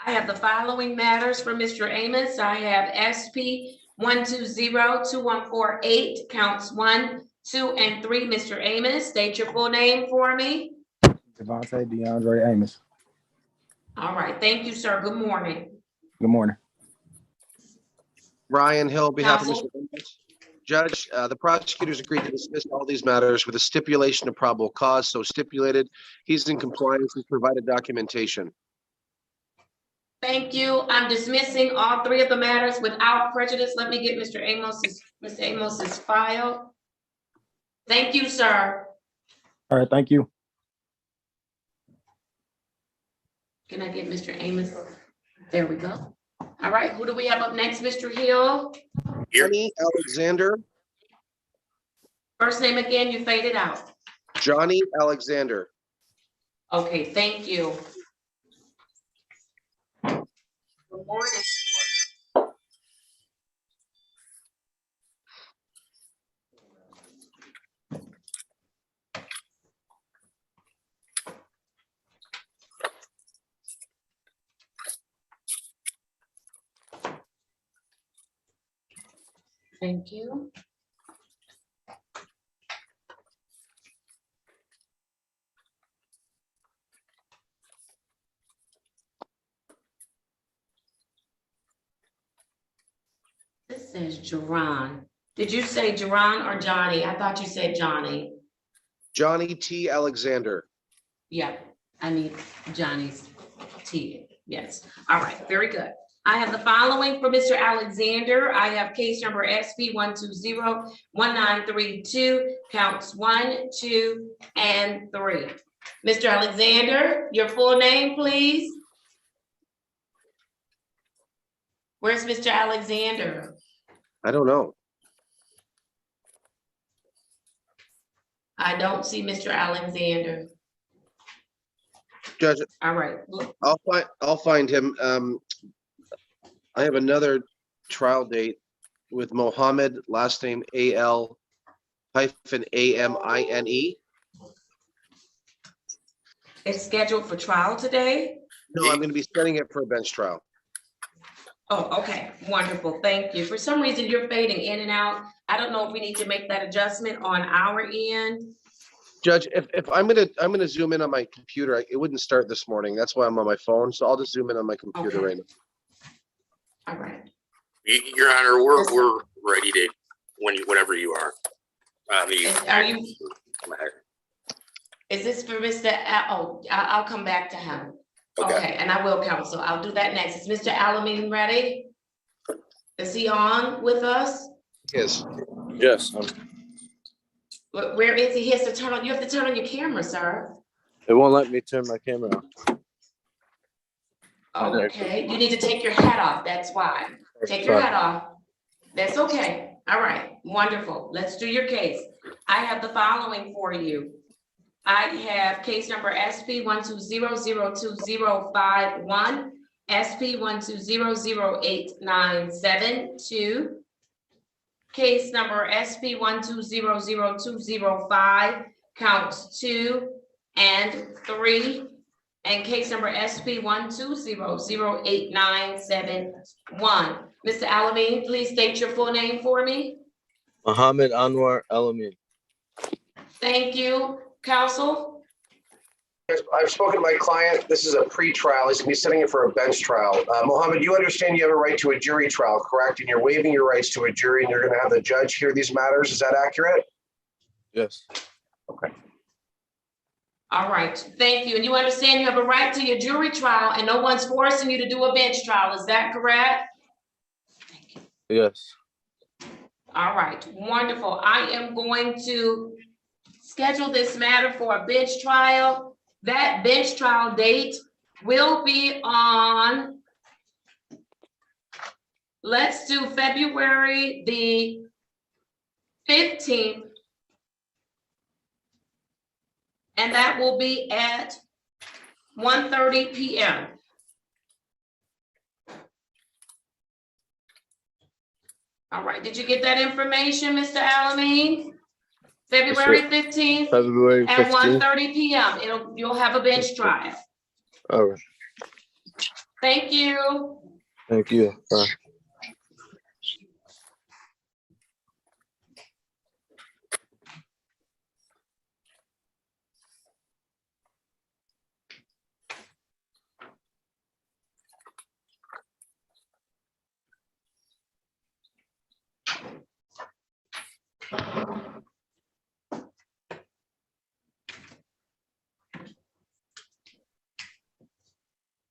A: I have the following matters for Mr. Amos. I have SP 1202148, counts 1, 2, and 3. Mr. Amos, state your full name for me.
V: Devontae DeAndre Amos.
A: All right, thank you, sir. Good morning.
V: Good morning.
O: Ryan Hill, on behalf of Mr.
A: Counsel.
O: Amos. Judge, the prosecutors agreed to dismiss all these matters with a stipulation of probable cause, so stipulated. He's in compliance with provided documentation.
A: Thank you. I'm dismissing all 3 of the matters without prejudice. Let me get Mr. Amos's file. Thank you, sir.
V: All right, thank you.
A: Can I get Mr. Amos? There we go. All right, who do we have up next, Mr. Hill?
O: Johnny Alexander.
A: First name again, you faded out.
O: Johnny Alexander.
A: Okay, thank you. Good morning. Thank you. This says Jerron. Did you say Jerron or Johnny? I thought you said Johnny.
O: Johnny T. Alexander.
A: Yeah, I need Johnny's T. Yes. All right, very good. I have the following for Mr. Alexander. I have case number SP 1201932, counts 1, 2, and 3. Mr. Alexander, your full name, please. Where's Mr. Alexander?
O: I don't know.
A: I don't see Mr. Alexander.
O: Judge,
A: All right.
O: I'll find him. I have another trial date with Mohammed, last name AL-AMINE.
A: It's scheduled for trial today?
O: No, I'm going to be setting it for a bench trial.
A: Oh, okay, wonderful, thank you. For some reason, you're fading in and out. I don't know if we need to make that adjustment on our end.
O: Judge, if I'm gonna zoom in on my computer, it wouldn't start this morning. That's why I'm on my phone. So I'll just zoom in on my computer right now.
A: All right.
M: Your Honor, we're ready to, whenever you are.
A: Are you, is this for Mr. I'll come back to him. Okay, and I will counsel. I'll do that next. Is Mr. Alameen ready? Is he on with us?
O: Yes.
B: Yes.
A: Where is he? He has to turn on, you have to turn on your camera, sir.
B: It won't let me turn my camera on.
A: Okay, you need to take your hat off. That's why. Take your hat off. That's okay. All right, wonderful. Let's do your case. I have the following for you. I have case number SP 120025051, SP 1200897, case number SP 1200205, counts 2 and 3, and case number SP 1200897. Mr. Alameen, please state your full name for me.
B: Muhammad Anwar Alamin.
A: Thank you. Counsel?
O: I've spoken to my client. This is a pre-trial. He's going to be setting it for a bench trial. Mohammed, you understand you have a right to a jury trial, correct? And you're waiving your rights to a jury, and you're going to have the judge hear these matters. Is that accurate?
B: Yes.
O: Okay.
A: All right. Thank you. And you understand you have a right to your jury trial, and no one's forcing you to do a bench trial. Is that correct?
B: Yes.
A: All right. Wonderful. I am going to schedule this matter for a bench trial. That bench trial date will be on, let's do February the 15th. And that will be at 1:30 p.m. All right, did you get that information, Mr. Alameen? February 15th.
B: February 15th.
A: At 1:30 p.m. You'll have a bench trial.
B: All right.
A: Thank you.
B: Thank you. Bye.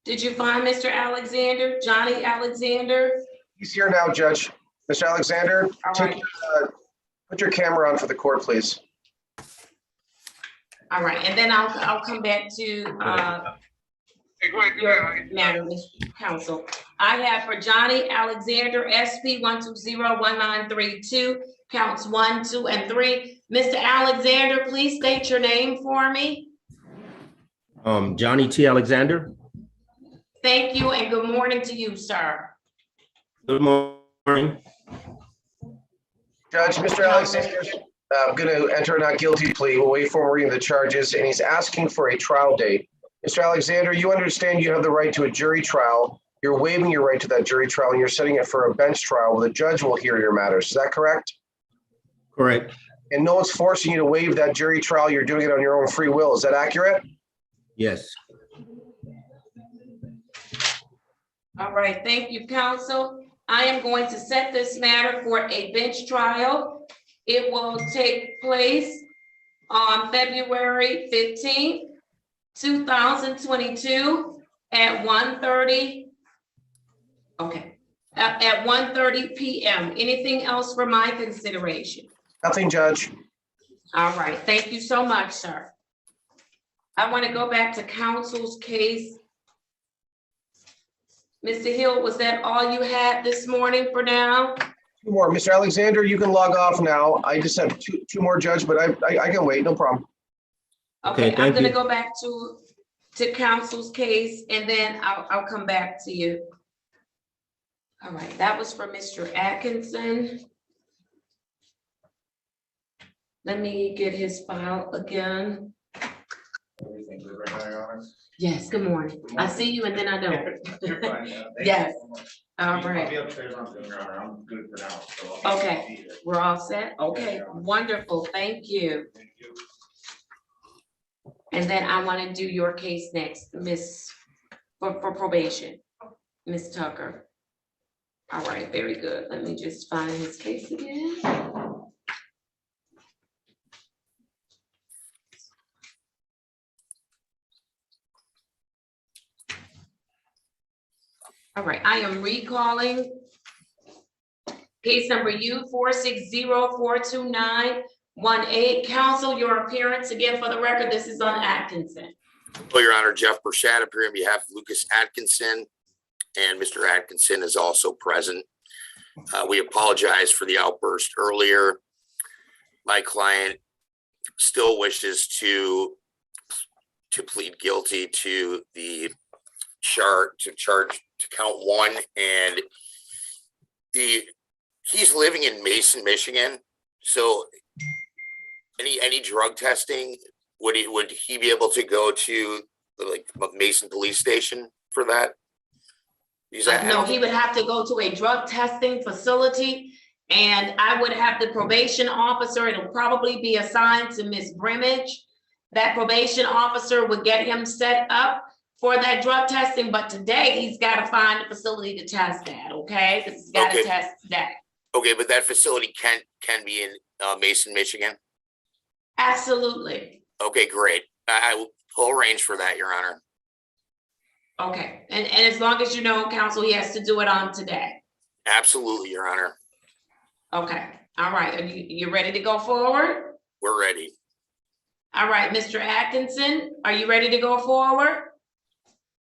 A: Did you find Mr. Alexander, Johnny Alexander?
O: He's here now, Judge. Mr. Alexander, put your camera on for the court, please.
A: All right, and then I'll come back to your matter, Mr. Counsel. I have for Johnny Alexander, SP 1201932, counts 1, 2, and 3. Mr. Alexander, please state your name for me.
E: Johnny T. Alexander.
A: Thank you, and good morning to you, sir.
E: Good morning.
O: Judge, Mr. Alexander's going to enter a not guilty plea. We'll wait for reading the charges, and he's asking for a trial date. Mr. Alexander, you understand you have the right to a jury trial. You're waiving your right to that jury trial, and you're setting it for a bench trial where the judge will hear your matters. Is that correct?
E: Correct.
O: And no one's forcing you to waive that jury trial. You're doing it on your own free will. Is that accurate?
E: Yes.
A: All right, thank you, counsel. I am going to set this matter for a bench trial. It will take place on February 15th, 2022 at 1:30. Okay, at 1:30 p.m. Anything else for my consideration?
O: Nothing, Judge.
A: All right, thank you so much, sir. I want to go back to counsel's case. Mr. Hill, was that all you had this morning for now?
O: Two more. Mr. Alexander, you can log off now. I just have two more, Judge, but I can wait, no problem.
A: Okay, I'm
E: thank
A: gonna
E: you.
A: go back to council's case, and then I'll come back to you. All right, that was for Mr. Atkinson. Let me get his file again.
D: Everything good right now, Your Honor?
A: Yes, good morning. I see you and then I don't.
D: You're fine, yeah. Thank you
A: Yes.
D: so much.
A: All
D: I'll
A: right.
D: be upstairs on Zoom, Your Honor. I'm good for now. So I'll
A: Okay,
D: be there.
A: we're all set? Okay, wonderful, thank you.
D: Thank you.
A: And then I want to do your case next, for probation, Miss Tucker. All right, very good. Let me just find his case again. All right, I am recalling case number U46042918. Counsel, your appearance again for the record. This is on Atkinson.
M: Well, Your Honor, Jeff Burchett up here on behalf of Lucas Atkinson, and Mr. Atkinson is also present. We apologize for the outburst earlier. My client still wishes to plead guilty to the charge to count one, and he's living in Mason, Michigan. So any drug testing, would he be able to go to the Mason police station for that?
A: No, he would have to go to a drug testing facility, and I would have the probation officer, it'll probably be assigned to Ms. Brimage. That probation officer would get him set up for that drug testing, but today he's got to find a facility to test that, okay? Because he's got to test that.
M: Okay, but that facility can be in Mason, Michigan?
A: Absolutely.
M: Okay, great. We'll arrange for that, Your Honor.
A: Okay, and as long as you know, counsel, he has to do it on today.
M: Absolutely, Your Honor.
A: Okay, all right, are you ready to go forward?
M: We're ready.
A: All right, Mr. Atkinson, are you ready to go forward?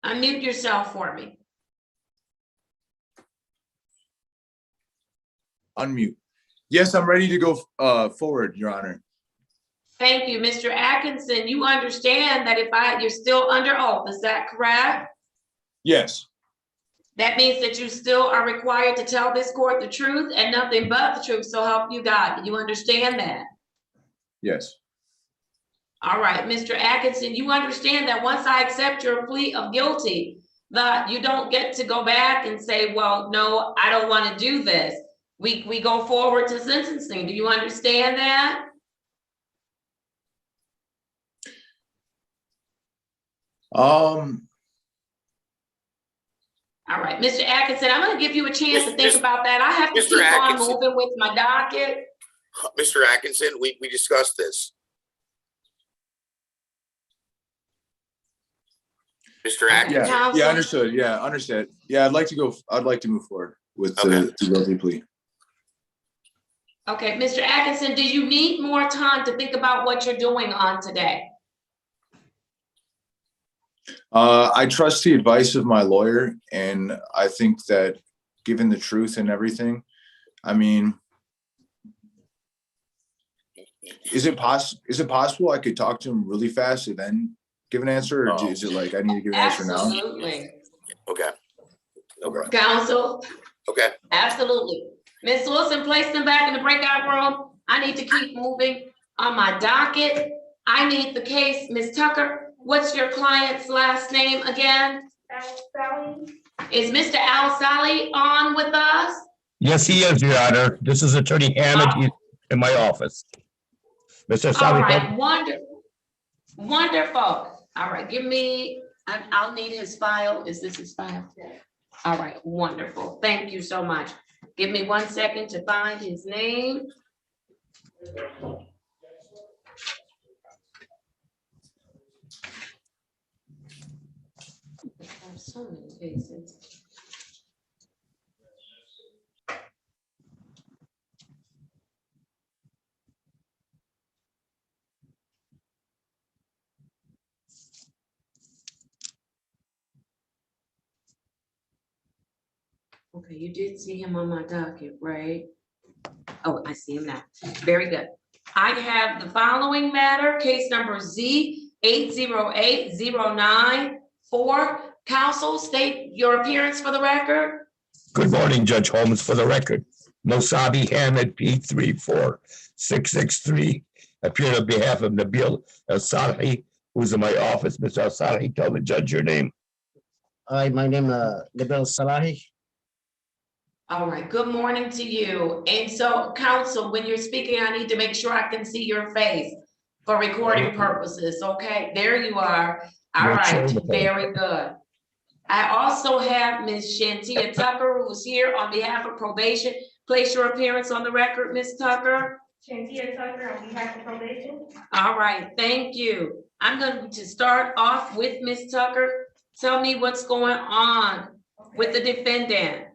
A: Unmute yourself for me.
R: Unmute. Yes, I'm ready to go forward, Your Honor.
A: Thank you, Mr. Atkinson. You understand that you're still under oath, is that correct?
R: Yes.
A: That means that you still are required to tell this court the truth and nothing but the truth, so help you God. Do you understand that?
R: Yes.
A: All right, Mr. Atkinson, you understand that once I accept your plea of guilty, that you don't get to go back and say, well, no, I don't want to do this. We go forward to sentencing. Do you understand that? All right, Mr. Atkinson, I'm going to give you a chance to think about that. I have to keep on moving with my docket.
M: Mr. Atkinson, we discussed this. Mr. Atkinson.
R: Yeah, understood. Yeah, understood. Yeah, I'd like to move forward with the guilty plea.
A: Okay, Mr. Atkinson, do you need more time to think about what you're doing on today?
R: I trust the advice of my lawyer, and I think that given the truth and everything, I mean, is it possible I could talk to him really fast and then give an answer, or is it like I need to give an answer now?
A: Absolutely.
M: Okay.
A: Counsel?
M: Okay.
A: Absolutely. Ms. Wilson, place them back in the breakout room. I need to keep moving on my docket. I need the case. Ms. Tucker, what's your client's last name again? Alzadi. Is Mr. Alzadi on with us?
Q: Yes, he is, Your Honor. This is Attorney Hammond. He's in my office. Mr.
A: All
Q: Alzadi.
A: right, wonderful. Wonderful. All right, give me, I'll need his file. Is this his file? All right, wonderful. Thank you so much. Give me 1 second to find his name. I have so many cases. Okay, you did see him on my docket, right? Oh, I see him now. Very good. I have the following matter, case number Z 80809. Counsel, state your appearance for the record.
Q: Good morning, Judge Holmes. For the record, Mosabi Hamid, P34663, appeared on behalf of Nabil Alzadi, who's in my office. Mr. Alzadi, tell the judge your name.
J: Hi, my name is Nabil Salahi.
A: All right, good morning to you. And so, counsel, when you're speaking, I need to make sure I can see your face for recording purposes. Okay, there you are. All right, very good. I also have Ms. Shantia Tucker, who's here on behalf of probation. Place your appearance on the record, Ms. Tucker.
L: Shantia Tucker on behalf of probation.
A: All right, thank you. I'm going to start off with Ms. Tucker. Tell me what's going on with the defendant.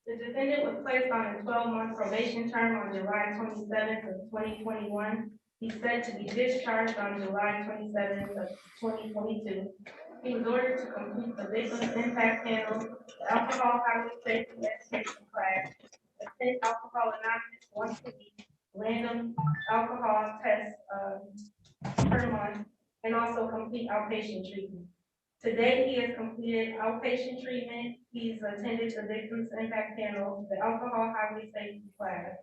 L: The defendant was placed on a 12-month probation term on July 27th of 2021. He's set to be discharged on July 27th of 2022. He was ordered to complete the victim's impact panel, the alcohol highway safety education class, attend alcohol anonymous once a week, random alcohol tests per month, and also complete outpatient treatment. To date, he has completed outpatient treatment. He's attended the victim's impact panel, the alcohol highway safety class.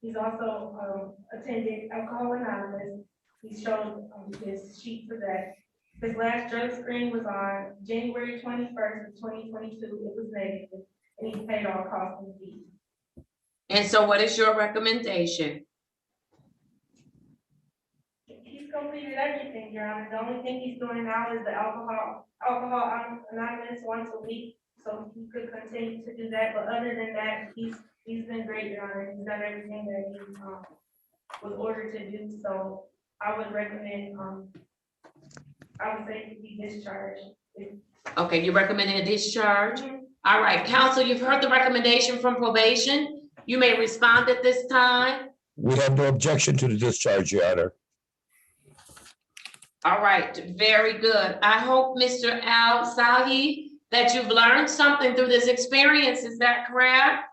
L: He's also attended Alcohol Anonymous. He showed his sheet for that. His last drug screen was on January 21st of 2022. It was negative, and he paid all costs and fees.
A: And so what is your recommendation?
L: He's completed everything, Your Honor. The only thing he's doing now is the alcohol anonymous once a week, so he could continue to do that. But other than that, he's been great, Your Honor. He's done everything that he was ordered to do. So I would recommend, I would say to be discharged.
A: Okay, you're recommending a discharge? All right, counsel, you've heard the recommendation from probation. You may respond at this time.
Q: We have no objection to the discharge, Your Honor.
A: All right, very good. I hope, Mr. Alzadi, that you've learned something through this experience. Is that correct?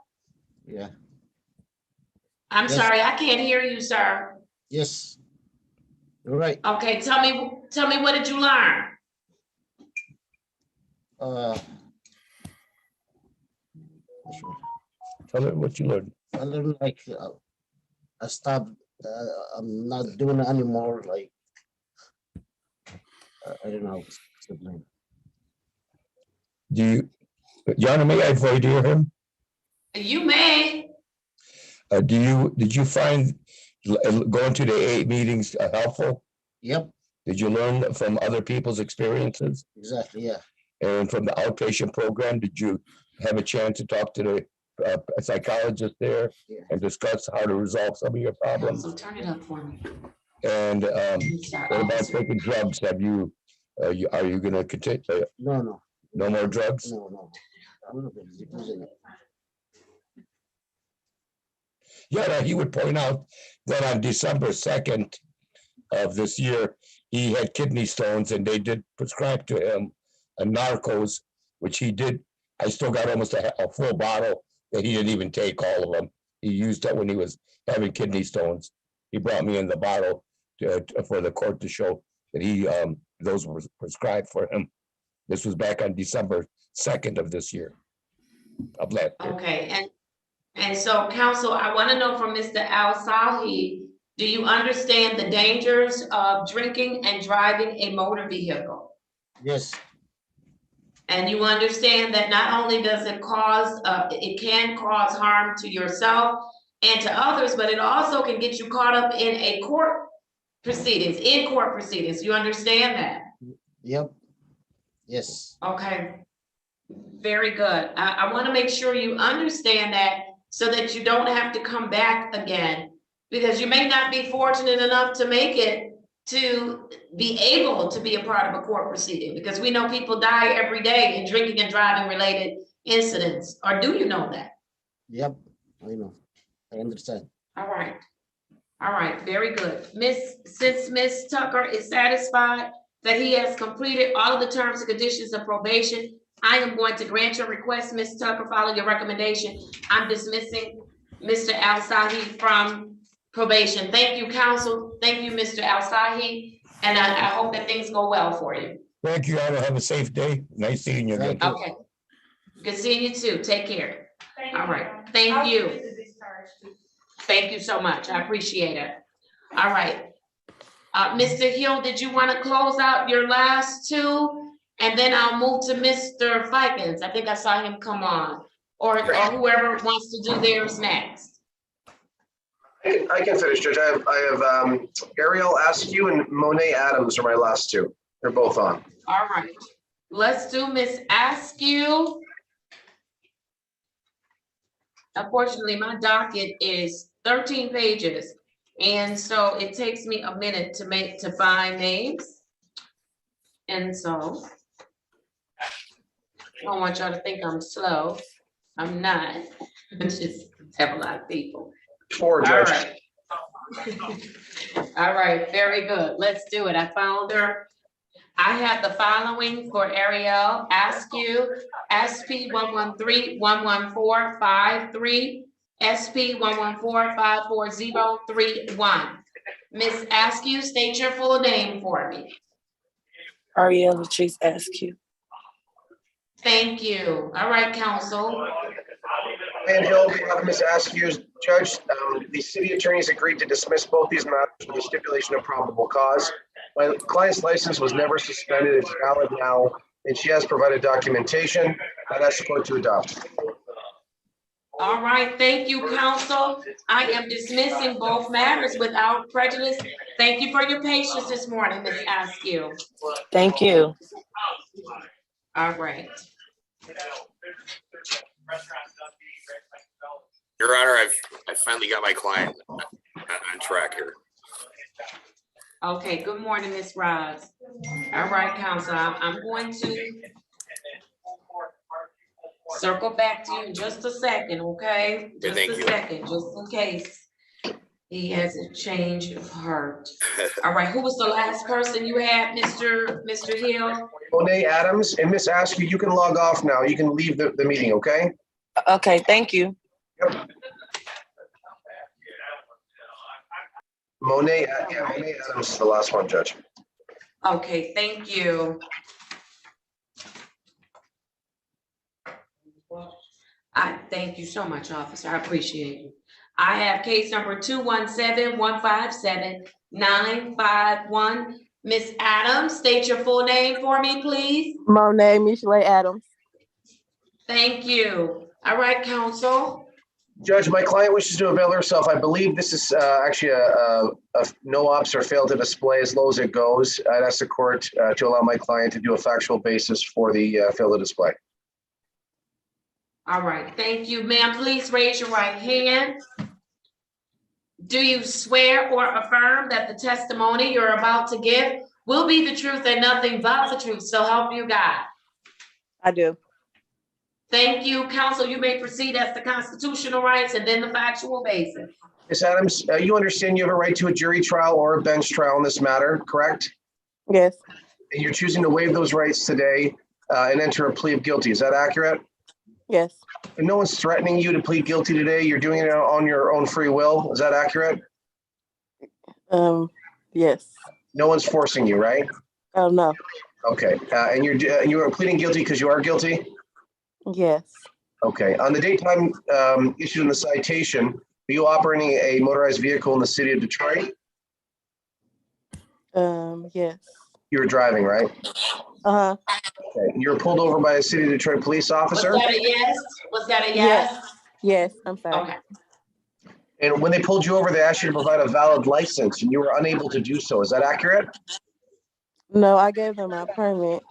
J: Yeah.
A: I'm sorry, I can't hear you, sir.
J: Yes. You're right.
A: Okay, tell me what did you learn?
Q: Tell me what you learned.
J: I learned like I stopped. I'm not doing it anymore. Like I don't know.
Q: Do you, Your Honor, may I void hear him?
A: You may.
Q: Did you find going to the AA meetings helpful?
J: Yep.
Q: Did you learn from other people's experiences?
J: Exactly. Yeah.
Q: And from the outpatient program, did you have a chance to talk to the psychologist there and discuss how to resolve some of your problems?
A: So turn it up for me.
Q: And what about taking drugs? Have you? Are you going to continue?
J: No.
Q: No more drugs?
J: No. I'm not using it.
Q: Yeah, he would point out that on December 2nd of this year, he had kidney stones and they did prescribe to him a Narcos, which he did. I still got almost a full bottle that he didn't even take all of them. He used that when he was having kidney stones. He brought me in the bottle for the court to show that those were prescribed for him. This was back on December 2nd of this year. Of last year.
A: Okay, and so counsel, I want to know from Mr. Alzadi, do you understand the dangers of drinking and driving a motor vehicle?
J: Yes.
A: And you understand that not only does it cause, it can cause harm to yourself and to others, but it also can get you caught up in court proceedings. You understand that?
J: Yep. Yes.
A: Okay. Very good. I want to make sure you understand that so that you don't have to come back again, because you may not be fortunate enough to make it to be able to be a part of a court proceeding, because we know people die every day in drinking and driving related incidents. Or do you know that?
J: Yep, I know. I understand.
A: All right. Very good. Since Ms. Tucker is satisfied that he has completed all of the terms and conditions of probation, I am going to grant your request, Ms. Tucker. Follow your recommendation. I'm dismissing Mr. Alzadi from probation. Thank you, counsel. Thank you, Mr. Alzadi. And I hope that things go well for you.
Q: Thank you, Your Honor. Have a safe day. Nice seeing you again.
A: Okay. Good seeing you too. Take care.
L: Thank
A: All
L: you.
A: right. Thank
L: I'll
A: you.
L: submit the discharge too.
A: Thank you so much. I appreciate it. All right. Mr. Hill, did you want to close out your last two? And then I'll move to Mr. Fikens. I think I saw him come on. Or whoever wants to do theirs next.
O: I can finish, Judge. I have Ariel Askew and Monet Adams are my last two. They're both on.
A: All right. Let's do Miss Askew. Unfortunately, my docket is 13 pages. And so it takes me a minute to find names. And so I don't want y'all to think I'm slow. I'm not. I just have a lot of people.
O: Four, Judge.
A: All right. All right, very good. Let's do it. I found her. I have the following for Ariel Askew, SP 113-114-53, SP 114-54031. Miss Askew, state your full name for me.
H: Ariel Latrice Askew.
A: Thank you. All right, counsel.
O: And Hill, Miss Askew's Judge, the city attorneys agreed to dismiss both these matters with a stipulation of probable cause. My client's license was never suspended. It's valid now, and she has provided documentation. I'd ask the court to adopt.
A: All right, thank you, counsel. I am dismissing both matters without prejudice. Thank you for your patience this morning, Ms. Askew.
H: Thank you.
A: All right.
M: Your Honor, I finally got my client on track here.
A: Okay, good morning, Ms. Ross. All right, counsel, I'm going to circle back to you in just a second, okay? Just
M: thank
A: a
M: you.
A: second, just in case he has a change of heart. All right, who was the last person you had, Mr. Hill?
O: Monet Adams and Miss Askew, you can log off now. You can leave the meeting, okay?
H: Okay, thank you.
O: Yep. Monet Adams is the last one, Judge.
A: Okay, thank you. I thank you so much, officer. I appreciate you. I have case number 217-157-951. Miss Adams, state your full name for me, please.
H: Monet Michelet Adams.
A: Thank you. All right, counsel.
O: Judge, my client wishes to avail herself. I believe this is actually a no ops or fail to display as low as it goes. I'd ask the court to allow my client to do a factual basis for the fail to display.
A: All right, thank you. Ma'am, please raise your right hand. Do you swear or affirm that the testimony you're about to give will be the truth and nothing but the truth, so help you God?
H: I do.
A: Thank you, counsel. You may proceed as the constitutional rights and then the factual basis.
O: Ms. Adams, you understand you have a right to a jury trial or a bench trial in this matter, correct?
H: Yes.
O: And you're choosing to waive those rights today and enter a plea of guilty. Is that accurate?
H: Yes.
O: And no one's threatening you to plead guilty today. You're doing it on your own free will. Is that accurate?
H: Yes.
O: No one's forcing you, right?
H: Oh, no.
O: Okay. And you are pleading guilty because you are guilty?
H: Yes.
O: Okay. On the daytime issued in the citation, are you operating a motorized vehicle in the city of Detroit?
H: Yes.
O: You were driving, right?
H: Uh-huh.
O: Okay. You were pulled over by a city of Detroit police officer?
A: Was that a yes? Was that a yes?
H: Yes, I'm sorry.
A: Okay.
O: And when they pulled you over, they asked you to provide a valid license and you were unable to do so. Is that accurate?
H: No, I gave them my permit.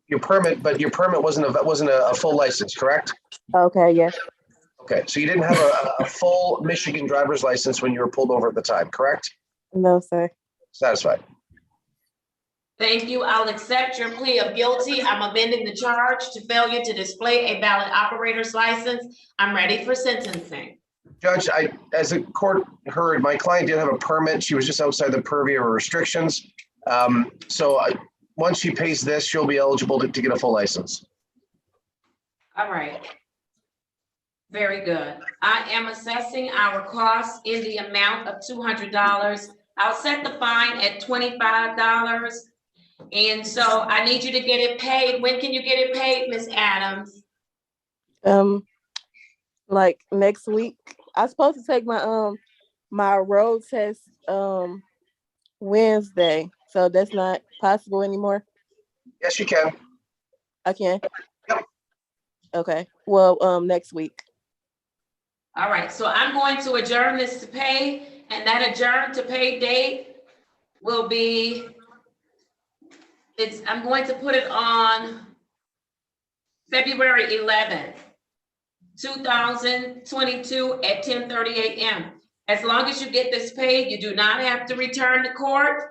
O: Your permit, but your permit wasn't a full license, correct?
H: Okay, yes.
O: Okay, so you didn't have a full Michigan driver's license when you were pulled over at the time, correct?
H: No, sir.
O: Satisfied.
A: Thank you. I'll accept your plea of guilty. I'm amending the charge to failure to display a valid operator's license. I'm ready for sentencing.
O: Judge, as the court heard, my client did have a permit. She was just outside the purview of her restrictions. Once she pays this, she'll be eligible to get a full license.
A: All right. Very good. I am assessing our costs in the amount of $200. I'll set the fine at $25. And so I need you to get it paid. When can you get it paid, Ms. Adams?
H: Like next week. I'm supposed to take my my road test Wednesday, so that's not possible anymore.
O: Yes, you can.
H: I can.
O: Yep.
H: Okay. Well, next week.
A: All right, so I'm going to adjourn this to pay, and that adjourn to pay date will be, I'm going to put it on February 11th, 2022 at 10:30 a.m. As long as you get this paid, you do not have to return to court.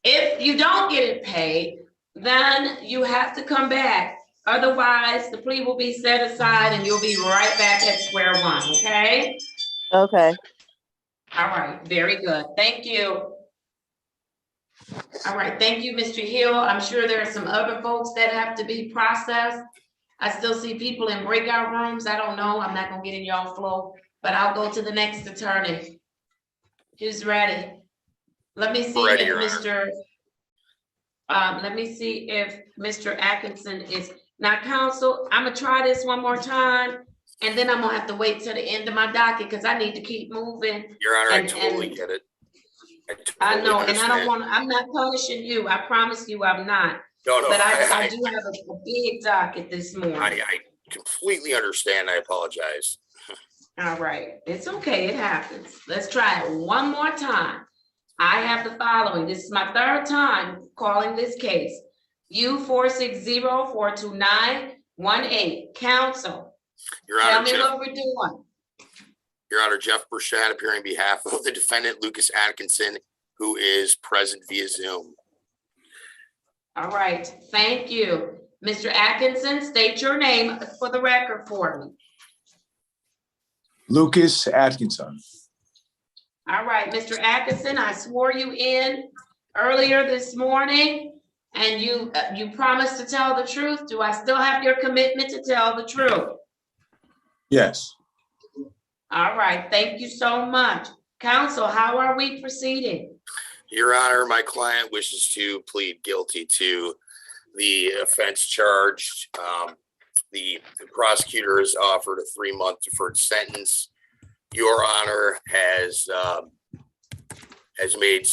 A: If you don't get it paid, then you have to come back. Otherwise, the plea will be set aside and you'll be right back at square one, okay?
H: Okay.
A: All right, very good. Thank you. All right, thank you, Mr. Hill. I'm sure there are some other folks that have to be processed. I still see people in breakout rooms. I don't know. I'm not gonna get in y'all flow, but I'll go to the next attorney. Who's ready? Let me see
M: Ready,
A: if
M: Your
A: let me see if Mr. Atkinson is, now counsel, I'm gonna try this one more time, and then I'm gonna have to wait till the end of my docket, because I need to keep moving.
M: Your Honor, I
A: And-
M: totally
A: and-
M: get it.
A: I know, and I
M: understand.
A: don't want, I'm not punishing you. I promise you I'm not.
M: No,
A: But I do have a big docket this morning.
M: I completely understand. I apologize.
A: All right, it's okay, it happens. Let's try it one more time. I have the following. This is my third time calling this case. U460-429-18. Counsel,
M: Your
A: tell
M: Honor,
A: me what we're doing.
M: Your Honor, Jeff Burchett appearing on behalf of the defendant, Lucas Atkinson, who is present via Zoom.
A: All right, thank you. Mr. Atkinson, state your name for the record for me.
R: Lucas Atkinson.
A: All right, Mr. Atkinson, I swore you in earlier this morning, and you promised to tell the truth. Do I still have your commitment to tell the truth?
R: Yes.
A: All right, thank you so much. Counsel, how are we proceeding?
M: Your Honor, my client wishes to plead guilty to the offense charged. The prosecutor has offered a 3-month deferred sentence. Your Honor has made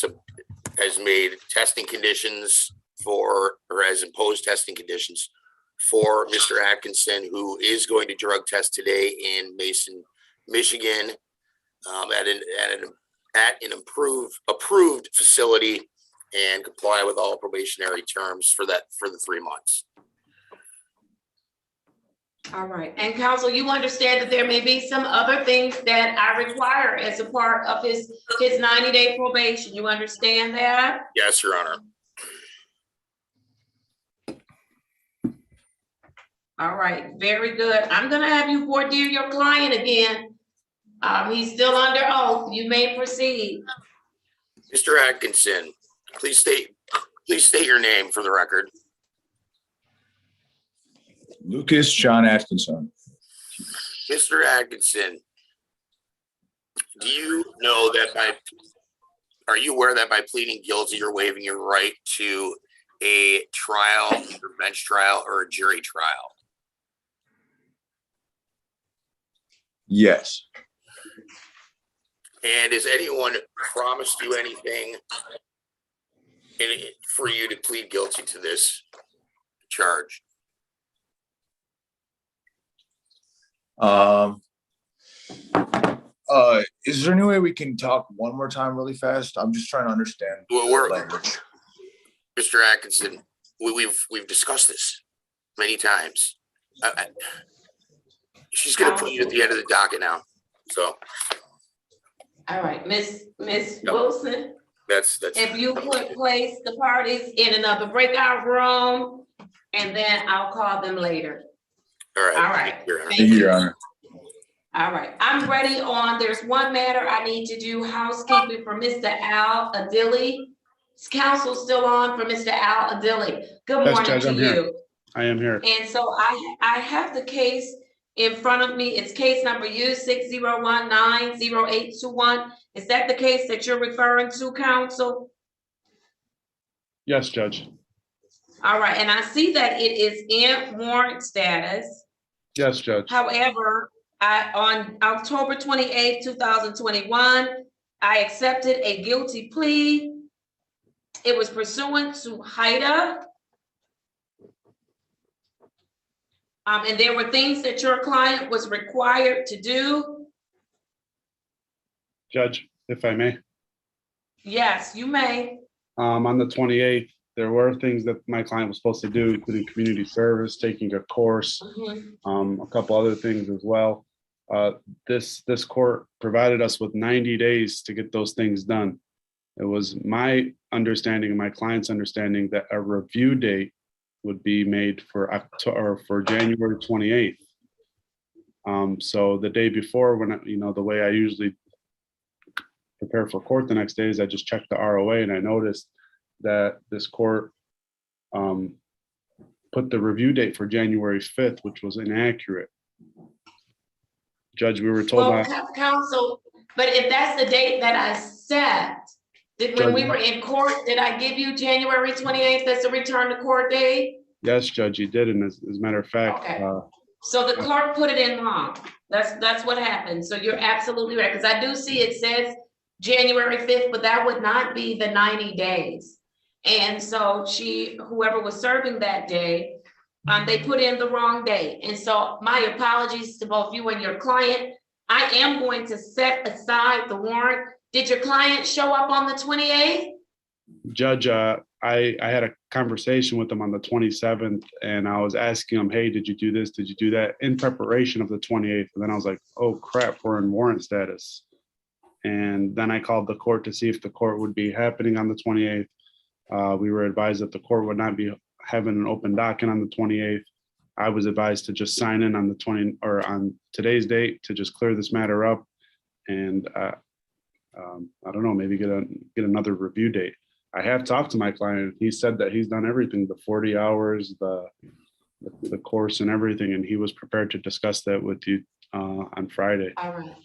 M: testing conditions for, or has imposed testing conditions for Mr. Atkinson, who is going to drug test today in Mason, Michigan, at an approved facility, and comply with all probationary terms for the 3 months.
A: All right, and counsel, you understand that there may be some other things that I require as a part of his 90-day probation. You understand that?
M: Yes, Your Honor.
A: All right, very good. I'm gonna have you voir dire your client again. He's still under oath. You may proceed.
M: Mr. Atkinson, please state your name for the record.
R: Lucas John Atkinson.
M: Mr. Atkinson, do you know that are you aware that by pleading guilty, you're waiving your right to a trial, either bench trial or a jury trial?
R: Yes.
M: And has anyone promised you anything for you to plead guilty to this charge?
R: Is there any way we can talk one more time really fast? I'm just trying to understand
M: Well,
R: language.
M: Mr. Atkinson, we've discussed this many times. She's going to put you at the end of the docket now. So.
A: All right, Miss Wilson.
M: That's.
A: If you could place the parties in another breakout room, and then I'll call them later.
M: All right.
A: All right.
R: Thank you, Your Honor.
A: All right, I'm ready on, there's one matter I need to do housekeeping for Mr. Adili. Is counsel still on for Mr. Adili? Good
C: Yes,
A: morning
C: Judge,
A: to
C: I'm here.
A: you.
C: I am here.
A: And so I have the case in front of me. It's case number U60190821. Is that the case that you're referring to, counsel?
U: Yes, Judge.
A: All right, and I see that it is in warrant status.
U: Yes, Judge.
A: However, on October 28th, 2021, I accepted a guilty plea. It was pursuant to HIDA. And there were things that your client was required to do.
U: Judge, if I may.
A: Yes, you may.
U: On the 28th, there were things that my client was supposed to do, including community service, taking a course, a couple other things as well. This court provided us with 90 days to get those things done. It was my understanding and my client's understanding that a review date would be made for January 28th. So the day before, when the way I usually prepare for court the next day is I just checked the ROA, and I noticed that this court put the review date for January 5th, which was inaccurate. Judge, we were told
A: counsel, but if that's the date that I set, when we were in court, did I give you January 28th as a return to court date?
U: Yes, Judge, you did, and as a matter of fact.
A: Okay. So the clerk put it in wrong. That's what happened. So you're absolutely right, because I do see it says January 5th, but that would not be the 90 days. And so whoever was serving that day, they put in the wrong date. And so my apologies to both you and your client. I am going to set aside the warrant. Did your client show up on the 28th?
U: Judge, I had a conversation with him on the 27th, and I was asking him, hey, did you do this? Did you do that? In preparation of the 28th. And then I was like, oh crap, we're in warrant status. And then I called the court to see if the court would be happening on the 28th. We were advised that the court would not be having an open docket on the 28th. I was advised to just sign in on on today's date to just clear this matter up. And I don't know, maybe get another review date. I have talked to my client. He said that he's done everything, the 40 hours, the course and everything, and he was prepared to discuss that with you on Friday.
A: All right.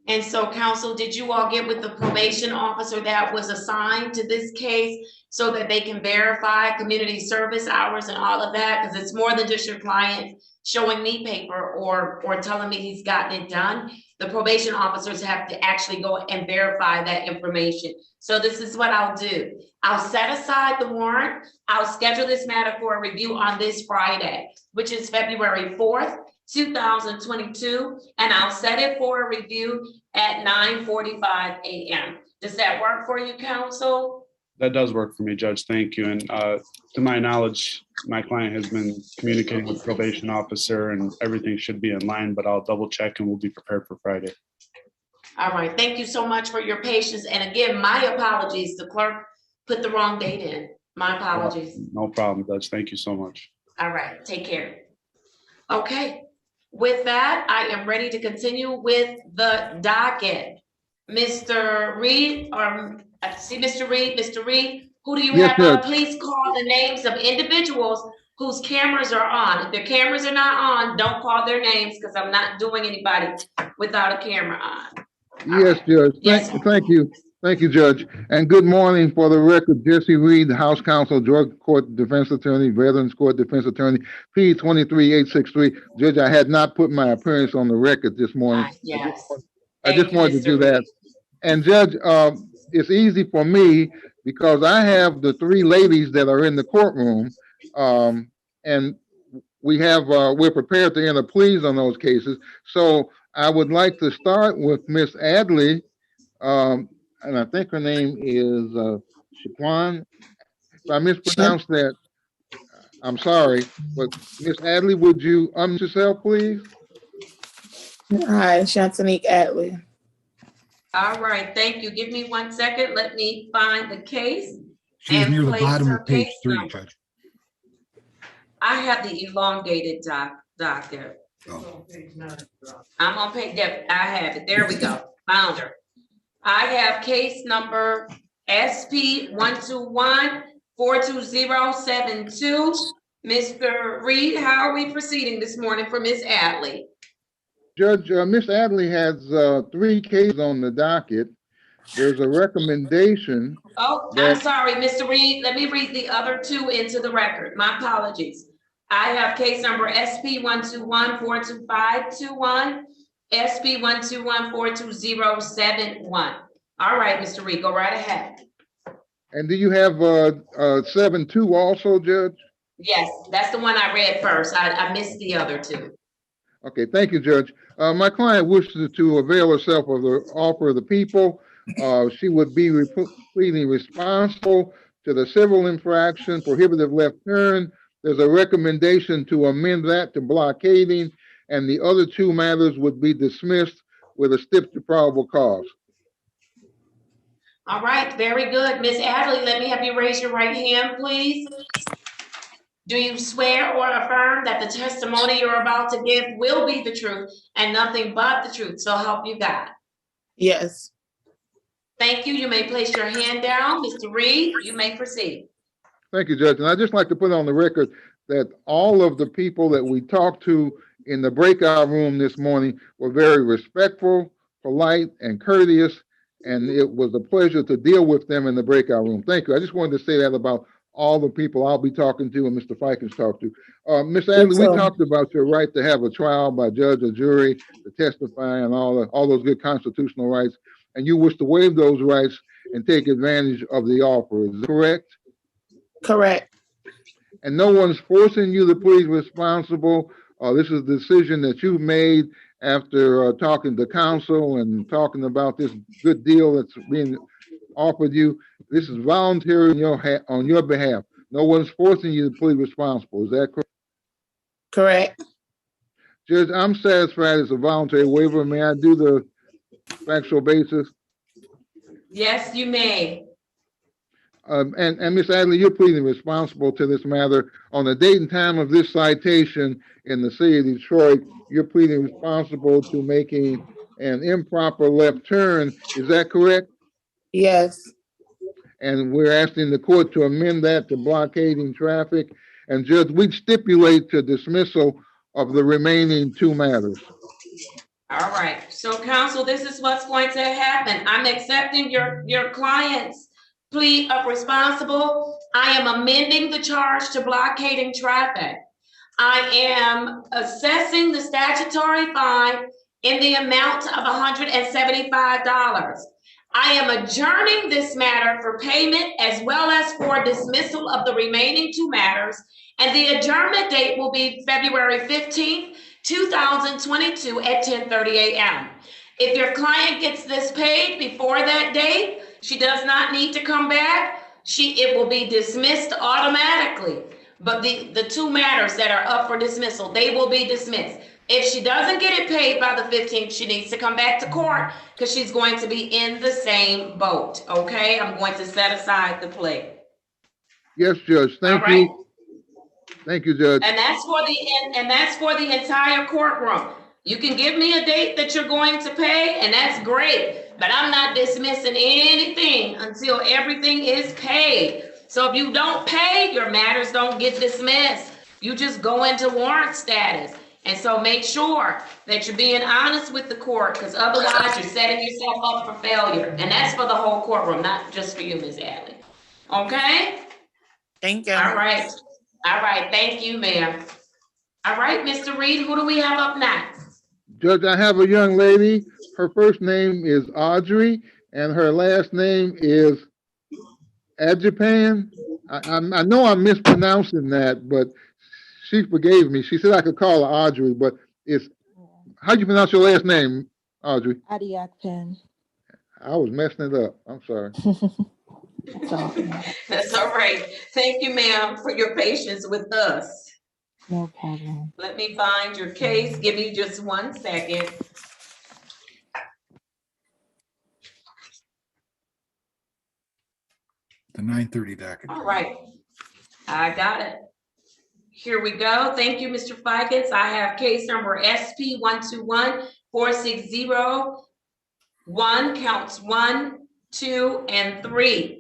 A: And so, counsel, did you all get with the probation officer that was assigned to this case so that they can verify community service hours and all of that? Because it's more than just your client showing me paper or telling me he's gotten it done. The probation officers have to actually go and verify that information. So this is what I'll do. I'll set aside the warrant. I'll schedule this matter for a review on this Friday, which is February 4th, 2022, and I'll set it for a review at 9:45 a.m. Does that work for you, counsel?
U: That does work for me, Judge. Thank you. And to my knowledge, my client has been communicating with the probation officer and everything should be in line, but I'll double check and we'll be prepared for Friday.
A: All right. Thank you so much for your patience. And again, my apologies. The clerk put the wrong date in. My apologies.
U: No problem, Judge. Thank you so much.
A: All right. Take care. Okay. With that, I am ready to continue with the docket. Mr. Reed, I see Mr. Reed. Mr. Reed, who do you have? Please call the names of individuals whose cameras are on. If their cameras are not on, don't call their names because I'm not doing anybody without a camera on.
S: Yes, Judge. Thank you. Thank you, Judge. And good morning. For the record, Jesse Reed, House Counsel, Drug Court Defense Attorney, Veterans Court Defense Attorney, P23863. Judge, I had not put my appearance on the record this morning.
A: Yes.
S: I just wanted to do that. And Judge, it's easy for me because I have the three ladies that are in the courtroom, and we're prepared to enter pleas on those cases. So I would like to start with Miss Adley, and I think her name is Shaquan. If I mispronounced that, I'm sorry. But Miss Adley, would you unmute yourself, please?
H: Hi, Shantanique Adley.
A: All right, thank you. Give me 1 second. Let me find the case.
I: She's near the bottom of page 3, Judge.
A: I have the elongated docket.
I: Oh.
A: I'm on page, I have it. There we go. Found her. I have case number SP 121-42072. Mr. Reed, how are we proceeding this morning for Miss Adley?
S: Judge, Miss Adley has 3 cases on the docket. There's a recommendation.
A: Oh, I'm sorry, Mr. Reed. Let me read the other 2 into the record. My apologies. I have case number SP 121-42521, SP 121-42071. All right, Mr. Reed, go right ahead.
S: And do you have 7-2 also, Judge?
A: Yes, that's the one I read first. I missed the other 2.
S: Okay, thank you, Judge. My client wishes to avail herself of the offer of the people. She would be pleading responsible to the civil infraction, prohibitive left turn. There's a recommendation to amend that to blockading, and the other 2 matters would be dismissed with a stip to probable cause.
A: All right, very good. Ms. Adley, let me have you raise your right hand, please. Do you swear or affirm that the testimony you're about to give will be the truth and nothing but the truth? So help you God.
H: Yes.
A: Thank you. You may place your hand down. Mr. Reed, you may proceed.
S: Thank you, Judge. And I'd just like to put on the record that all of the people that we talked to in the breakout room this morning were very respectful, polite, and courteous, and it was a pleasure to deal with them in the breakout room. Thank you. I just wanted to say that about all the people I'll be talking to and Mr. Fikens talked to. Ms. Adley, we talked about your right to have a trial by judge or jury, to testify, and all those good constitutional rights, and you wish to waive those rights and take advantage of the offer. Is that correct?
H: Correct.
S: And no one's forcing you to plead responsible. This is a decision that you've made after talking to counsel and talking about this good deal that's being offered you. This is voluntary on your behalf. No one's forcing you to plead responsible. Is that correct?
H: Correct.
S: Judge, I'm satisfied it's a voluntary waiver. May I do the factual basis?
A: Yes, you may.
S: And Ms. Adley, you're pleading responsible to this matter. On the date and time of this citation in the city of Detroit, you're pleading responsible to making an improper left turn. Is that correct?
H: Yes.
S: And we're asking the court to amend that to blockading traffic. And Judge, we stipulate to dismissal of the remaining 2 matters.
A: All right. So counsel, this is what's going to happen. I'm accepting your client's plea of responsible. I am amending the charge to blockading traffic. I am assessing the statutory fine in the amount of $175. I am adjourning this matter for payment as well as for dismissal of the remaining 2 matters. And the adjournment date will be February 15th, 2022 at 10:30 a.m. If your client gets this paid before that date, she does not need to come back. It will be dismissed automatically. But the 2 matters that are up for dismissal, they will be dismissed. If she doesn't get it paid by the 15th, she needs to come back to court because she's going to be in the same boat. Okay, I'm going to set aside the plea.
S: Yes, Judge. Thank you. Thank you, Judge.
A: And that's for the entire courtroom. You can give me a date that you're going to pay, and that's great. But I'm not dismissing anything until everything is paid. So if you don't pay, your matters don't get dismissed. You just go into warrant status. And so make sure that you're being honest with the court, because otherwise you're setting yourself up for failure. And that's for the whole courtroom, not just for you, Ms. Adley. Okay?
H: Thank you.
A: All right. All right. Thank you, ma'am. All right, Mr. Reed, who do we have up next?
S: Judge, I have a young lady. Her first name is Audrey, and her last name is Adjopan. I know I'm mispronouncing that, but she forgave me. She said I could call her Audrey, but how do you pronounce your last name, Audrey?
H: Adjopan.
S: I was messing it up. I'm sorry.
A: That's all right. Thank you, ma'am, for your patience with us.
G: No problem.
A: Let me find your case. Give me just 1 second.
I: The 9:30 docket.
A: All right. I got it. Here we go. Thank you, Mr. Fikens. I have case number SP 121-4601, counts 1, 2, and 3.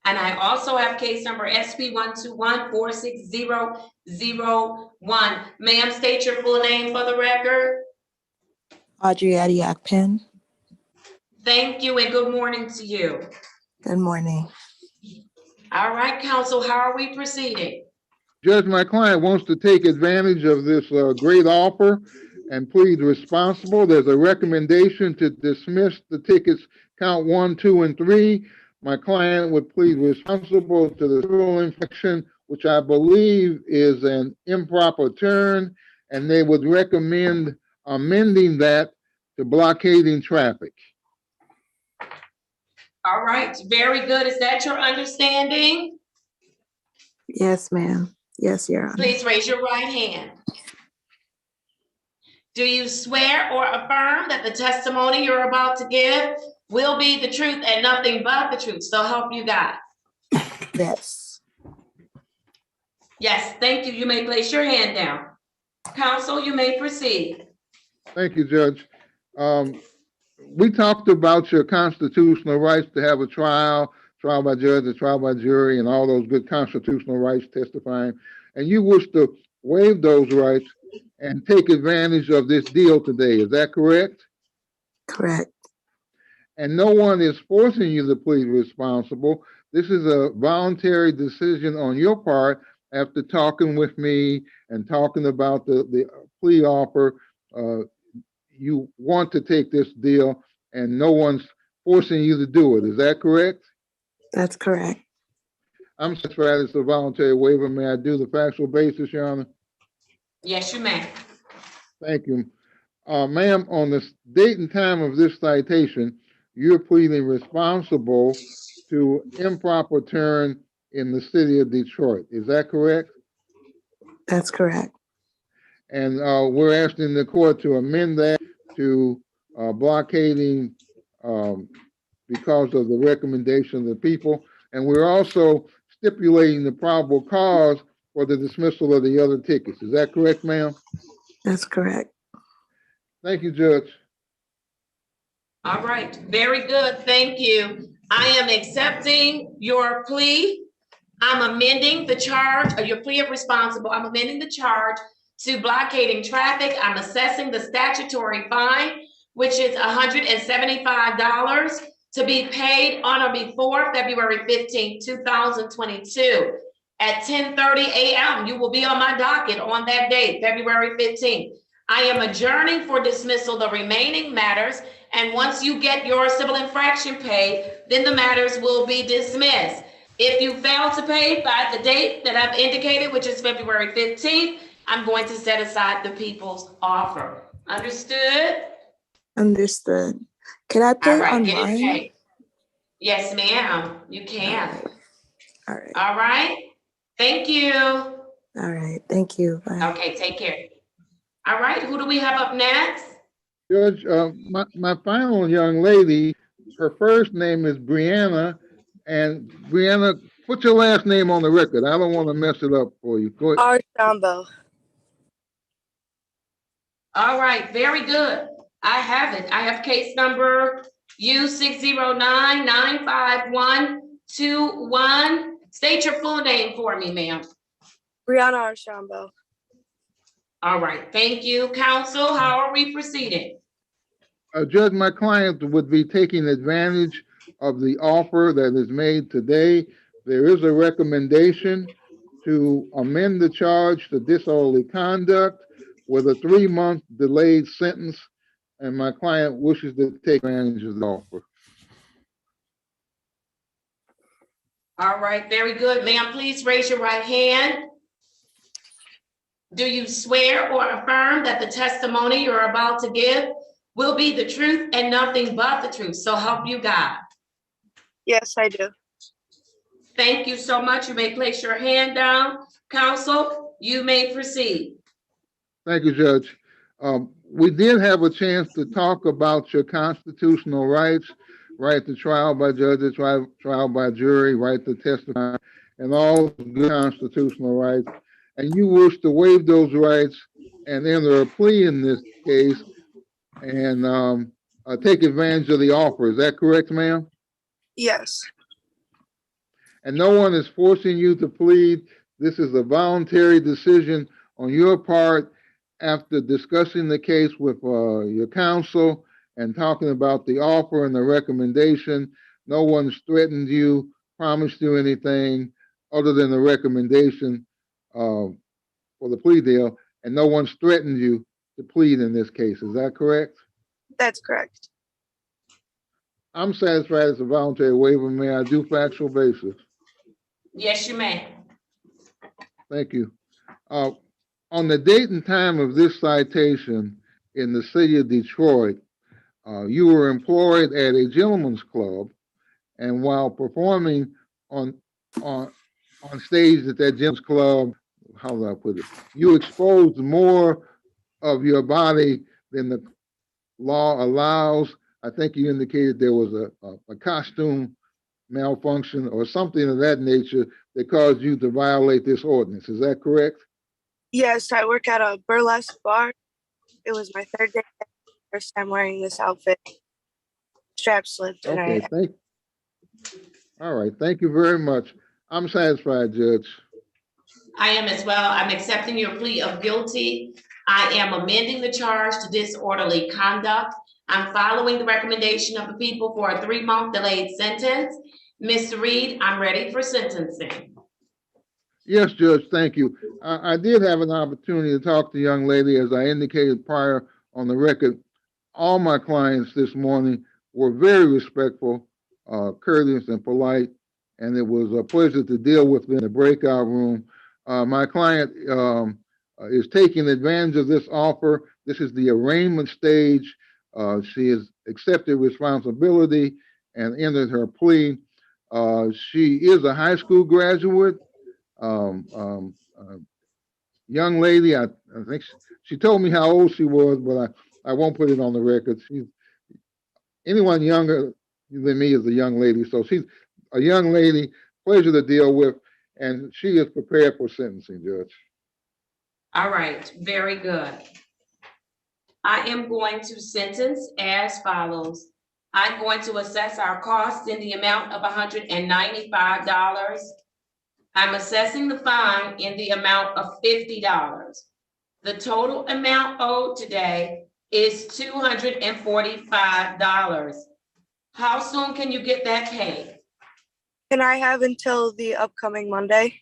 A: And I also have case number SP 121-46001. Ma'am, state your full name for the record.
G: Audrey Adiak Penn.
A: Thank you and good morning to you.
G: Good morning.
A: All right, counsel, how are we proceeding?
S: Judge, my client wants to take advantage of this great offer and plead responsible. There's a recommendation to dismiss the tickets count 1, 2, and 3. My client would plead responsible to the civil infraction, which I believe is an improper turn, and they would recommend amending that to blockading traffic.
A: All right, very good. Is that your understanding?
G: Yes, ma'am. Yes, Your Honor.
A: Please raise your right hand. Do you swear or affirm that the testimony you're about to give will be the truth and nothing but the truth? So help you God.
G: Yes.
A: Yes, thank you. You may place your hand down. Counsel, you may proceed.
S: Thank you, Judge. We talked about your constitutional rights to have a trial by judge, a trial by jury, and all those good constitutional rights testifying. And you wish to waive those rights and take advantage of this deal today. Is that correct?
G: Correct.
S: And no one is forcing you to plead responsible. This is a voluntary decision on your part after talking with me and talking about the plea offer. You want to take this deal and no one's forcing you to do it. Is that correct?
G: That's correct.
S: I'm satisfied it's a voluntary waiver. May I do the factual basis, Your Honor?
A: Yes, you may.
S: Thank you. Ma'am, on the date and time of this citation, you're pleading responsible to improper turn in the city of Detroit. Is that correct?
G: That's correct.
S: And we're asking the court to amend that to blockading because of the recommendation of the people. And we're also stipulating the probable cause for the dismissal of the other tickets. Is that correct, ma'am?
G: That's correct.
S: Thank you, Judge.
A: All right, very good. Thank you. I am accepting your plea. I'm amending the charge, or your plea of responsible. I'm amending the charge to blockading traffic. I'm assessing the statutory fine, which is $175 to be paid on or before February 15, 2022. At 10:30 a.m., you will be on my docket on that date, February 15th. I am adjourning for dismissal the remaining matters, and once you get your civil infraction paid, then the matters will be dismissed. If you fail to pay by the date that I've indicated, which is February 15th, I'm going to set aside the people's offer. Understood?
G: Understood. Can I pay
A: All right, get it
G: online?
A: paid. Yes, ma'am, you can.
G: All right.
A: All right. Thank you.
G: All right. Thank you. Bye.
A: Okay, take care. All right, who do we have up next?
S: Judge, my final young lady, her first name is Brianna. And Brianna, put your last name on the record. I don't want to mess it up for you. Go ahead.
H: Archambault.
A: All right, very good. I have it. I have case number U60995121. State your full name for me, ma'am.
H: Brianna Archambault.
A: All right, thank you. Counsel, how are we proceeding?
S: Judge, my client would be taking advantage of the offer that is made today. There is a recommendation to amend the charge to disorderly conduct with a 3-month delayed sentence, and my client wishes to take advantage of the offer.
A: All right, very good. Ma'am, please raise your right hand. Do you swear or affirm that the testimony you're about to give will be the truth and nothing but the truth? So help you God.
H: Yes, I do.
A: Thank you so much. You may place your hand down. Counsel, you may proceed.
S: Thank you, Judge. We did have a chance to talk about your constitutional rights, right to trial by judges, trial by jury, right to testify, and all good constitutional rights. And you wish to waive those rights and enter a plea in this case and take advantage of the offer. Is that correct, ma'am?
H: Yes.
S: And no one is forcing you to plead. This is a voluntary decision on your part, after discussing the case with your counsel and talking about the offer and the recommendation, no one's threatened you, promised you anything other than the recommendation for the plea deal, and no one's threatened you to plead in this case. Is that correct?
G: That's correct.
S: I'm satisfied it's a voluntary waiver. May I do factual basis?
A: Yes, you may.
S: Thank you. On the date and time of this citation in the city of Detroit, you were employed at a gentleman's club, and while performing on stage at that gentleman's club, how do I put it? You exposed more of your body than the law allows. I think you indicated there was a costume malfunction or something of that nature that caused you to violate this ordinance. Is that correct?
G: Yes, I work at a burlesque bar. It was my third day, first time wearing this outfit. Strap slipped and
S: Okay, all right, thank you very much. I'm satisfied, Judge.
A: I am as well. I'm accepting your plea of guilty. I am amending the charge to disorderly conduct. I'm following the recommendation of the people for a 3-month delayed sentence. Mr. Reed, I'm ready for sentencing.
S: Yes, Judge, thank you. I did have an opportunity to talk to the young lady, as I indicated prior on the record. All my clients this morning were very respectful, courteous, and polite, and it was a pleasure to deal with in the breakout room. My client is taking advantage of this offer. This is the arraignment stage. She has accepted responsibility and entered her plea. She is a high school graduate. Young lady, I think she told me how old she was, but I won't put it on the record. Anyone younger than me is a young lady, so she's a young lady, pleasure to deal with, and she is prepared for sentencing, Judge.
A: All right, very good. I am going to sentence as follows. I'm going to assess our costs in the amount of $195. I'm assessing the fine in the amount of $50. The total amount owed today is $245. How soon can you get that paid?
G: Can I have until the upcoming Monday?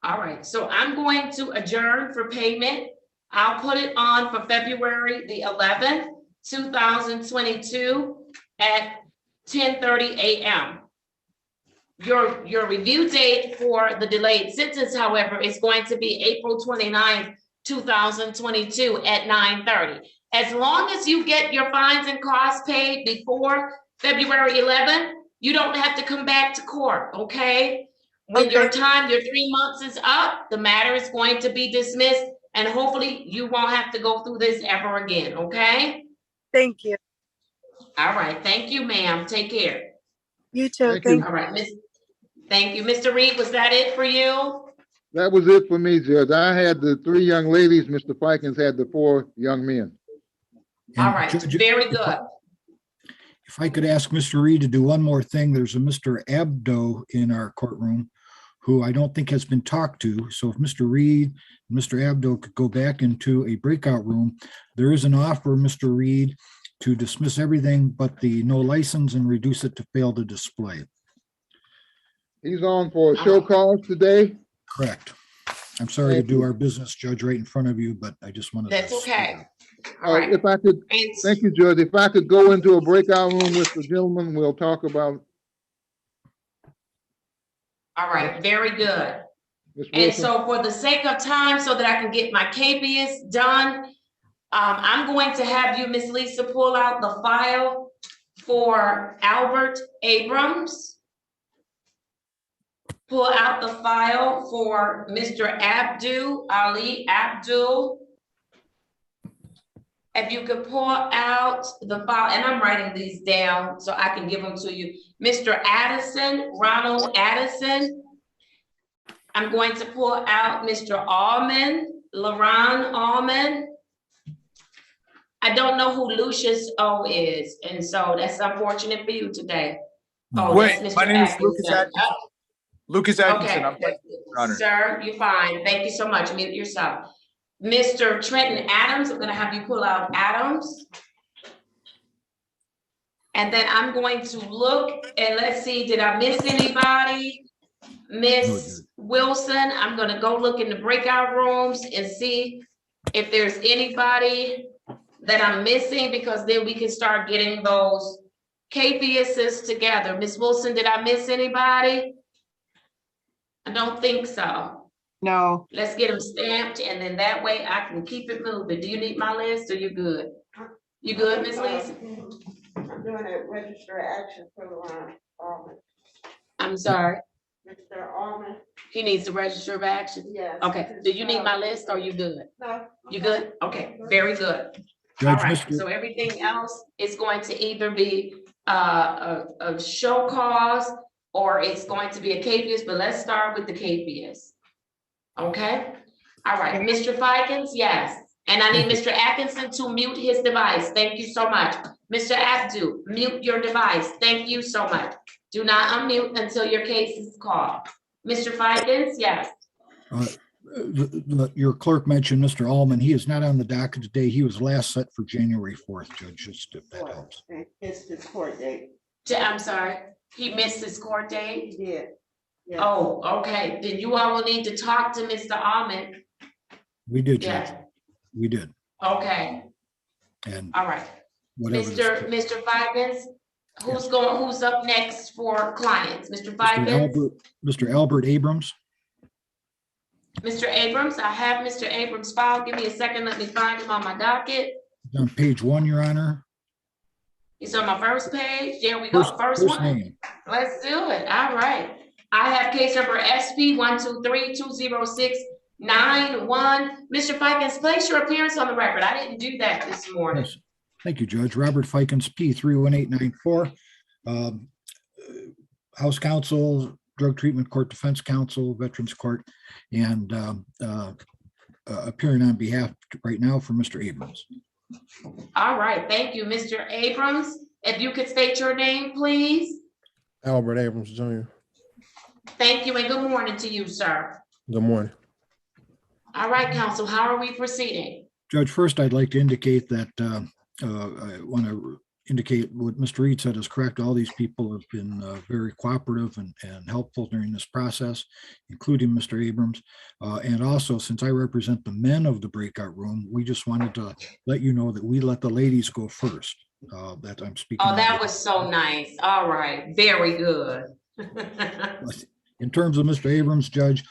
A: All right, so I'm going to adjourn for payment. I'll put it on for February the 11th, 2022 at 10:30 a.m. Your review date for the delayed sentence, however, is going to be April 29th, 2022 at 9:30. As long as you get your fines and costs paid before February 11th, you don't have to come back to court, okay? When your 3 months is up, the matter is going to be dismissed, and hopefully you won't have to go through this ever again, okay?
G: Thank you.
A: All right, thank you, ma'am. Take care.
G: You too.
S: Thank you.
A: All right, thank you. Mr. Reed, was that it for you?
S: That was it for me, Judge. I had the 3 young ladies. Mr. Fikens had the 4 young men.
A: All right,
I: Judge,
A: very good.
I: If I could ask Mr. Reed to do one more thing, there's a Mr. Abdo in our courtroom who I don't think has been talked to. So if Mr. Reed and Mr. Abdo could go back into a breakout room, there is an offer, Mr. Reed, to dismiss everything but the no license and reduce it to fail to display.
S: He's on for a show cause today?
I: Correct. I'm sorry to do our business, Judge, right in front of you, but I just wanted to.
A: That's okay.
S: All right, if I could, thank you, Judge. If I could go into a breakout room with the gentleman, we'll talk about.
A: All right, very good.
S: Ms.
A: And
S: Wilson.
A: so for the sake of time, so that I can get my capias done, I'm going to have you, Ms. Lisa, pull out the file for Albert Abrams. Pull out the file for Mr. Ali Abdul. If you could pull out the file, and I'm writing these down so I can give them to you. Mr. Addison, Ronald Addison. I'm going to pull out Mr. Allman, Laron Allman. I don't know who Lucius O is, and so that's unfortunate for you today. Oh,
R: Wait,
A: that's Mr.
R: my name is
A: Atkinson.
R: Lucas Atkinson. Lucas Atkinson.
A: Okay,
R: I'm Your Honor.
A: sir, you're fine. Thank you so much. Mute yourself. Mr. Trenton Adams, I'm gonna have you pull out Adams. And then I'm going to look and let's see, did I miss anybody? Miss Wilson, I'm gonna go look in the breakout rooms and see if there's anybody that I'm missing, because then we can start getting those KPSs together. Miss Wilson, did I miss anybody? I don't think so.
P: No.
A: Let's get them stamped, and then that way I can keep it moving. Do you need my list, or you good? You good, Miss Lisa?
K: I'm doing a register action for Almond.
A: I'm sorry.
K: Mr. Almond.
A: He needs to register of action?
K: Yes.
A: Okay, do you need my list, or you good?
K: No.
A: You good? Okay, very good. All
I: Judge,
A: right,
I: Mr.
A: so everything else is going to either be a show cause, or it's going to be a KPS, but let's start with the KPS. Okay, all right, Mr. Fikens, yes. And I need Mr. Atkinson to mute his device. Thank you so much. Mr. Abdu, mute your device. Thank you so much. Do not unmute until your case is called. Mr. Fikens, yes.
I: Your clerk mentioned Mr. Allman. He is not on the docket today. He was last set for January 4th, Judge, just if that helps.
K: It's his court date.
A: I'm sorry, he missed his court date?
K: He did. Yes.
A: Oh, okay, then you all will need to talk to Mr. Almond.
I: We did, Judge.
A: Yeah.
I: We did.
A: Okay,
I: And
A: all right.
I: whatever.
A: Mr. Fikens, who's up next for clients? Mr.
I: Mr.
A: Fikens?
I: Mr. Albert Abrams.
A: Mr. Abrams, I have Mr. Abrams' file. Give me a second, let me find him on my docket.
I: He's on page 1, Your Honor.
A: He's on my first page. There we go, first one.
I: name.
A: Let's do it, all right. I have case number SP 123-206-91. Mr. Fikens, place your appearance on the record. I didn't do that this morning.
I: Yes. Thank you, Judge. Robert Fikens, P31894. House Counsel, Drug Treatment Court, Defense Counsel, Veterans Court, and appearing on behalf right now for Mr. Abrams.
A: All right, thank you, Mr. Abrams. If you could state your name, please.
T: Albert Abrams Jr.
A: Thank you, and good morning to you, sir.
T: Good morning.
A: All right, counsel, how are we proceeding?
I: Judge, first I'd like to indicate that I want to indicate what Mr. Reed said is correct. All these people have been very cooperative and helpful during this process, including Mr. Abrams. And also, since I represent the men of the breakout room, we just wanted to let you know that we let the ladies go first. That I'm speaking.
A: Oh, that was so nice. All right, very good.
I: In terms of Mr. Abrams, Judge,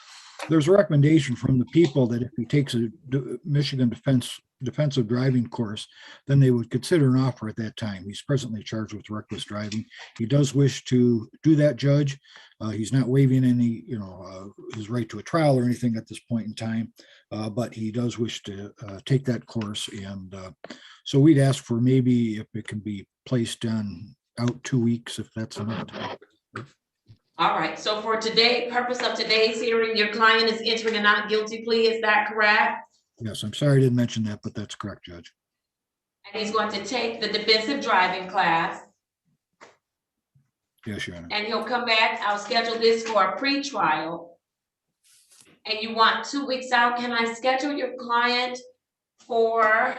I: there's a recommendation from the people that if he takes a Michigan defensive driving course, then they would consider an offer at that time. He's presently charged with reckless driving. He does wish to do that, Judge. He's not waiving any, his right to a trial or anything at this point in time, but he does wish to take that course. And so we'd ask for maybe if it can be placed on out 2 weeks, if that's enough time.
A: All right, so for today, purpose of today's hearing, your client is entering a not guilty plea, is that correct?
I: Yes, I'm sorry I didn't mention that, but that's correct, Judge.
A: And he's going to take the defensive driving class,
I: Yes, Your Honor.
A: and he'll come back. I'll schedule this for a pre-trial. And you want 2 weeks out. Can I schedule your client for,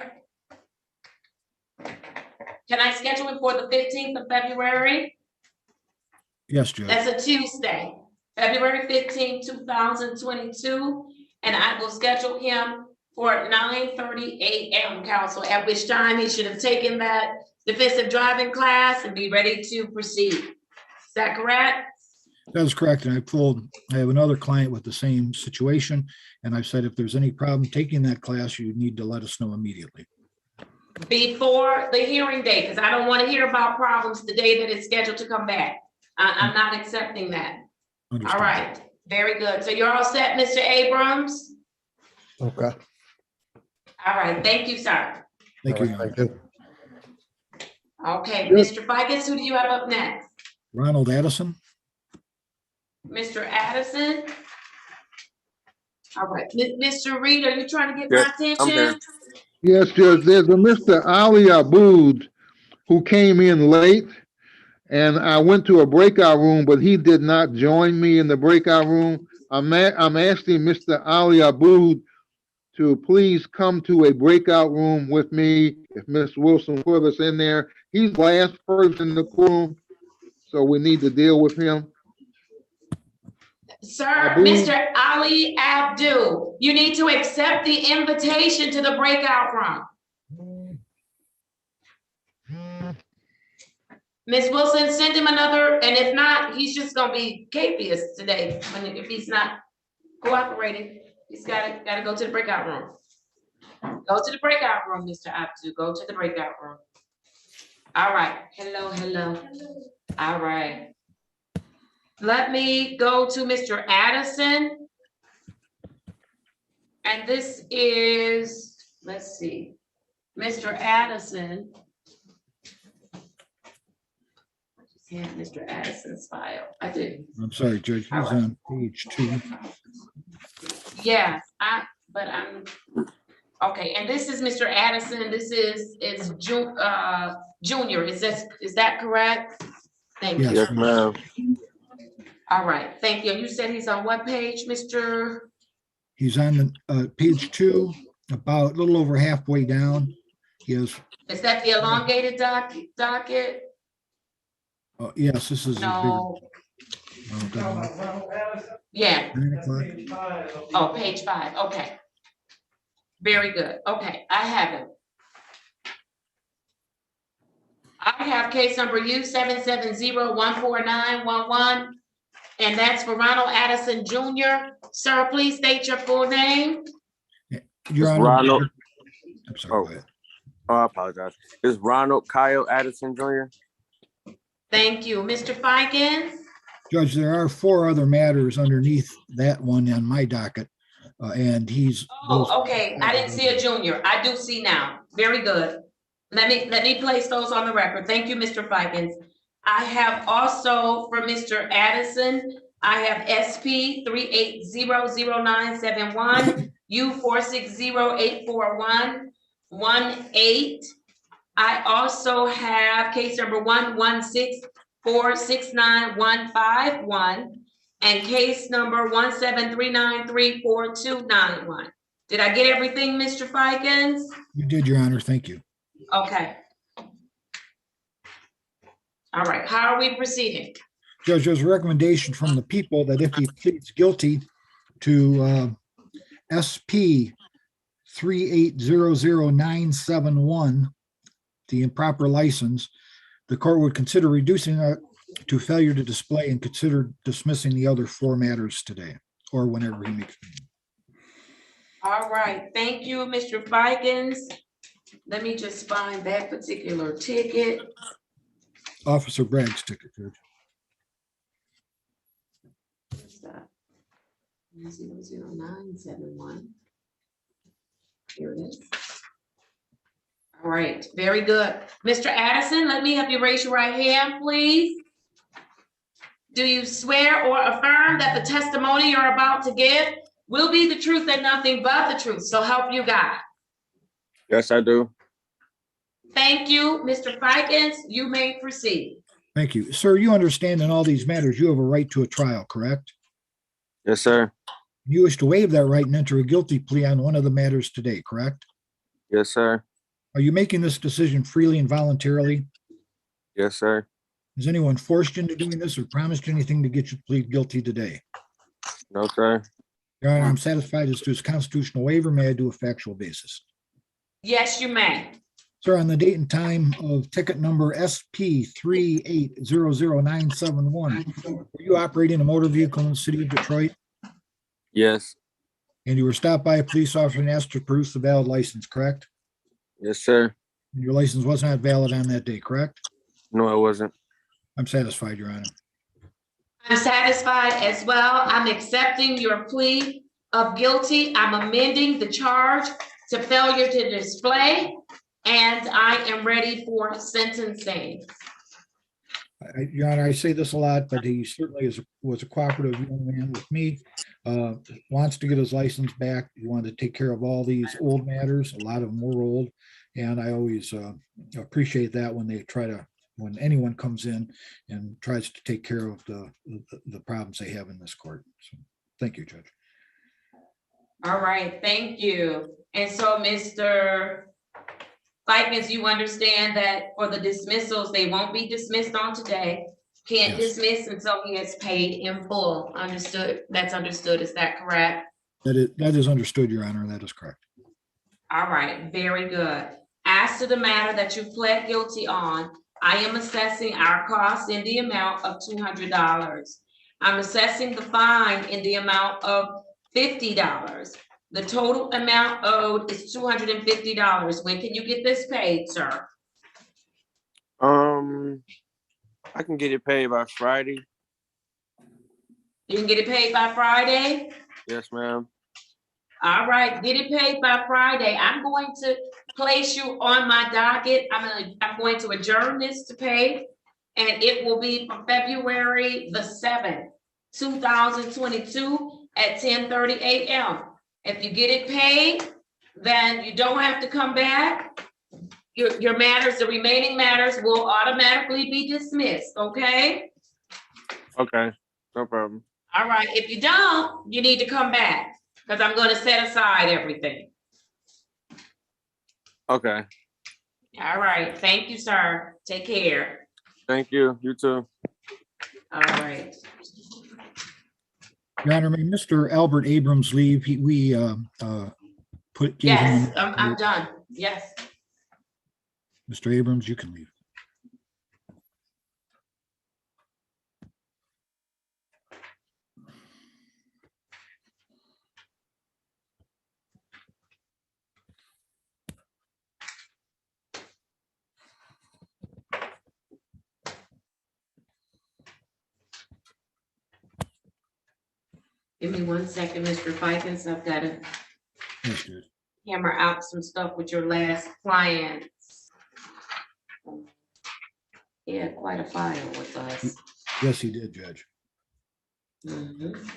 A: can I schedule it for the 15th of February?
I: Yes, Judge.
A: That's a Tuesday, February 15th, 2022. And I will schedule him for 9:30 a.m. counsel, at which time he should have taken that defensive driving class and be ready to proceed. Is that correct?
I: That is correct. And I have another client with the same situation. And I've said, if there's any problem taking that class, you need to let us know immediately.
A: Before the hearing date, because I don't want to hear about problems the day that it's scheduled to come back. I'm not accepting that.
I: Understood.
A: All right, very good. So you're all set, Mr. Abrams?
T: Okay.
A: All right, thank you, sir.
I: Thank you.
T: Thank you.
A: Okay, Mr. Fikens, who do you have up next?
I: Ronald Addison.
A: Mr. Addison? All right, Mr. Reed, are you trying to get
B: Yeah,
A: my
B: I'm here.
A: attention?
S: Yes, Judge, there's a Mr. Ali Aboud who came in late, and I went to a breakout room, but he did not join me in the breakout room. I'm asking Mr. Ali Aboud to please come to a breakout room with me. If Mr. Wilson put us in there, he's the last person in the room, so we need to deal with him.
A: Sir,
S: Abu.
A: Mr. Ali Abdul, you need to accept the invitation to the breakout room. Ms. Wilson, send him another, and if not, he's just gonna be capious today. If he's not cooperating, he's gotta go to the breakout room. Go to the breakout room, Mr. Abdul. Go to the breakout room. All right. Hello, hello. All right. Let me go to Mr. Addison. And this is, let's see, Mr. Addison. I just had Mr. Addison's file. I did.
I: I'm sorry, Judge, he's on page 2.
A: Yes, but I'm, okay, and this is Mr. Addison. This is Junior. Is that correct? Thank you.
B: Yes, ma'am.
A: All right, thank you. And you said he's on what page, Mr.?
I: He's on page 2, about a little over halfway down. Is
A: that the elongated docket?
I: Yes, this is.
A: No. Yeah.
I: 9 o'clock.
A: Oh, page 5. Okay. Very good. Okay, I have it. I have case number U77014911, and that's for Ronald Addison Jr. Sir, please state your full name.
I: Your Honor.
B: Ronald.
I: I'm sorry. Go ahead.
B: Oh, I apologize. It's Ronald Kyle Addison Jr.
A: Thank you. Mr. Fikens?
I: Judge, there are 4 other matters underneath that one on my docket, and he's.
A: Oh, okay. I didn't see a junior. I do see now. Very good. Let me place those on the record. Thank you, Mr. Fikens. I have also for Mr. Addison, I have SP 38000971, U46084118. I also have case number 11646951 and case number 173934291. Did I get everything, Mr. Fikens?
I: You did, Your Honor. Thank you.
A: Okay. All right, how are we proceeding?
I: Judge, there's a recommendation from the people that if he pleads guilty to SP 38000971, the improper license, the court would consider reducing it to failure to display and consider dismissing the other 4 matters today or whenever he makes.
A: All right, thank you, Mr. Fikens. Let me just find that particular ticket.
I: Officer Bragg's ticket, Judge.
A: 00971. Here it is. All right, very good. Mr. Addison, let me have you raise your right hand, please. Do you swear or affirm that the testimony you're about to give will be the truth and nothing but the truth? So help you God.
B: Yes, I do.
A: Thank you, Mr. Fikens. You may proceed.
I: Thank you. Sir, you understand in all these matters, you have a right to a trial, correct?
B: Yes, sir.
I: You wish to waive that right and enter a guilty plea on one of the matters today, correct?
B: Yes, sir.
I: Are you making this decision freely and voluntarily?
B: Yes, sir.
I: Has anyone forced you into doing this or promised you anything to get you to plead guilty today?
B: No, sir.
I: Your Honor, I'm satisfied as to his constitutional waiver. May I do a factual basis?
A: Yes, you may.
I: Sir, on the date and time of ticket number SP 38000971, were you operating a motor vehicle in the city of Detroit?
B: Yes.
I: And you were stopped by a police officer and asked to produce the valid license, correct?
B: Yes, sir.
I: And your license was not valid on that day, correct?
B: No, I wasn't.
I: I'm satisfied, Your Honor.
A: I'm satisfied as well. I'm accepting your plea of guilty. I'm amending the charge to failure to display, and I am ready for sentencing.
I: Your Honor, I say this a lot, but he certainly was a cooperative young man with me. Wants to get his license back. He wanted to take care of all these old matters. A lot of them were old, and I always appreciate that when when anyone comes in and tries to take care of the problems they have in this court. So, thank you, Judge.
A: All right, thank you. And so, Mr. Fikens, you understand that for the dismissals, they won't be dismissed on today. Can't
I: Yes.
A: dismiss until he is paid in full. Understood? That's understood. Is that correct?
I: That is understood, Your Honor. That is correct.
A: All right, very good. As to the matter that you pled guilty on, I am assessing our costs in the amount of $200. I'm assessing the fine in the amount of $50. The total amount owed is $250. When can you get this paid, sir?
B: I can get it paid by Friday.
A: You can get it paid by Friday?
B: Yes, ma'am.
A: All right, get it paid by Friday. I'm going to place you on my docket. I'm going to adjourn this to pay, and it will be for February the 7th, 2022 at 10:30 a.m. If you get it paid, then you don't have to come back. Your matters, the remaining matters will automatically be dismissed, okay?
B: Okay, no problem.
A: All right, if you don't, you need to come back because I'm going to set aside everything.
B: Okay,
A: All right, thank you, sir. Take care.
B: thank you. You too.
A: All right.
I: Your Honor, may Mr. Albert Abrams leave? Gave him.
A: Yes, I'm done. Yes.
I: Mr. Abrams, you can leave.
A: Give me 1 second, Mr. Fikens. I've got to
I: Yes, good.
A: hammer out some stuff with your last clients. Yeah, quite a file with us.
I: Yes, he did, Judge.
A: Mhm.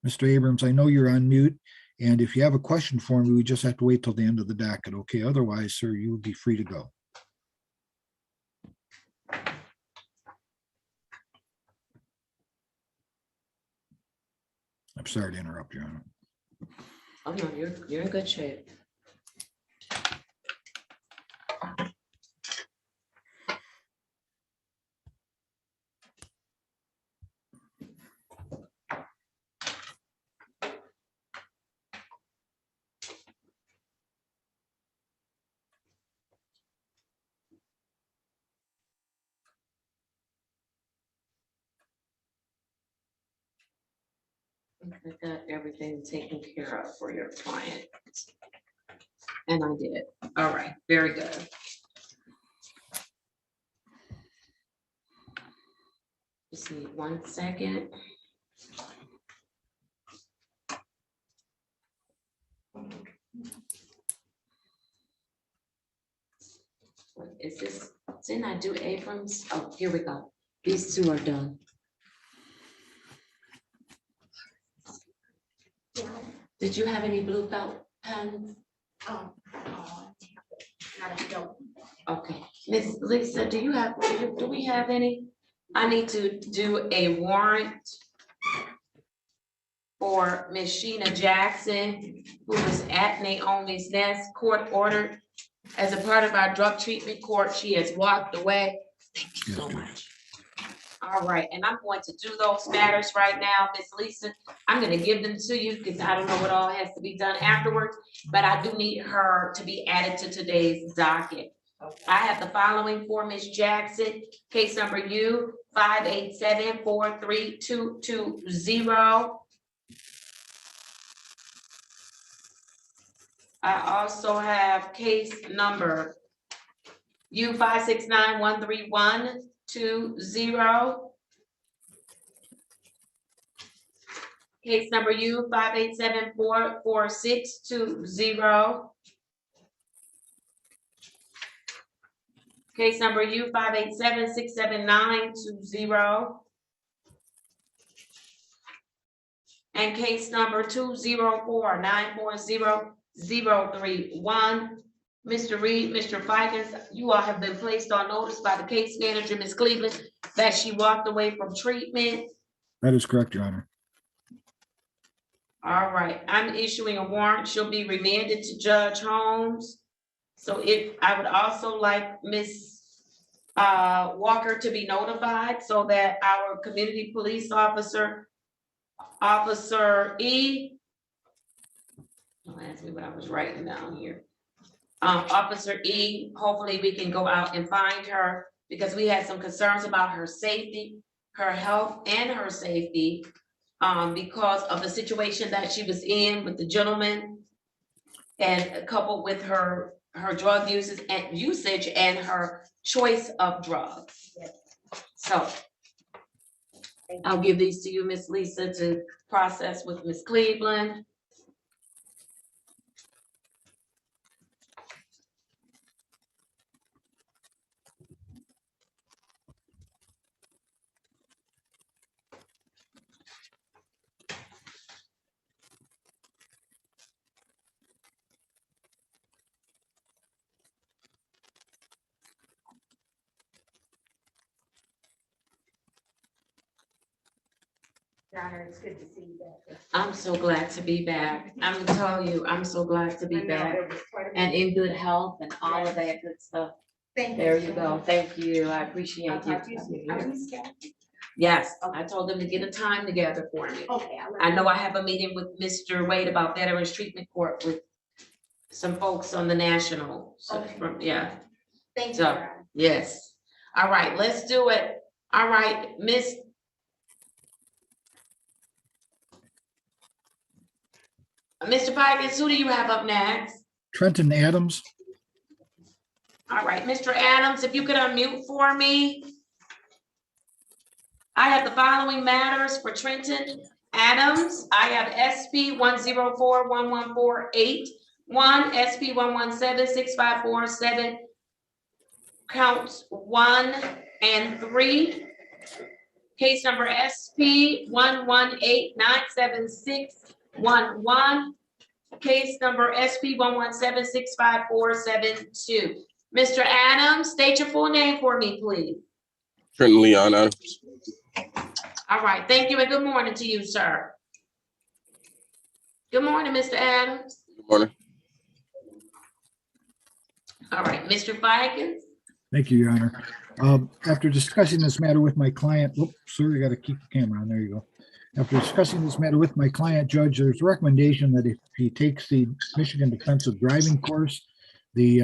I: Mr. Abrams, I know you're on mute, and if you have a question for me, we just have to wait till the end of the docket, okay? Otherwise, sir, you will be free to go. I'm sorry to interrupt you, Honor.
A: Oh, no, you're in good shape. I got everything taken care of for your client. And I did. All right, very good. Just need 1 second. What is this? Didn't I do Abrams? Oh, here we go. These two are done. Did you have any blue felt pens? Okay, Miss Lisa, do we have any? I need to do a warrant for Miss Sheena Jackson, who was at Naomi's Nest, court ordered. As a part of our drug treatment court, she has walked away. Thank you so much. All right, and I'm going to do those matters right now, Miss Lisa. I'm gonna give them to you because I don't know what all has to be done afterwards, but I do need her to be added to today's docket. I have the following for Miss Jackson, case number U 587-43220. I also have case number U 569-13120. Case number U 587-44620. Case number U 587-67920. and case number 204-940-031. Mr. Reed, Mr. Fikens, you all have been placed on notice by the case manager, Ms. Cleveland, that she walked away from treatment.
I: That is correct, Your Honor.
A: All right, I'm issuing a warrant. She'll be remanded to Judge Holmes. So if I would also like Ms. Walker to be notified so that our community police officer, Officer E. Don't ask me what I was writing down here. Officer E, hopefully we can go out and find her because we had some concerns about her safety, her health and her safety because of the situation that she was in with the gentleman and coupled with her drug usage and her choice of drugs. So I'll give these to you, Miss Lisa, to process with Miss Cleveland.
L: It's good to see you back.
A: I'm so glad to be back. I'm telling you, I'm so glad to be back and in good health and all of that good stuff.
L: Thank you.
A: There you go. Thank you. I appreciate you. Yes, I told them to get a time together for me.
L: Okay.
A: I know I have a meeting with Mr. Wade about Veterans Treatment Court with some folks on the national. So
L: Okay.
A: yeah.
L: Thank you.
A: So, yes. All right, let's do it. All right, Mr. Pikes, who do you have up next?
I: Trenton Adams.
A: All right, Mr. Adams, if you could unmute for me. I have the following matters for Trenton Adams. I have SP 104-11481, SP 117-654-7, counts 1 and 3. Case number SP 118-976-11. Case number SP 117-654-72. Mr. Adams, state your full name for me, please.
B: Trenton Leon Adams.
A: All right, thank you and good morning to you, sir. Good morning, Mr. Adams.
B: Good morning.
A: All right, Mr. Fikens.
I: Thank you, Your Honor. After discussing this matter with my client, oops, sir, you got to keep the camera on. There you go. After discussing this matter with my client, Judge, there's a recommendation that if he takes the Michigan Defensive Driving course, they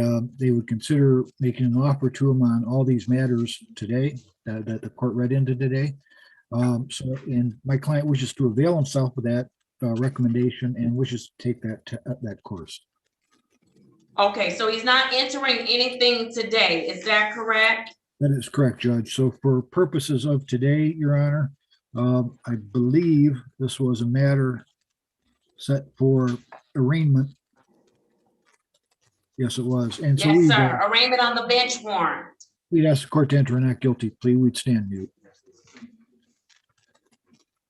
I: would consider making an offer to him on all these matters today that the court read into today. And my client wishes to avail himself of that recommendation and wishes to take that course.
A: Okay, so he's not entering anything today, is that correct?
I: That is correct, Judge. So for purposes of today, Your Honor, I believe this was a matter set for arraignment. Yes, it was. And so
A: Yes, sir. Arraignment on the bench warrant.
I: we'd ask the court to enter a not guilty plea. We'd stand mute.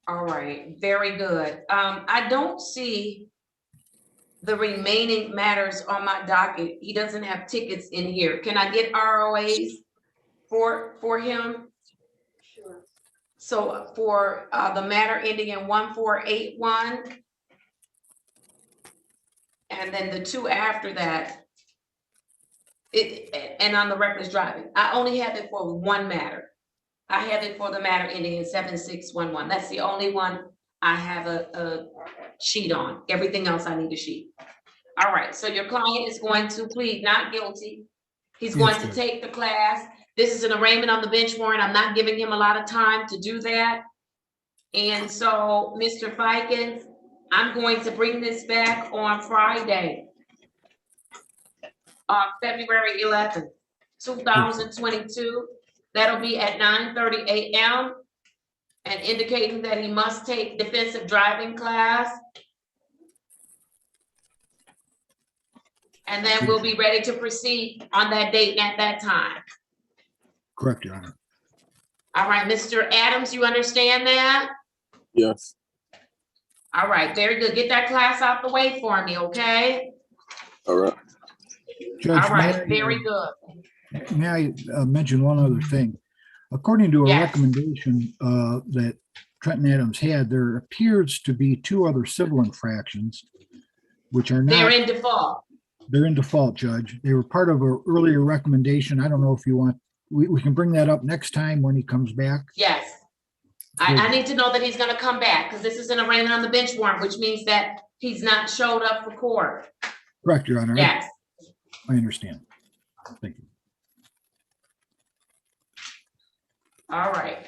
A: All right, very good. I don't see the remaining matters on my docket. He doesn't have tickets in here. Can I get ROAs for him?
L: Sure.
A: So for the matter ending in 1481, and then the two after that, and on the reckless driving, I only have it for one matter. I have it for the matter ending in 7611. That's the only one I have a sheet on. Everything else I need a sheet. All right, so your client is going to plead not guilty. He's going to take the class. This is an arraignment on the bench warrant. I'm not giving him a lot of time to do that. And so, Mr. Fikens, I'm going to bring this back on Friday, February 11th, 2022. That'll be at 9:30 a.m. and indicating that he must take defensive driving class. And then we'll be ready to proceed on that date and at that time.
I: Correct, Your Honor.
A: All right, Mr. Adams, you understand that?
B: Yes.
A: All right, very good. Get that class out the way for me, okay?
B: All right.
I: Judge,
A: All right, very good.
I: may I mention one other thing? According to a
A: Yes.
I: recommendation that Trenton Adams had, there appears to be 2 other civil infractions, which are
A: They're
I: not,
A: in default.
I: they're in default, Judge. They were part of an earlier recommendation. I don't know if you want, we can bring that up next time when he comes back.
A: Yes. I need to know that he's gonna come back, because this is an arraignment on the bench warrant, which means that he's not showed up for court.
I: Correct, Your Honor.
A: Yes.
I: I understand. Thank you.
A: All right.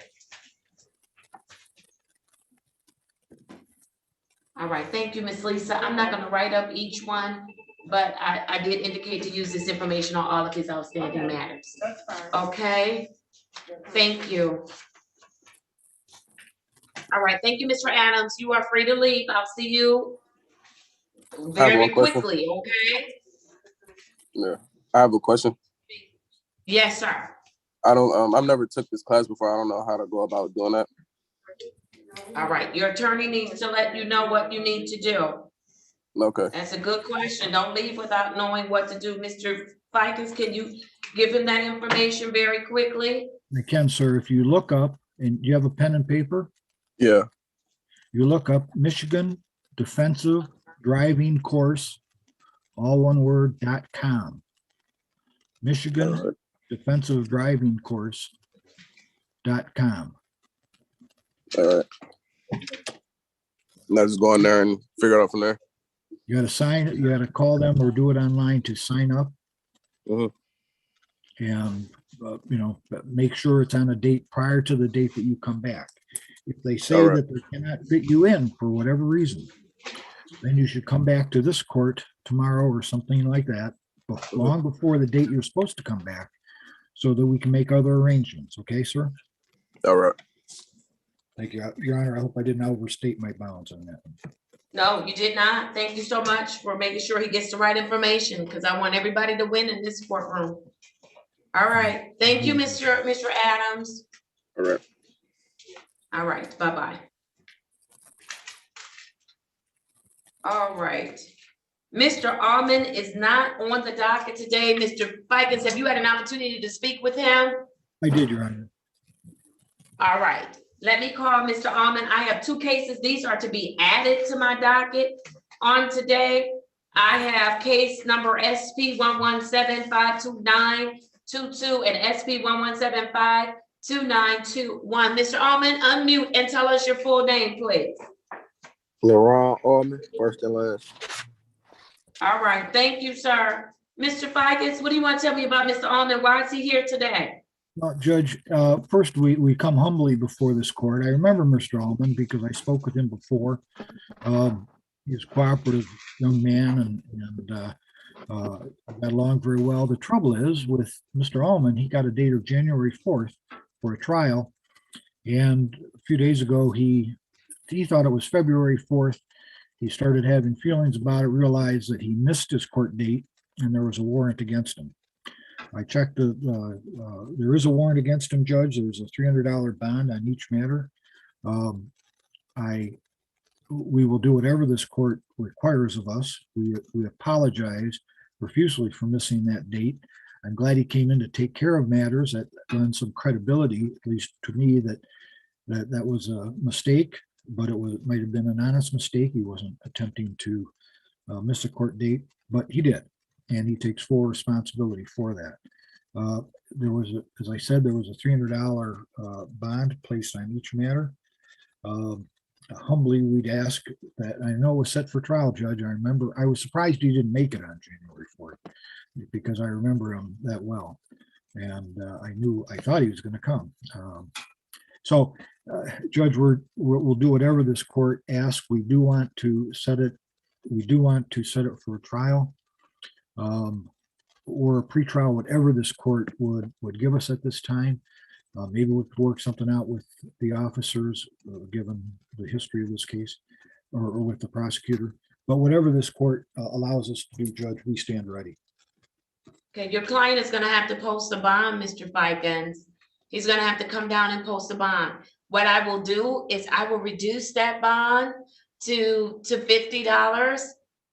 A: All right, thank you, Ms. Lisa. I'm not gonna write up each one, but I did indicate to use this information on all of his outstanding matters.
K: That's fine.
A: Okay, thank you. All right, thank you, Mr. Adams. You are free to leave. I'll see you very
B: one question.
A: quickly, okay?
B: Yeah, I have a question.
A: Yes, sir.
B: I've never took this class before. I don't know how to go about doing that.
A: All right, your attorney needs to let you know what you need to do.
B: Okay.
A: That's a good question. Don't leave without knowing what to do. Mr. Fikens, can you give him that information very quickly?
I: I can, sir. If you look up, and you have a pen and paper,
B: Yeah.
I: you look up Michigan Defensive Driving Course, all one word, .com. Michigan Defensive Driving Course.com.
B: All right. And I just go in there and figure it out from there.
I: You gotta sign it, you gotta call them or do it online to sign up. And, make sure it's on a date prior to the date that you come back. If they say
B: All right.
I: that they cannot fit you in for whatever reason, then you should come back to this court tomorrow or something like that, long before the date you're supposed to come back, so that we can make other arrangements. Okay, sir?
B: All right.
I: Thank you, Your Honor. I hope I didn't overstate my bounds on that.
A: No, you did not. Thank you so much for making sure he gets the right information, because I want everybody to win in this courtroom. All right. Thank you, Mr. Adams.
B: All right.
A: All right. Bye-bye. All right. Mr. Almond is not on the docket today. Mr. Fikens, have you had an opportunity to speak with him?
I: I did, Your Honor.
A: All right. Let me call Mr. Almond. I have 2 cases. These are to be added to my docket on today. I have case number SP 117-52922 and SP 117-52921. Mr. Almond, unmute and tell us your full name, please.
B: Lamar Almond, first and last.
A: All right. Thank you, sir. Mr. Fikens, what do you want to tell me about Mr. Almond? Why is he here today?
I: Judge, first, we come humbly before this court. I remember Mr. Almond because I spoke with him before. He's a cooperative young man and got along very well. The trouble is with Mr. Almond, he got a date of January 4th for a trial. And a few days ago, he thought it was February 4th. He started having feelings about it, realized that he missed his court date and there was a warrant against him. I checked there is a warrant against him, Judge. There's a $300 bond on each matter. We will do whatever this court requires of us. We apologize profusely for missing that date. I'm glad he came in to take care of matters. That lends some credibility, at least to me, that was a mistake, but it might have been an honest mistake. He wasn't attempting to miss a court date, but he did. And he takes full responsibility for that. There was, as I said, there was a $300 bond placed on each matter. Humbly, we'd ask that, I know it was set for trial, Judge. I remember, I was surprised he didn't make it on January 4th because I remember him that well. And I thought he was going to come. Judge, we'll do whatever this court asks. We do want to set it for a trial. Or a pretrial, whatever this court would give us at this time. Maybe we could work something out with the officers, given the history of this case, or with the prosecutor. But whatever this court allows us to do, Judge, we stand ready.
A: Okay, your client is going to have to post a bond, Mr. Fikens. He's going to have to come down and post a bond. What I will do is I will reduce that bond to $50,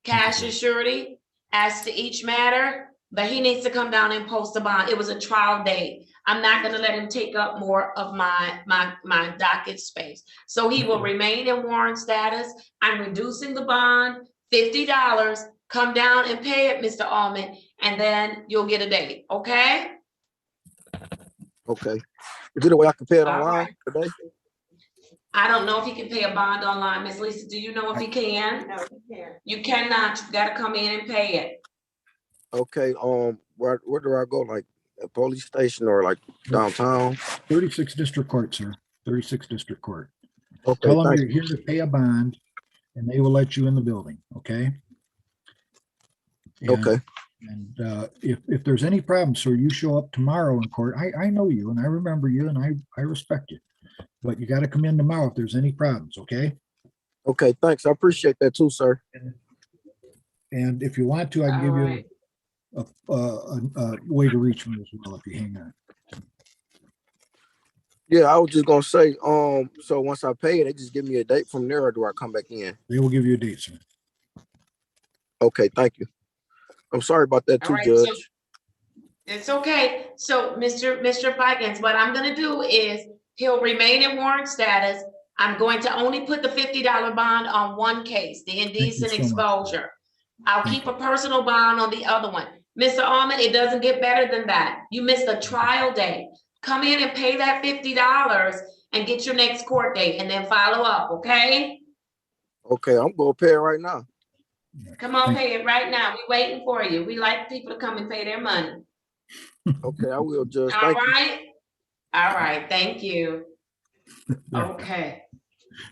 A: cash and surety as to each matter, but he needs to come down and post a bond. It was a trial date. I'm not gonna let him take up more of my docket space. So he will remain in warrant status. I'm reducing the bond, $50. Come down and pay it, Mr. Allman, and then you'll get a date, okay?
B: Okay. Is there a way I can pay it
A: All
B: online
A: right.
B: today?
A: I don't know if he can pay a bond online. Miss Lisa, do you know if he can?
K: No, you can't.
A: You cannot. You gotta come in and pay it.
B: Okay, where do I go? Like a police station or like downtown?
I: 36 District Court, sir. 36 District Court.
B: Okay,
I: Tell them
B: thank
I: you're here to pay a bond and they will let you in the building, okay? And,
B: Okay.
I: And if there's any problem, sir, you show up tomorrow in court. I know you and I remember you and I respect you. But you got to come in tomorrow if there's any problems, okay?
B: Okay, thanks. I appreciate that too, sir.
I: And if you want to, I can give
A: Alright.
I: you a way to reach me as well if you hang on.
B: Yeah, I was just gonna say, so once I pay it, they just give me a date from there, or do I come back in?
I: They will give you a date, sir.
B: Okay, thank you. I'm sorry about that too,
A: All right,
B: Judge.
A: so it's okay. So Mr. Fikens, what I'm gonna do is he'll remain in warrant status. I'm going to only put the $50 bond on one case, the indecent
I: so much.
A: exposure. I'll keep a personal bond on the other one. Mr. Allman, it doesn't get better than that. You missed a trial date. Come in and pay that $50 and get your next court date and then follow up, okay?
B: Okay, I'm gonna pay it right now.
A: Come on, pay it right now. We're waiting for you. We like people to come and pay their money.
B: Okay, I will, Judge.
A: All
B: Thank you.
A: right? All right, thank you. Okay,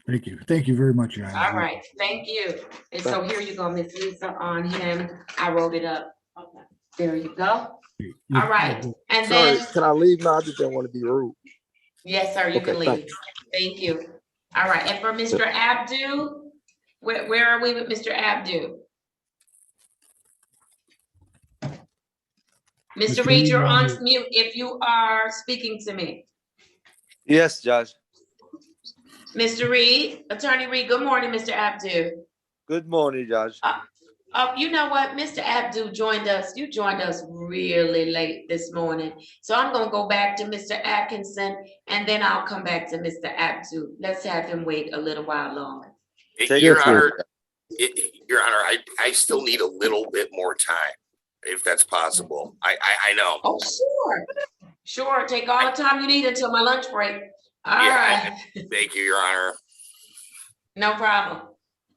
I: Thank you. Thank you very much, Your Honor.
A: all right, thank you. And so here you go, Miss Lisa, on him. I wrote it up. Okay, there you go. All right, and
B: Sorry,
A: then,
B: can I leave now? I just didn't want to be rude.
A: yes, sir, you can
B: Okay,
A: leave.
B: thanks.
A: Thank you. All right, and for Mr. Abdu, where are we with Mr. Abdu? Mr. Reed, you're on mute if you are speaking to me.
F: Yes, Judge.
A: Mr. Reed, Attorney Reed, good morning, Mr. Abdu.
F: Good morning, Judge.
A: You know what, Mr. Abdu joined us. You joined us really late this morning. So I'm gonna go back to Mr. Atkinson and then I'll come back to Mr. Abdu. Let's have him wait a little while longer.
M: Your Honor, Your Honor, I still need a little bit more time, if that's possible. I know.
A: Oh, sure. Sure, take all the time you need until my lunch break. All right.
M: Thank you, Your Honor.
A: No problem.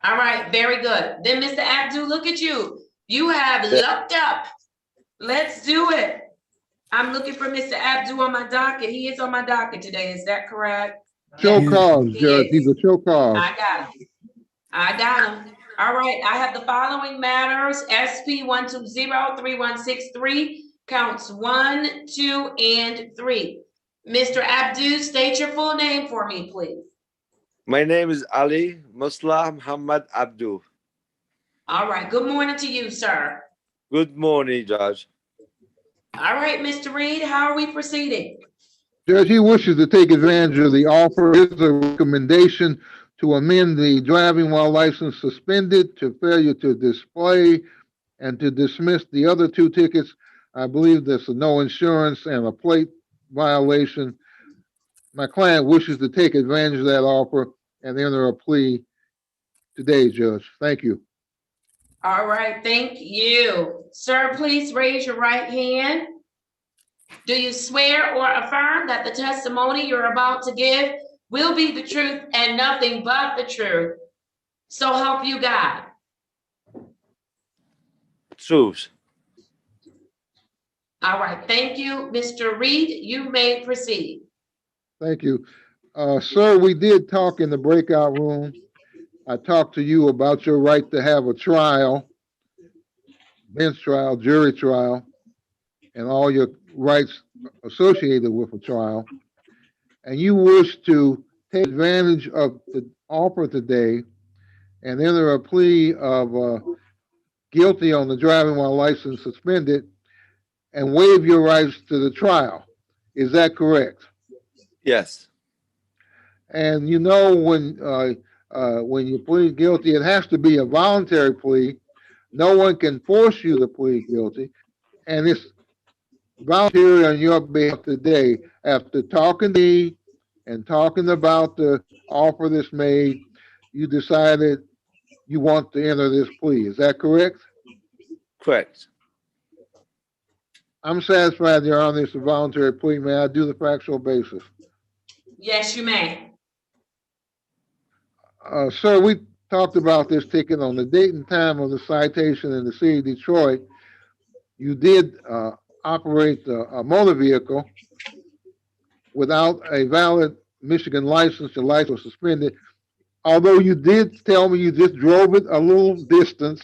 A: All right, very good. Then Mr. Abdu, look at you. You have lucked up. Let's do it. I'm looking for Mr. Abdu on my docket. He is on my docket today. Is that correct?
S: Show
A: Yes,
S: cause,
A: he
S: Judge.
A: is.
S: He's a show cause.
A: I got him. I got him. All right, I have the following matters. SP 1203163, counts 1, 2, and 3. Mr. Abdu, state your full name for me, please.
F: My name is Ali Muslah Muhammad Abdu.
A: All right, good morning to you, sir.
F: Good morning, Judge.
A: All right, Mr. Reed, how are we proceeding?
S: Judge, he wishes to take advantage of the offer. Here's a recommendation to amend the driving while license suspended to failure to display and to dismiss the other 2 tickets. I believe there's a no insurance and a plate violation. My client wishes to take advantage of that offer and enter a plea today, Judge. Thank you.
A: All right, thank you. Sir, please raise your right hand. Do you swear or affirm that the testimony you're about to give will be the truth and nothing but the truth? So help you God.
F: Truth.
A: All right, thank you. Mr. Reed, you may proceed.
S: Thank you. Sir, we did talk in the breakout room. I talked to you about your right to have a trial, bench trial, jury trial, and all your rights associated with a trial. And you wish to take advantage of the offer today and enter a plea of guilty on the driving while license suspended and waive your rights to the trial. Is that correct?
F: Yes.
S: And you know, when when you plead guilty, it has to be a voluntary plea. No one can force you to plead guilty. And it's voluntary on your behalf today. After talking to me and talking about the offer that's made, you decided you want to enter this plea. Is that correct?
F: Correct.
S: I'm satisfied, Your Honor, it's a voluntary plea. May I do the factual basis?
A: Yes, you may.
S: Sir, we talked about this ticket on the date and time of the citation in the city of Detroit. You did operate a motor vehicle without a valid Michigan license. Your license was suspended. Although you did tell me you just drove it a little distance,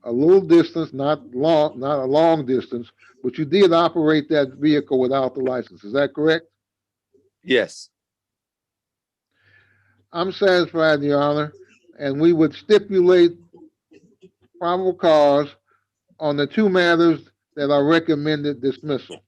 S: not a long distance, but you did operate that vehicle without the license. Is that correct?
F: Yes.
S: I'm satisfied, Your Honor, and we would stipulate probable cause on the two matters that are recommended dismissal.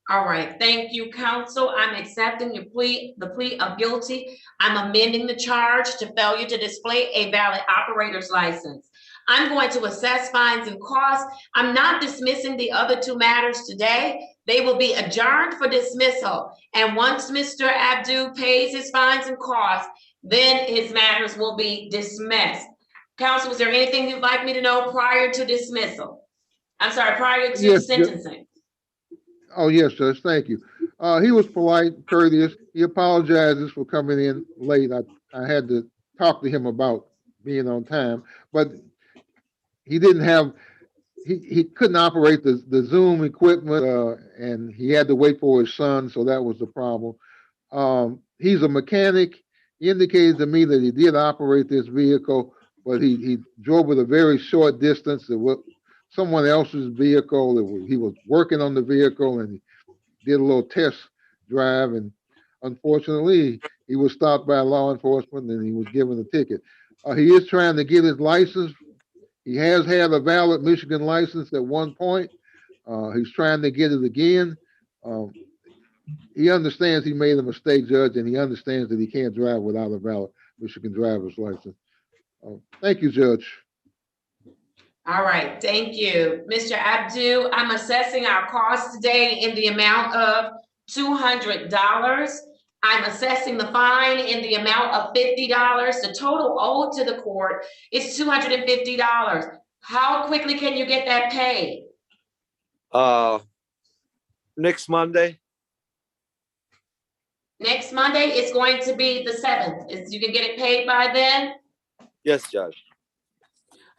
A: All right, thank you, counsel. I'm accepting the plea of guilty. I'm amending the charge to failure to display a valid operator's license. I'm going to assess fines and costs. I'm not dismissing the other two matters today. They will be adjourned for dismissal. And once Mr. Abdu pays his fines and costs, then his matters will be dismissed. Counsel, is there anything you'd like me to know prior to dismissal? I'm sorry, prior to sentencing?
S: Oh, yes, Judge, thank you. He was polite, courteous. He apologizes for coming in late. I had to talk to him about being on time, but he didn't have, he couldn't operate the Zoom equipment, and he had to wait for his son, so that was the problem. He's a mechanic. He indicated to me that he did operate this vehicle, but he drove it a very short distance. It was someone else's vehicle. He was working on the vehicle, and he did a little test drive, and unfortunately, he was stopped by law enforcement and he was given a ticket. He is trying to get his license. He has had a valid Michigan license at one point. He's trying to get it again. He understands he made a mistake, Judge, and he understands that he can't drive without a valid Michigan driver's license. Thank you, Judge.
A: All right, thank you. Mr. Abdu, I'm assessing our costs today in the amount of $200. I'm assessing the fine in the amount of $50. The total owed to the court is $250. How quickly can you get that paid?
F: Next Monday.
A: Next Monday, it's going to be the 7th. You can get it paid by then?
F: Yes, Judge.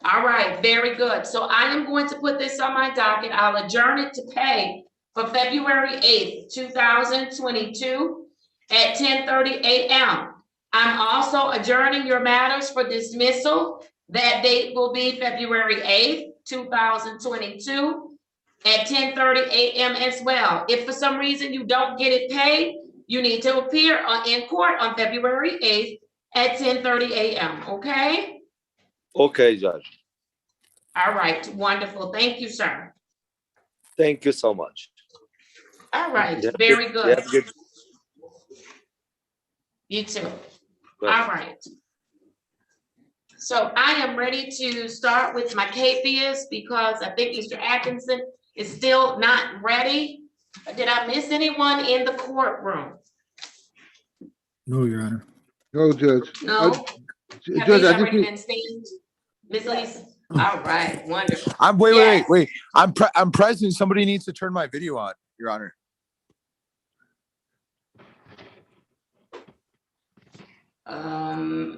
A: All right, very good. So I am going to put this on my docket. I'll adjourn it to pay for February 8th, 2022 at 10:30 a.m. I'm also adjourning your matters for dismissal. That date will be February 8th, 2022 at 10:30 a.m. as well. If for some reason you don't get it paid, you need to appear in court on February 8th at 10:30 a.m., okay?
F: Okay, Judge.
A: All right, wonderful. Thank you, sir.
F: Thank you so much.
A: All right, very good. You too. All right. So I am ready to start with my capias because I think Mr. Atkinson is still not ready. Did I miss anyone in the courtroom?
I: No, Your Honor.
S: No, Judge.
A: No? Have
S: Judge,
A: these
S: I
A: already
S: just
A: been stated? Ms. Lisa? All right, wonderful.
R: Wait. I'm present. Somebody needs to turn my video on, Your Honor.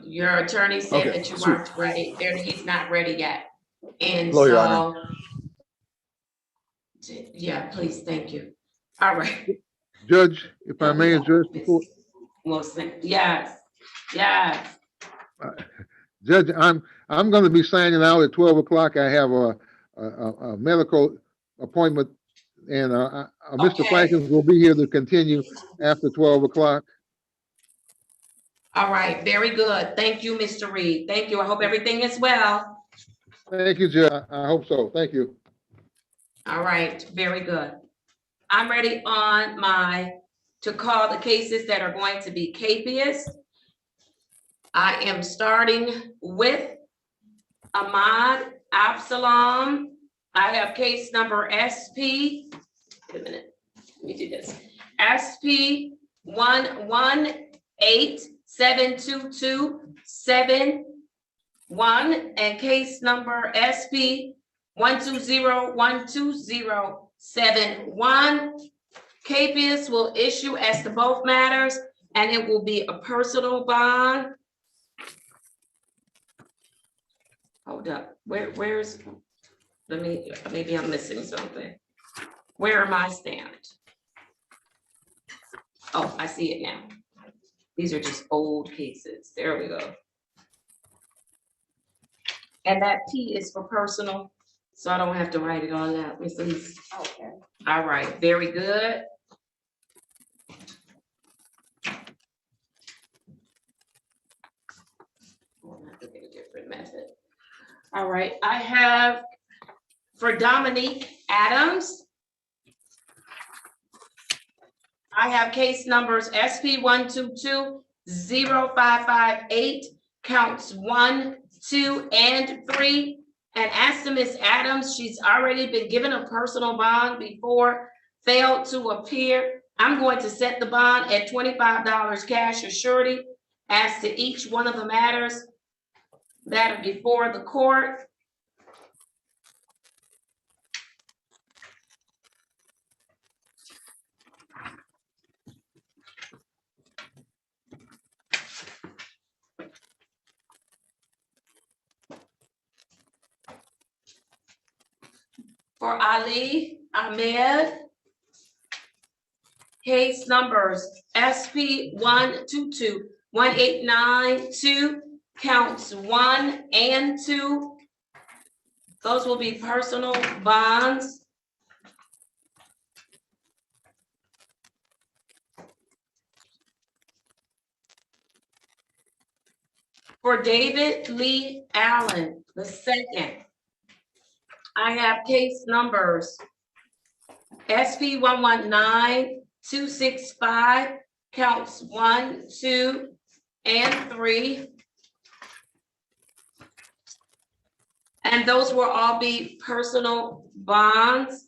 A: Your attorney said
R: Okay,
A: that you
R: sweet.
A: weren't ready. He's not ready yet. And
R: Hello, Your
A: so,
R: Honor.
A: yeah, please, thank you. All right.
S: Judge, if I may address the court.
A: Yes, yes.
S: Judge, I'm going to be signing out at 12 o'clock. I have a medical appointment, and Mr. Frankens will be here to continue after 12 o'clock.
A: All right, very good. Thank you, Mr. Reed. Thank you. I hope everything is well.
S: Thank you, Judge. I hope so. Thank you.
A: All right, very good. I'm ready on my to call the cases that are going to be capious. I am starting with Ahmad Absalom. I have case number SP. Wait a minute, let me do this. SP 1187227 and case number SP 120-12071. Capious will issue as to both matters, and it will be a personal bond. Hold up, where's, maybe I'm missing something. Where am I stamped? Oh, I see it now. These are just old cases. There we go. And that P is for personal, so I don't have to write it all out, Ms. Lisa.
K: Okay.
A: All right, very good. I'll have to get a different method. All right, I have for Dominique Adams. I have case numbers SP 122-0558, counts 1, 2, and 3. And as to Ms. Adams, she's already been given a personal bond before, failed to appear. I'm going to set the bond at $25 cash or surety as to each one of the matters that are before the court. For Ali Ahmed, case numbers SP 122-1892, counts 1 and 2. Those will be personal bonds. For David Lee Allen, the second, I have case numbers SP 119-265, counts 1, 2, and 3. And those will all be personal bonds.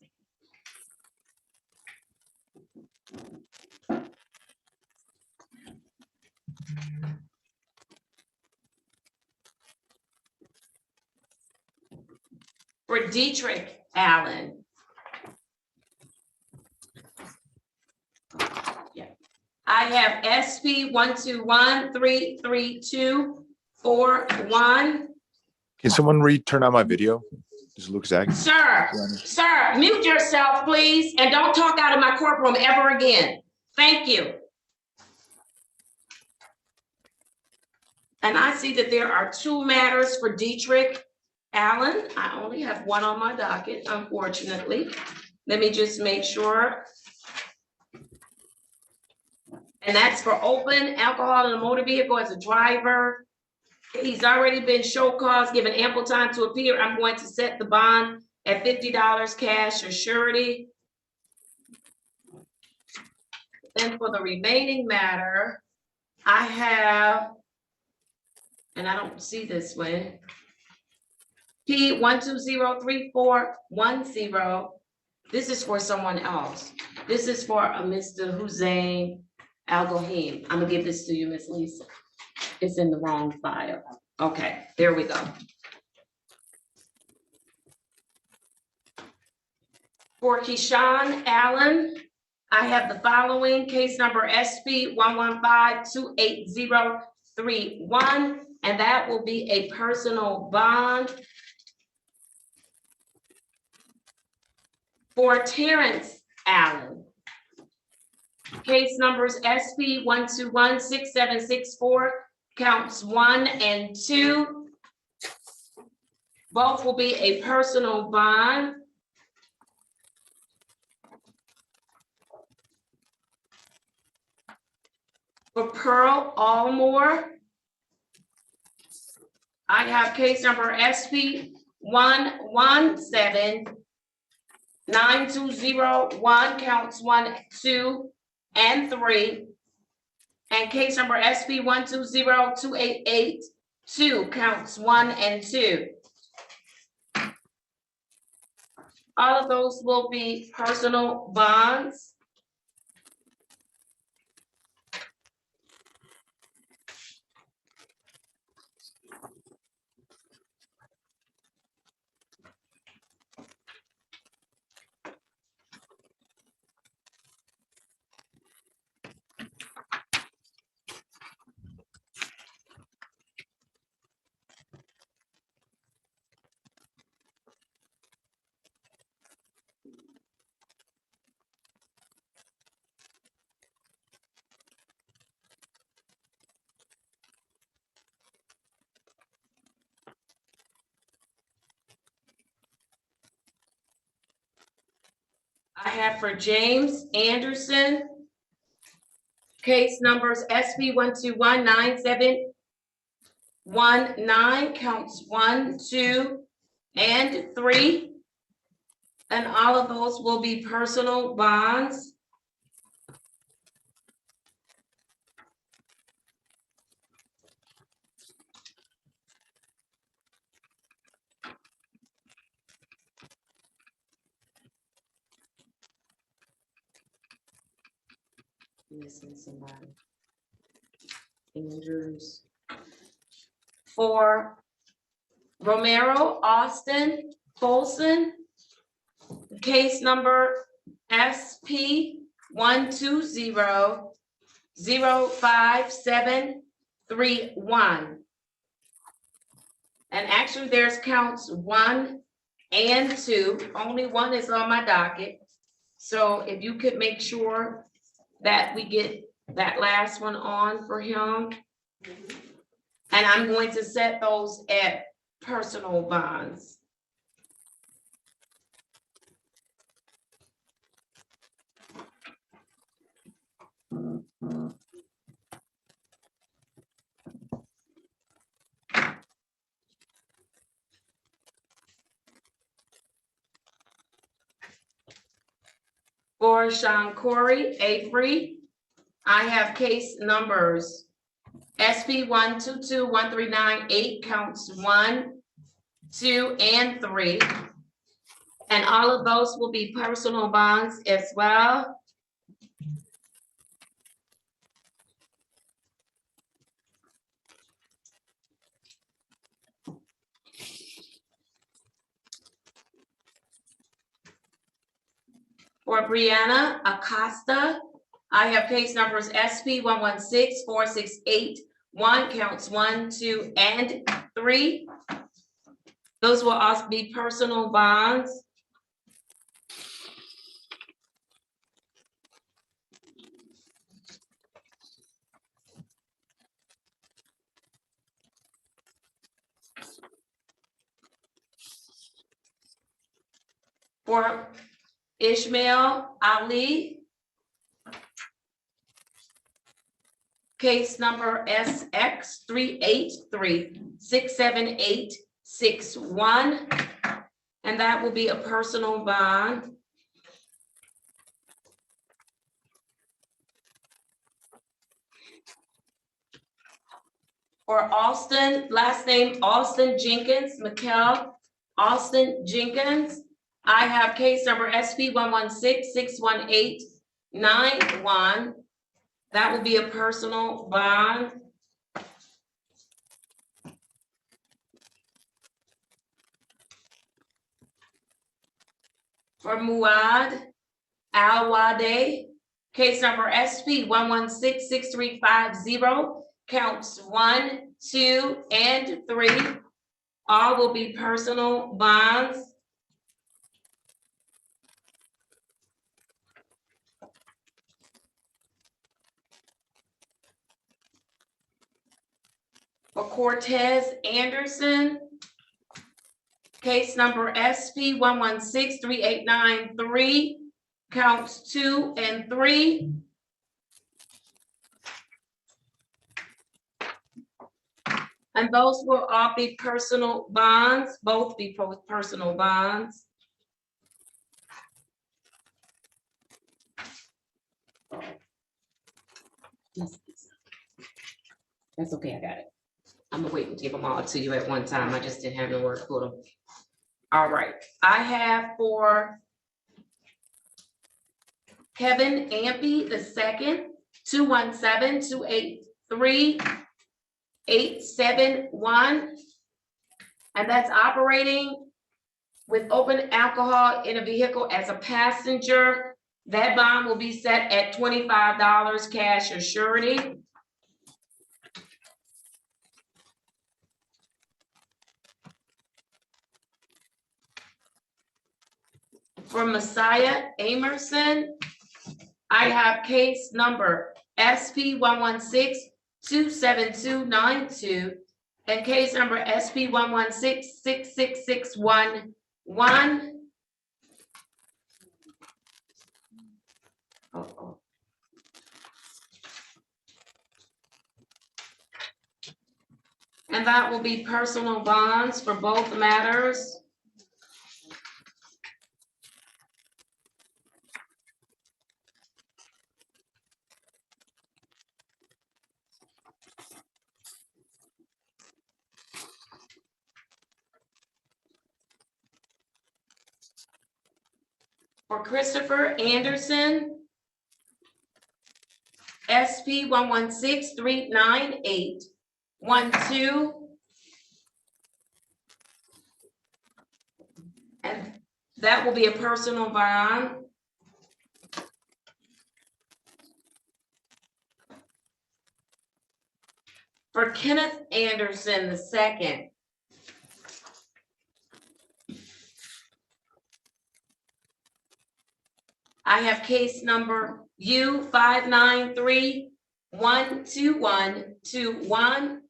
A: For Dietrich Allen. Yeah. I have SP 121-33241.
R: Can someone turn on my video? This is Luke Zag.
A: Sir, mute yourself, please, and don't talk out of my courtroom ever again. Thank you. And I see that there are 2 matters for Dietrich Allen. I only have 1 on my docket, unfortunately. Let me just make sure. And that's for open alcohol in a motor vehicle as a driver. He's already been show cause, given ample time to appear. I'm going to set the bond at $50 cash or surety. Then for the remaining matter, I have, and I don't see this one, P 1203410. This is for someone else. This is for a Mr. Hussein Al-Gohim. I'm gonna give this to you, Miss Lisa. It's in the wrong file. Okay, there we go. For Keyshawn Allen, I have the following case number SP 115-28031, and that will be a personal bond. For Terrence Allen, case numbers SP 121-6764, counts 1 and 2. Both will be a personal bond. For Pearl Allmore, I have case number SP 117-9201, counts 1, 2, and 3. And case number SP 1202882, counts 1 and 2. All of those will be personal bonds. I have for James Anderson, case numbers SP 1219719, counts 1, 2, and 3. And all of those will be personal bonds. Missing somebody. Andrews. For Romero, Austin, Folsom, case number SP 120-05731. And actually there's counts 1 and 2. Only 1 is on my docket. So if you could make sure that we get that last one on for him. And I'm going to set those at personal bonds. For Sean Corey Avery, I have case numbers SP 1221398, counts 1, 2, and 3. And all of those will be personal bonds as well. For Brianna Acosta, I have case numbers SP 1164681, counts 1, 2, and 3. Those will also be personal bonds. For Ishmael Ali, case number SX 383-67861, and that will be a personal bond. For Austin, last name Austin Jenkins, Mikkel Austin Jenkins, I have case number SP 116-61891. That will be a personal bond. For Muad Alwade, case number SP 116-635-0, counts 1, 2, and 3. All will be personal bonds. For Cortez Anderson, case number SP 116-389-3, counts 2 and 3. And those will all be personal bonds, both be personal bonds. That's okay, I got it. I'm gonna wait and give them all to you at one time. I just didn't have nowhere to put them. All right, I have for Kevin Ampey the second, 217-283-871. And that's operating with open alcohol in a vehicle as a passenger. That bond will be set at $25 cash or surety. For Messiah Amerson, I have case number SP 116-27292 and case number SP 116-66611. Uh-oh. And that will be personal bonds for both matters. For Christopher Anderson, SP 116-398-12. And that will be a personal bond. For Kenneth Anderson the second, I have case number U59312121,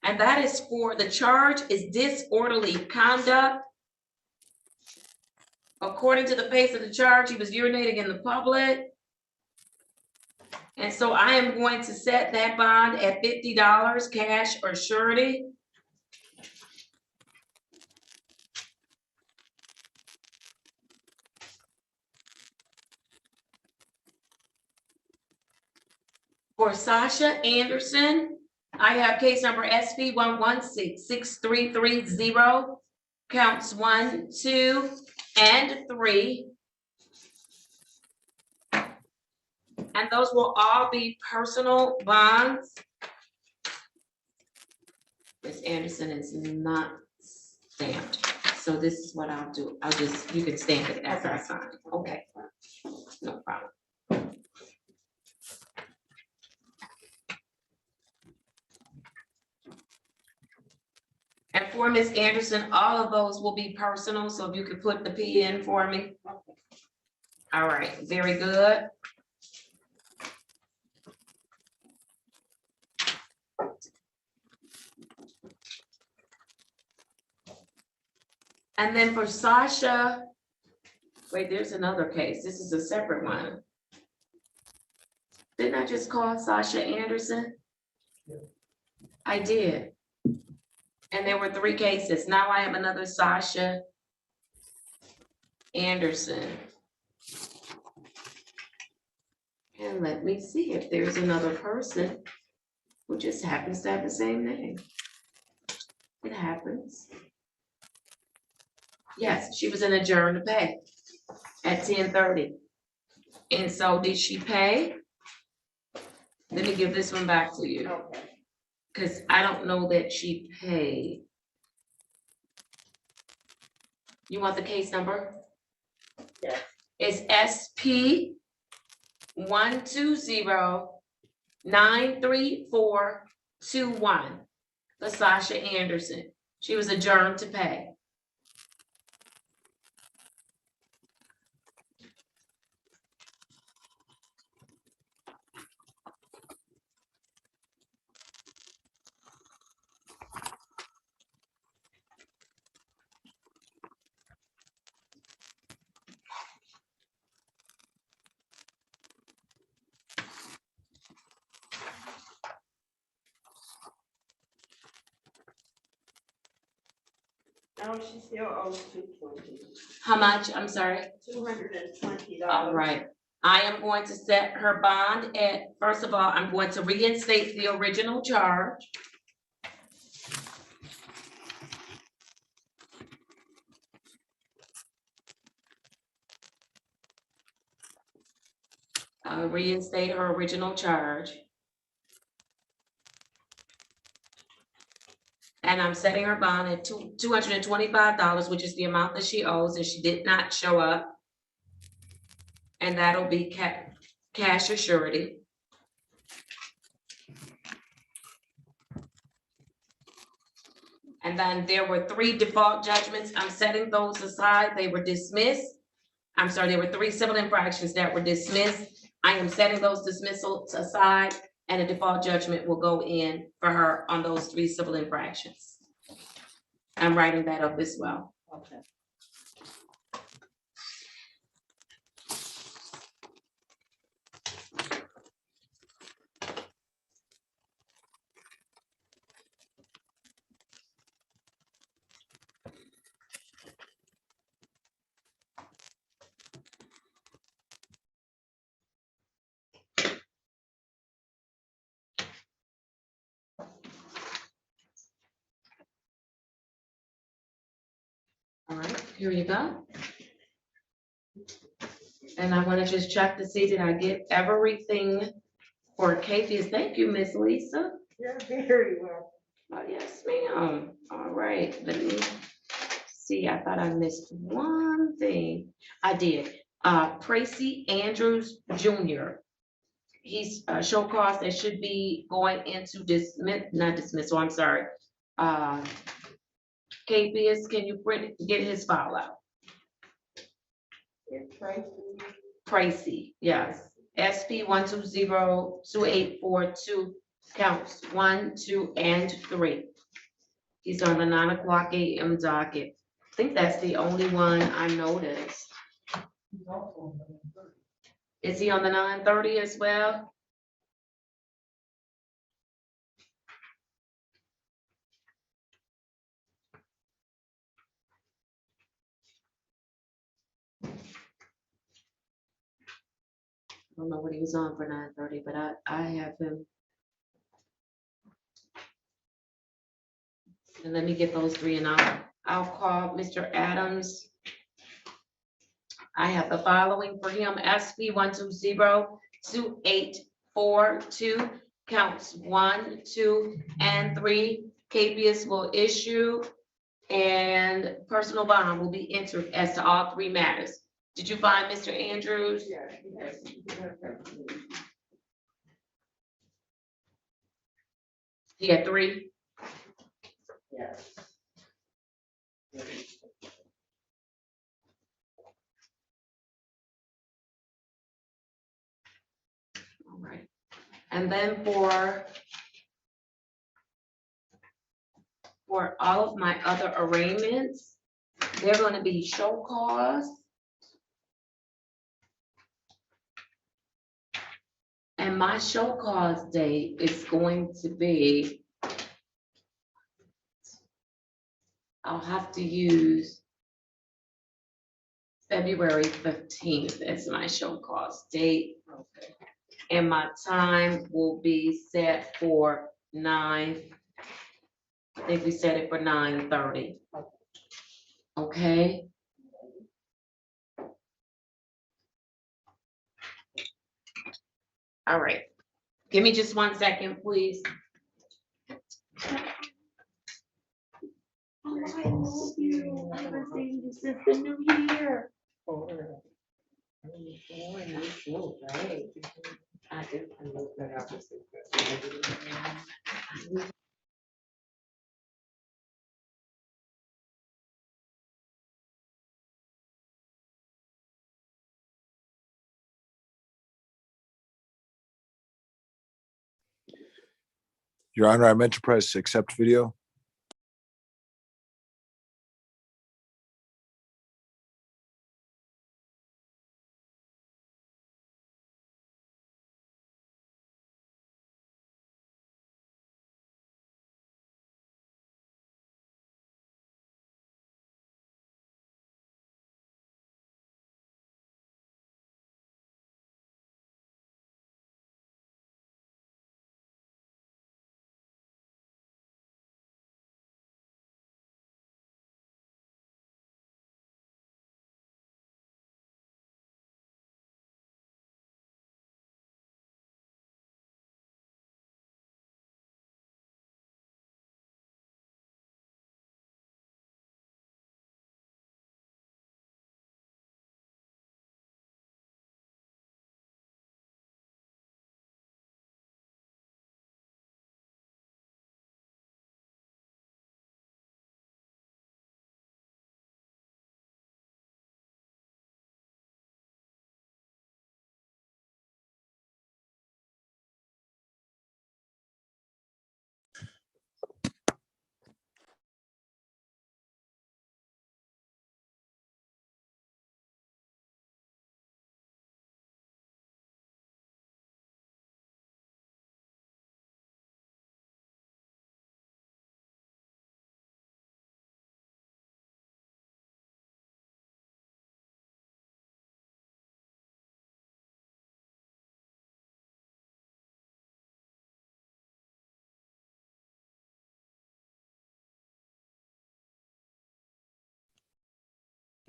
A: and that is for the charge is disorderly conduct. According to the face of the charge, he was urinating in the public. And so I am going to set that bond at $50 cash or surety. For Sasha Anderson, I have case number SP 116-6330, counts 1, 2, and 3. And those will all be personal bonds. Ms. Anderson is not stamped. So this is what I'll do. You can stamp it after I sign it. Okay. No problem. And for Ms. Anderson, all of those will be personal, so if you could put the P in for me. All right, very good. And then for Sasha, wait, there's another case. This is a separate one. Didn't I just call Sasha Anderson? I did. And there were 3 cases. Now I have another Sasha Anderson. And let me see if there's another person who just happens to have the same name. It happens. Yes, she was in Adjourned To Pay at 10:30. And so did she pay? Let me give this one back to you. Because I don't know that she paid. You want the case number?
K: Yes.
A: It's SP 120-93421 for Sasha Anderson. She was adjourned to pay.
K: No, she still owes $220.
A: How much? I'm sorry.
K: $220.
A: All right. I am going to set her bond at, first of all, I'm going to reinstate the original charge. Reinstate her original charge. And I'm setting her bond at $225, which is the amount that she owes, and she did not show up. And that'll be cash or surety. And then there were 3 default judgments. I'm setting those aside. They were dismissed. I'm sorry, there were 3 civil infractions that were dismissed. I am setting those dismissals aside, and a default judgment will go in for her on those 3 civil infractions. I'm writing that up as well. Okay. All right, here you go. And I want to just check to see, did I get everything for cases? Thank you, Miss Lisa.
K: Yeah, very well.
A: Oh, yes, ma'am. All right, let me see. I thought I missed one thing. I did. Tracy Andrews Jr. He's show cause that should be going into not dismissal, I'm sorry. KPS, can you get his file out? Tracy, yes. SP 1202842 counts 1, 2, and 3. He's on the 9:00 a.m. docket. I think that's the only one I noticed. Is he on the 9:30 as well? I don't know what he was on for 9:30, but I have him. And let me get those 3 and I'll call Mr. Adams. I have the following for him: SP 1202842 counts 1, 2, and 3. KPS will issue and personal bond will be entered as to all 3 matters. Did you find Mr. Andrews?
K: Yes.
A: He had 3.
K: Yes.
A: All right. And then for all of my other arraignments, they're going to be show cause. And my show cause date is going to be, I'll have to use February 15th as my show cause date. Okay. And my time will be set for 9. I think we set it for 9:30. Okay. All right. Give me just 1 second, please. Oh, I love you. I haven't seen you since the new year.
R: Your Honor, I meant to press accept video.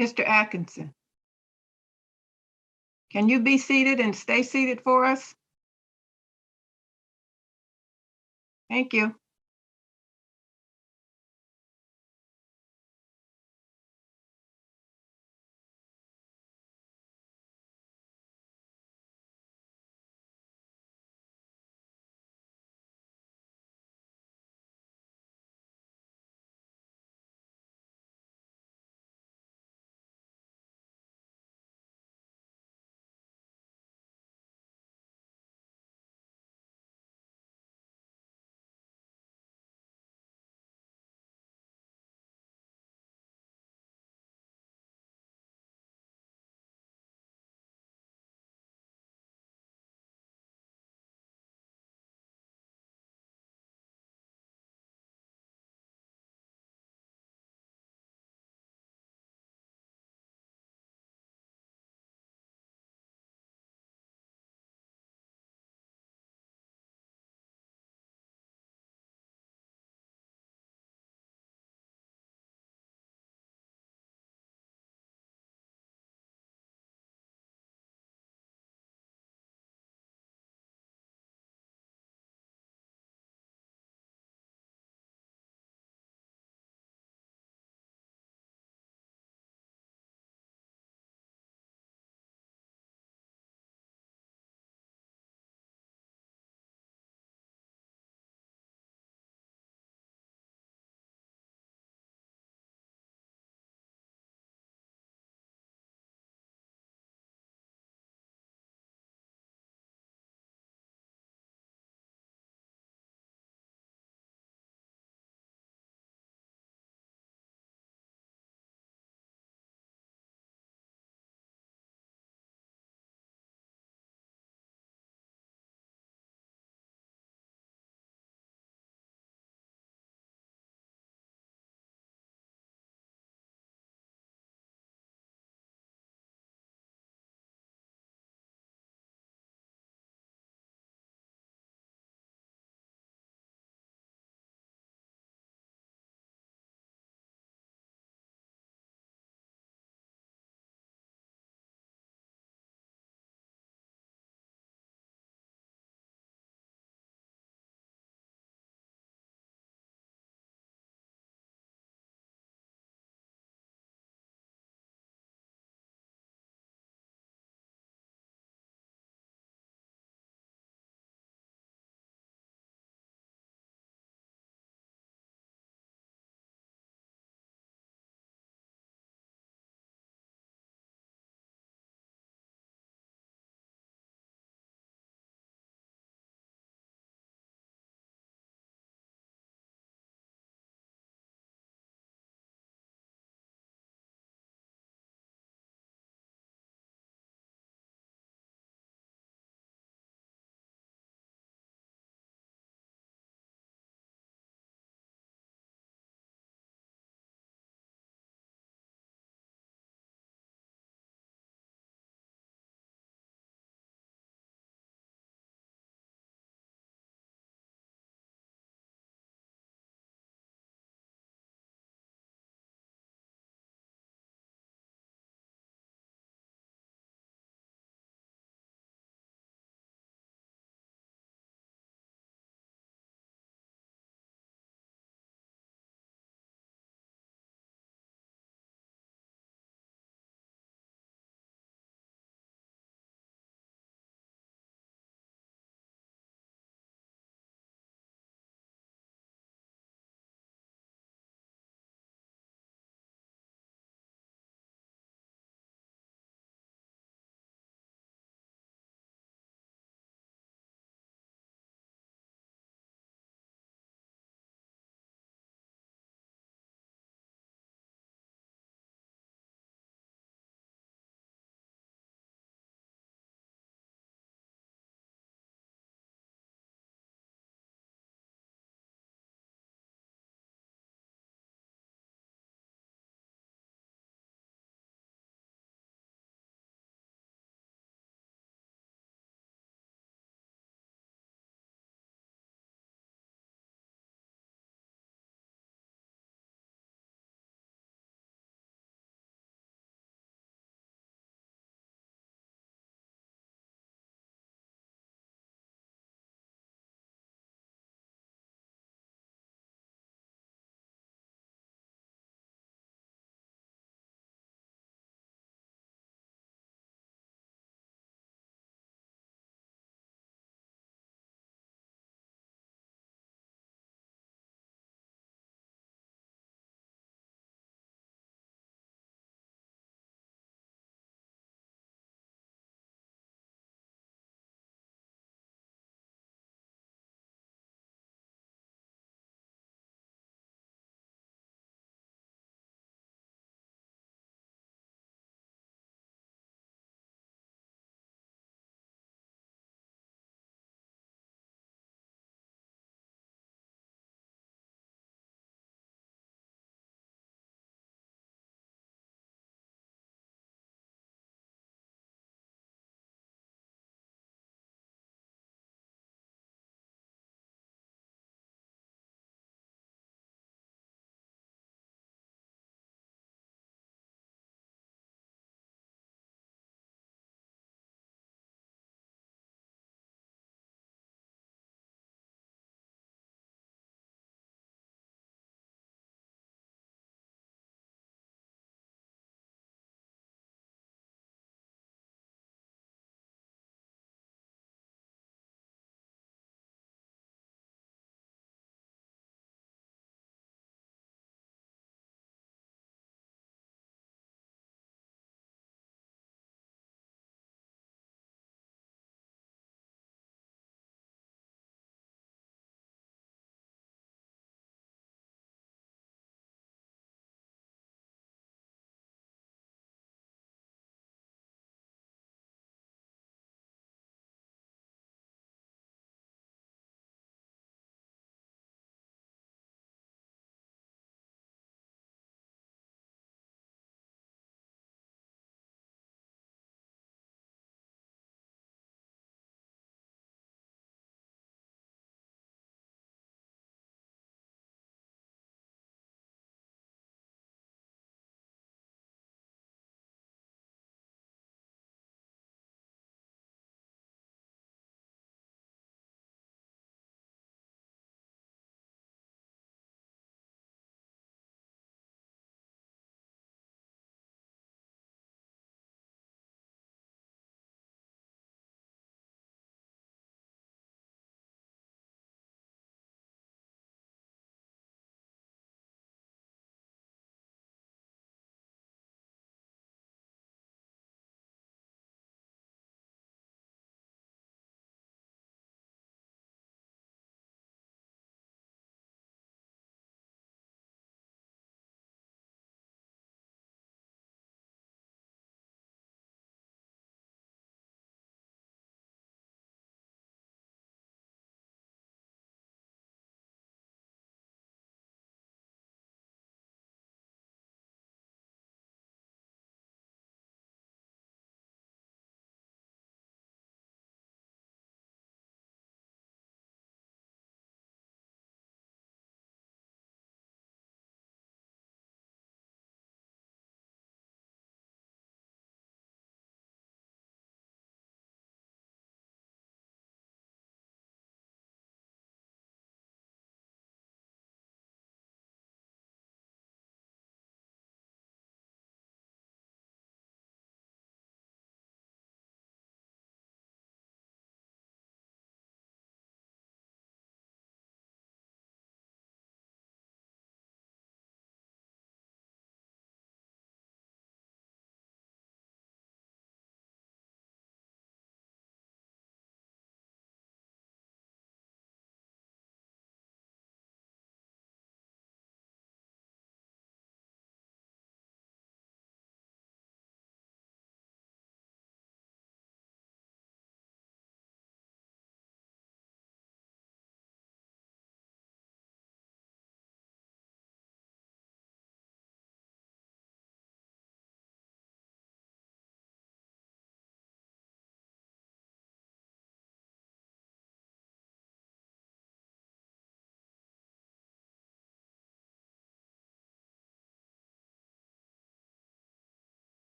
P: Mr. Atkinson. Can you be seated and stay seated for us? Thank you.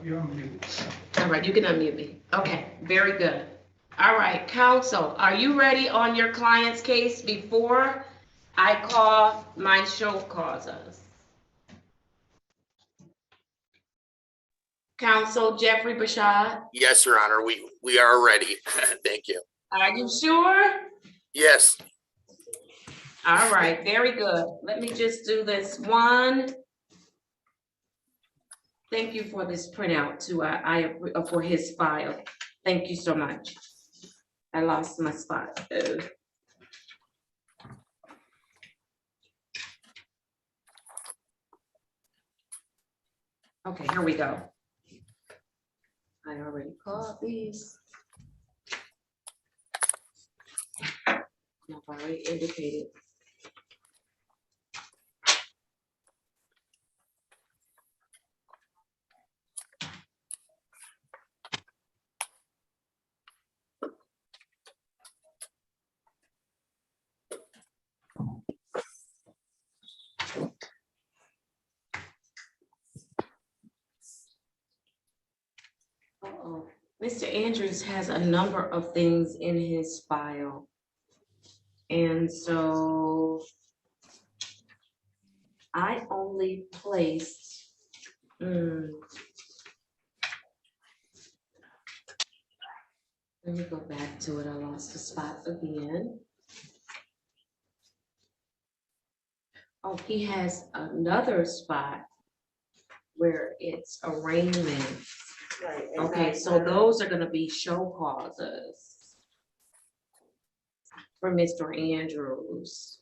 C: You're on mute.
A: All right, you can unmute me. Okay, very good. All right, counsel, are you ready on your client's case before I call my show causers? Counsel Jeffrey Bashad,
M: Yes, Your Honor, we are ready. Thank you.
A: are you sure?
M: Yes,
A: All right, very good. Let me just do this one. Thank you for this printout too. For his file. Thank you so much. I lost my spot. Okay, here we go. I already called these. I've already indicated. Uh-oh. Mr. Andrews has a number of things in his file. And so I only placed, let me go back to it. I lost the spot again. Oh, he has another spot where it's arraignment.
K: Right.
A: Okay, so those are gonna be show causes for Mr. Andrews.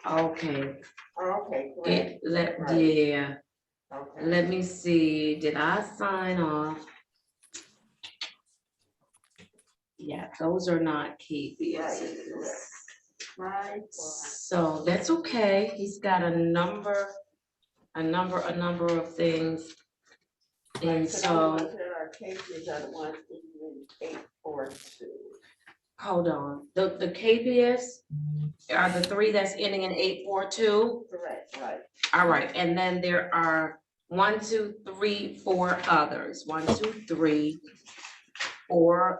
A: Okay.
K: Okay, great.
A: Yeah,
K: Okay.
A: let me see, did I sign off? Yeah, those are not KBSs.
K: Right.
A: So that's okay, he's got a number of things. And so,
K: There are cases that want to 842.
A: hold on, the KBS are the three that's ending in 842?
K: Correct, right.
A: All right, and then there are 1, 2, 3, 4 others. 1, 2, 3, 4.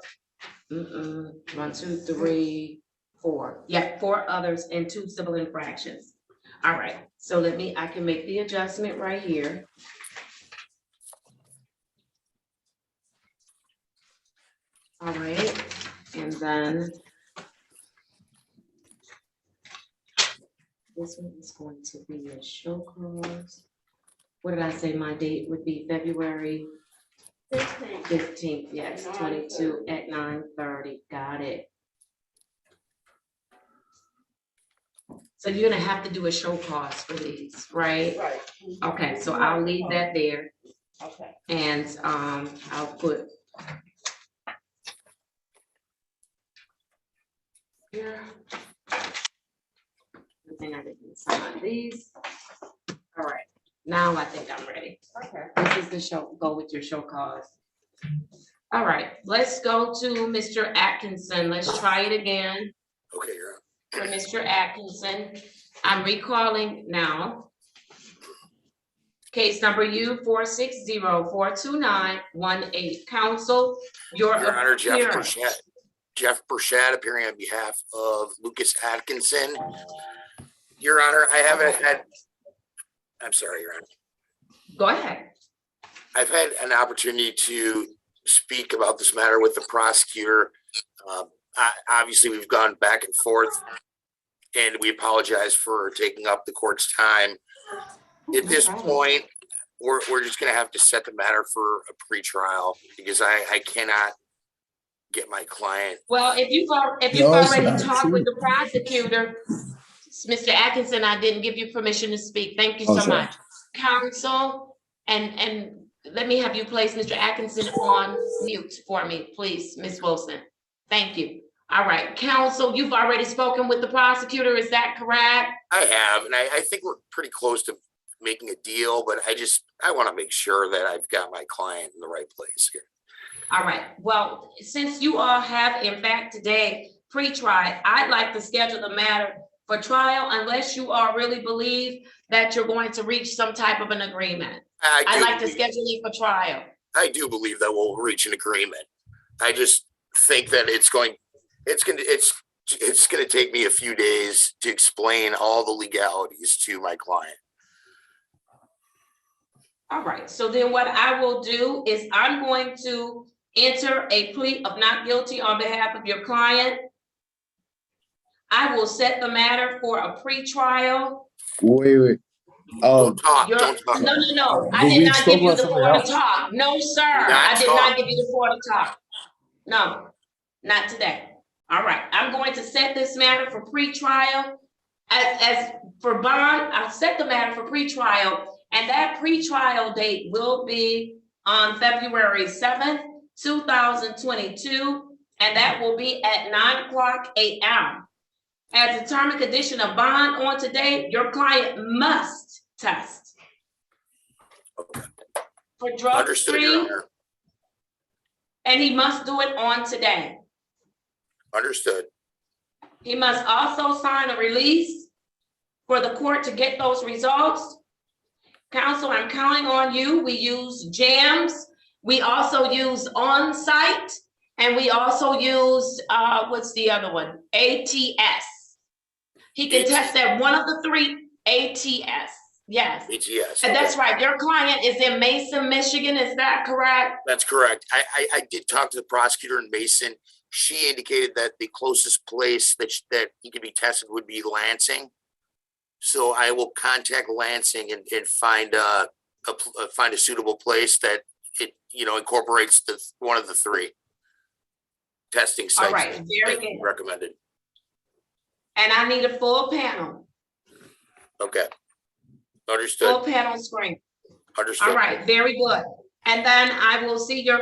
A: 1, 2, 3, 4. Yeah, 4 others and 2 civil infractions. All right, so I can make the adjustment right here. All right, and then this one is going to be a show cause. What did I say my date would be? February 15th, yes, 22 at 9:30. Got it. So you're gonna have to do a show cause for these, right?
K: Right.
A: Okay, so I'll leave that there.
K: Okay.
A: And I'll put here. Good thing I didn't sign these. All right, now I think I'm ready.
K: Okay.
A: This is the show, go with your show cause. All right, let's go to Mr. Atkinson. Let's try it again.
M: okay, Your Honor.
A: For Mr. Atkinson, I'm recalling now. Case number U460-42918. Counsel,
M: Your Honor, Jeff
A: appearance.
M: Burchett appearing on behalf of Lucas Atkinson. Your Honor, I haven't had, I'm sorry, Your Honor.
A: Go ahead.
M: I've had an opportunity to speak about this matter with the prosecutor. Obviously, we've gone back and forth, and we apologize for taking up the court's time. At this point, we're just going to have to set the matter for a pretrial because I cannot get my client.
A: Well, if you've already talked with the prosecutor, Mr. Atkinson, I didn't give you permission to speak. Thank you so much. Counsel, and let me have you place Mr. Atkinson on mute for me, please, Ms. Wilson. Thank you. All right, counsel, you've already spoken with the prosecutor, is that correct?
M: I have, and I think we're pretty close to making a deal, but I want to make sure that I've got my client in the right place here.
A: All right, well, since you all have, in fact, today pre-trial, I'd like to schedule the matter for trial unless you all really believe that you're going to reach some type of an agreement. I'd like to schedule it for trial.
M: I do believe that we'll reach an agreement. I just think that it's going to take me a few days to explain all the legalities to my client.
A: All right, so then what I will do is I'm going to enter a plea of not guilty on behalf of your client. I will set the matter for a pre-trial.
R: Wait.
M: Don't talk. Don't talk.
A: No. I did not give you the floor to talk. No, sir. I did not give you the floor to talk. No, not today. All right, I'm going to set this matter for pre-trial. As for bond, I'll set the matter for pre-trial. And that pre-trial date will be on February 7th, 2022, and that will be at 9:00 a.m. As a term and condition of bond on today, your client must test for drug-free, and he must do it on today.
M: Understood.
A: He must also sign a release for the court to get those results. Counsel, I'm counting on you. We use JAMS. We also use on-site, and we also use, what's the other one? ATS. He can test at one of the three ATS. Yes.
M: ATS.
A: And that's right. Your client is in Mason, Michigan. Is that correct?
M: That's correct. I did talk to the prosecutor in Mason. She indicated that the closest place that he could be tested would be Lansing. So I will contact Lansing and find a suitable place that it incorporates one of the three testing sites.
A: All right, very good.
M: Recommended.
A: And I need a full panel.
M: Okay. Understood.
A: Full panel screen.
M: Understood.
A: All right, very good. And then I will see you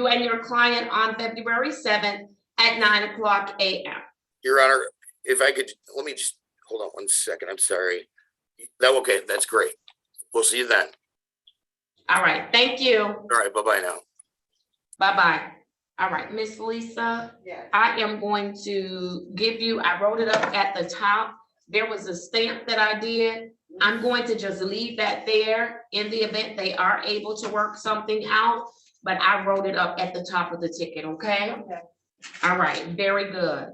A: and your client on February 7th at 9:00 a.m.
M: Your Honor, if I could, let me just hold on one second. I'm sorry. Okay, that's great. We'll see you then.
A: All right, thank you.
M: All right, bye-bye now.
A: Bye-bye. All right, Miss Lisa, I am going to give you, I wrote it up at the top. There was a stamp that I did. I'm going to just leave that there in the event they are able to work something out, but I wrote it up at the top of the ticket, okay?
K: Okay.
A: All right, very good.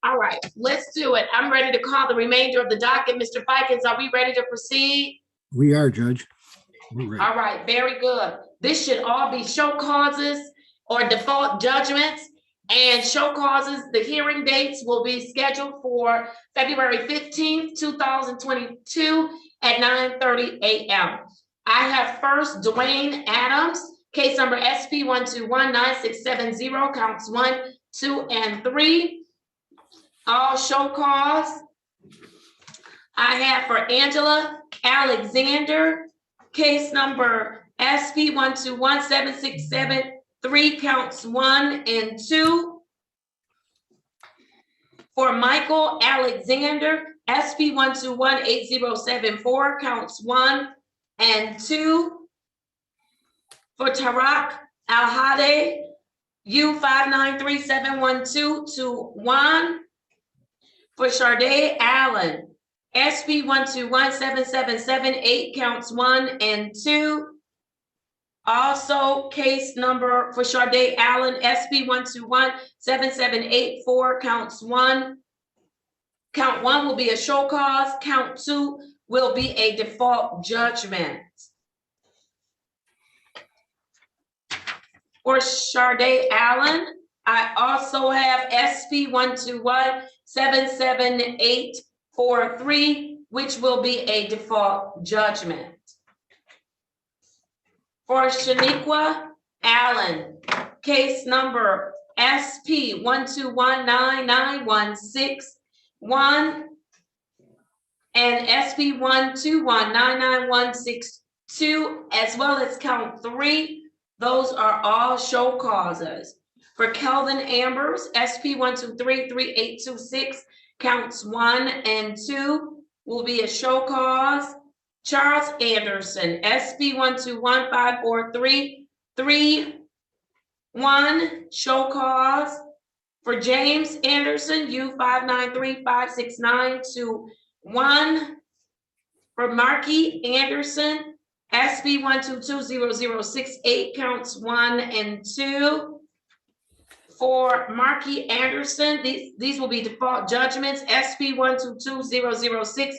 A: All right, let's do it. I'm ready to call the remainder of the docket. Mr. Fikens, are we ready to proceed?
I: We are, Judge. We're ready.
A: All right, very good. This should all be show causes or default judgments. And show causes, the hearing dates will be scheduled for February 15th, 2022 at 9:30 a.m. I have first Dwayne Adams, case number SP 1219670, counts 1, 2, and 3. All show cause. I have for Angela Alexander, case number SP 1217673, counts 1 and 2. For Michael Alexander, SP 1218074, counts 1 and 2. For Tarak Alhade, U593712221. For Sharday Allen, SP 1217778, counts 1 and 2. Also, case number for Sharday Allen, SP 1217784, counts 1. Count 1 will be a show cause. Count 2 will be a default judgment. For Sharday Allen, I also have SP 1217783, which will be a default judgment. For Shaniqua Allen, case number SP 1219961 and SP 121996162, as well as count 3. Those are all show causes. For Kelvin Ambers, SP 1233826, counts 1 and 2 will be a show cause. Charles Anderson, SP 1215433, 1, show cause. For James Anderson, U 5935692-1. For Marky Anderson, SB 1220068, counts 1 and 2. For Marky Anderson, these will be default judgments. SB 122006,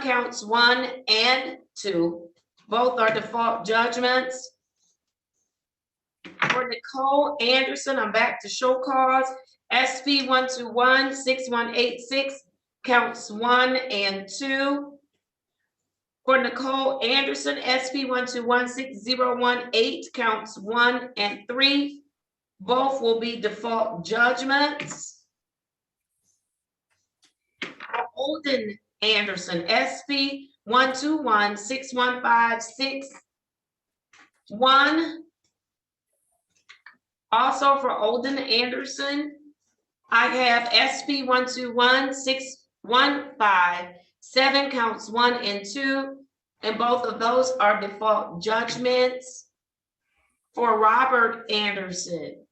A: counts 1 and 2. Both are default judgments. For Nicole Anderson, I'm back to show cause. SB 1216186, counts 1 and 2. For Nicole Anderson, SB 1216018, counts 1 and 3. Both will be default judgments. For Olden Anderson, SB 1216156-1. Also for Olden Anderson, I have SB 121615-7, counts 1 and 2, and both of those are default judgments. For Robert Anderson,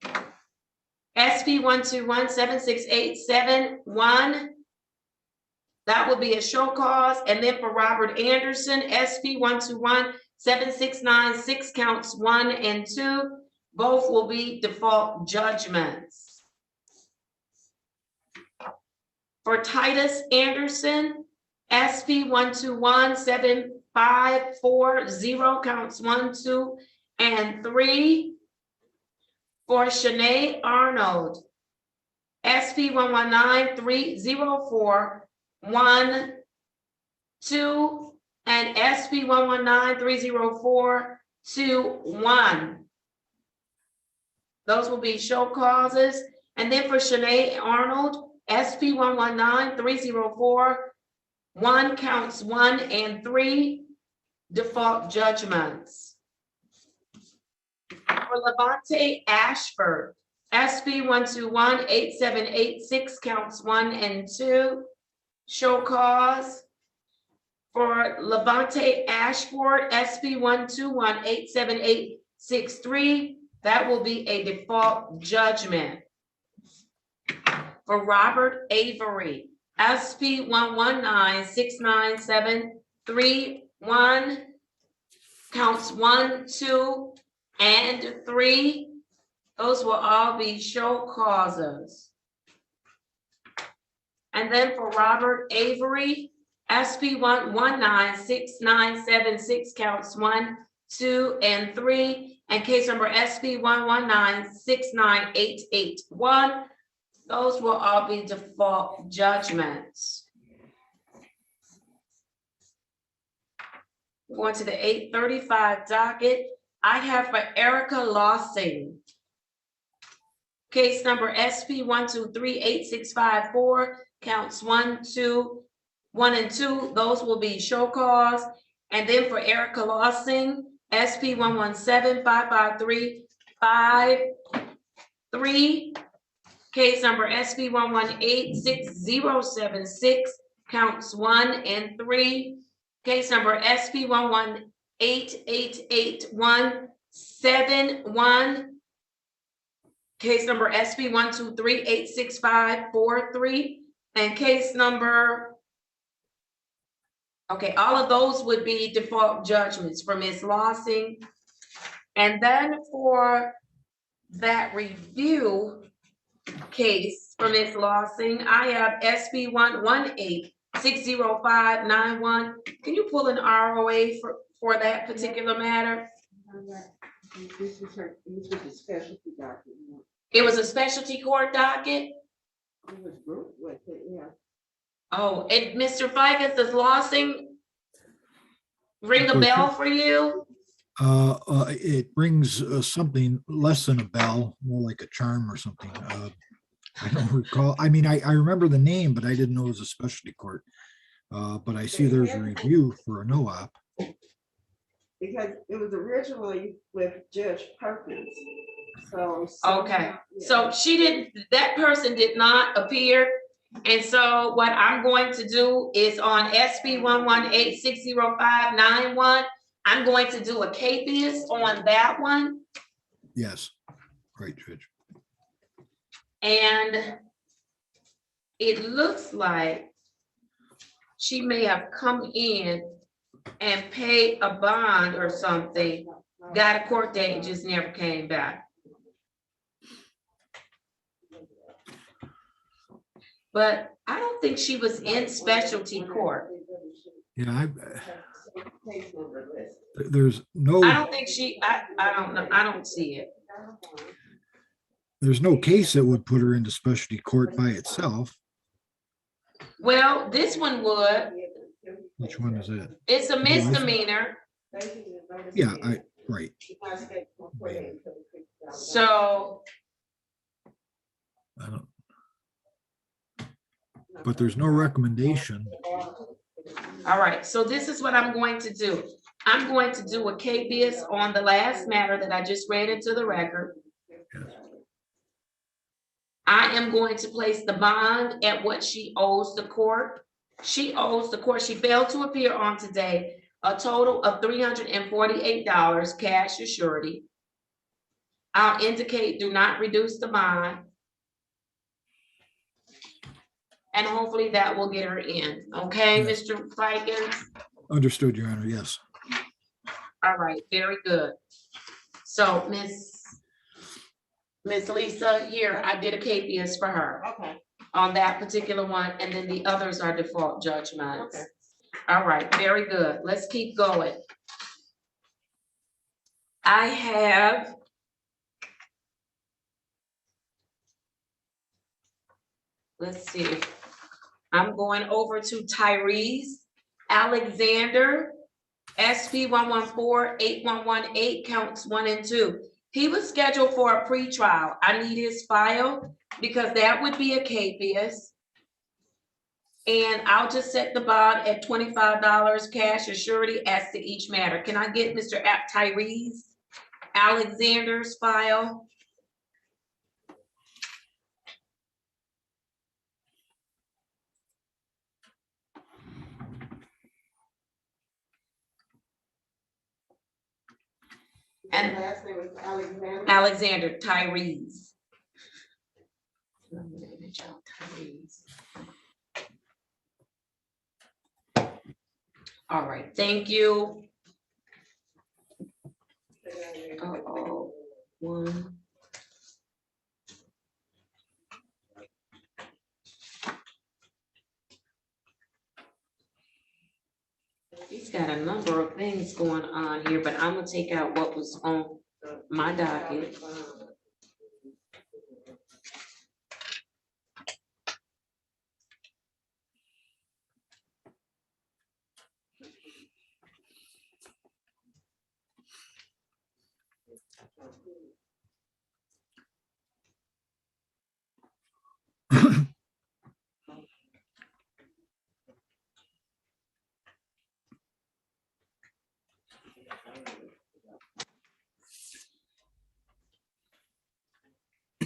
A: SB 1217687-1, that will be a show cause. And then for Robert Anderson, SB 121769-6, counts 1 and 2, both will be default judgments. For Titus Anderson, SB 1217540, counts 1, 2, and 3. For Shanae Arnold, SB 119304-1, 2, and SB 119304-1. Those will be show causes. And then for Shanae Arnold, SB 119304-1, counts 1 and 3, default judgments. For Levante Ashford, SB 1218786, counts 1 and 2, show cause. For Levante Ashford, SB 1218763, that will be a default judgment. For Robert Avery, SB 1196973-1, counts 1, 2, and 3. Those will all be show causes. And then for Robert Avery, SB 1196976, counts 1, 2, and 3, and case number SB 1196981. Those will all be default judgments. Going to the 835 docket, I have for Erica Lossing, case number SB 1238654, counts 1, 2, 1 and 2. Those will be show cause. And then for Erica Lossing, SB 1175535-3, case number SB 1186076, counts 1 and 3. Case number SB 1188817-1. Case number SB 1238665-3, and case number, okay, all of those would be default judgments for Ms. Lossing. And then for that review case for Ms. Lossing, I have SB 118-60591. Can you pull an ROA for that particular matter?
K: This was a specialty document.
A: It was a specialty court docket?
K: It was grouped with it, yeah.
A: Oh, and Mr. Ficus, does Lossing ring a bell for you?
I: It rings something less than a bell, more like a charm or something. I don't recall. I mean, I remember the name, but I didn't know it was a specialty court. But I see there's a review for a no-op.
K: Because it was originally with Judge Perkins. So
A: okay, yeah. So that person did not appear. And so what I'm going to do is on SB 118-60591, I'm going to do a capias on that one.
I: Yes, great, Judge.
A: And it looks like she may have come in and paid a bond or something, got a court date, and just never came back. But I don't think she was in specialty court.
I: Yeah, there's no.
A: I don't think I don't know. I don't see it.
I: There's no case that would put her into specialty court by itself.
A: Well, this one would.
I: Which one is it?
A: It's a misdemeanor.
I: Yeah, right.
A: So.
I: I don't. But there's no recommendation.
A: All right, so this is what I'm going to do. I'm going to do a KBS on the last matter that I just read into the record. I am going to place the bond at what she owes the court. She owes the court, she failed to appear on today, a total of $348 cash or surety. I'll indicate do not reduce the bond. And hopefully that will get her in. Okay,
I: Yes.
A: Mr. Fikens?
I: Understood, Your Honor, yes.
A: All right, very good. So Miss Lisa, here, I did a KPS for her.
K: Okay.
A: On that particular one, and then the others are default judgments.
K: Okay.
A: All right, very good. Let's keep going. I have let's see. I'm going over to Tyrese Alexander, SP 114-8118, counts 1 and 2. He was scheduled for a pretrial. I need his file because that would be a KPS. And I'll just set the bond at $25 cash or surety as to each matter. Can I get Mr. Tyrese Alexander's file? And
K: last name is Alexander.
A: Alexander Tyrese. All right, thank you. One. He's got a number of things going on here, but I'm gonna take out what was on my docket.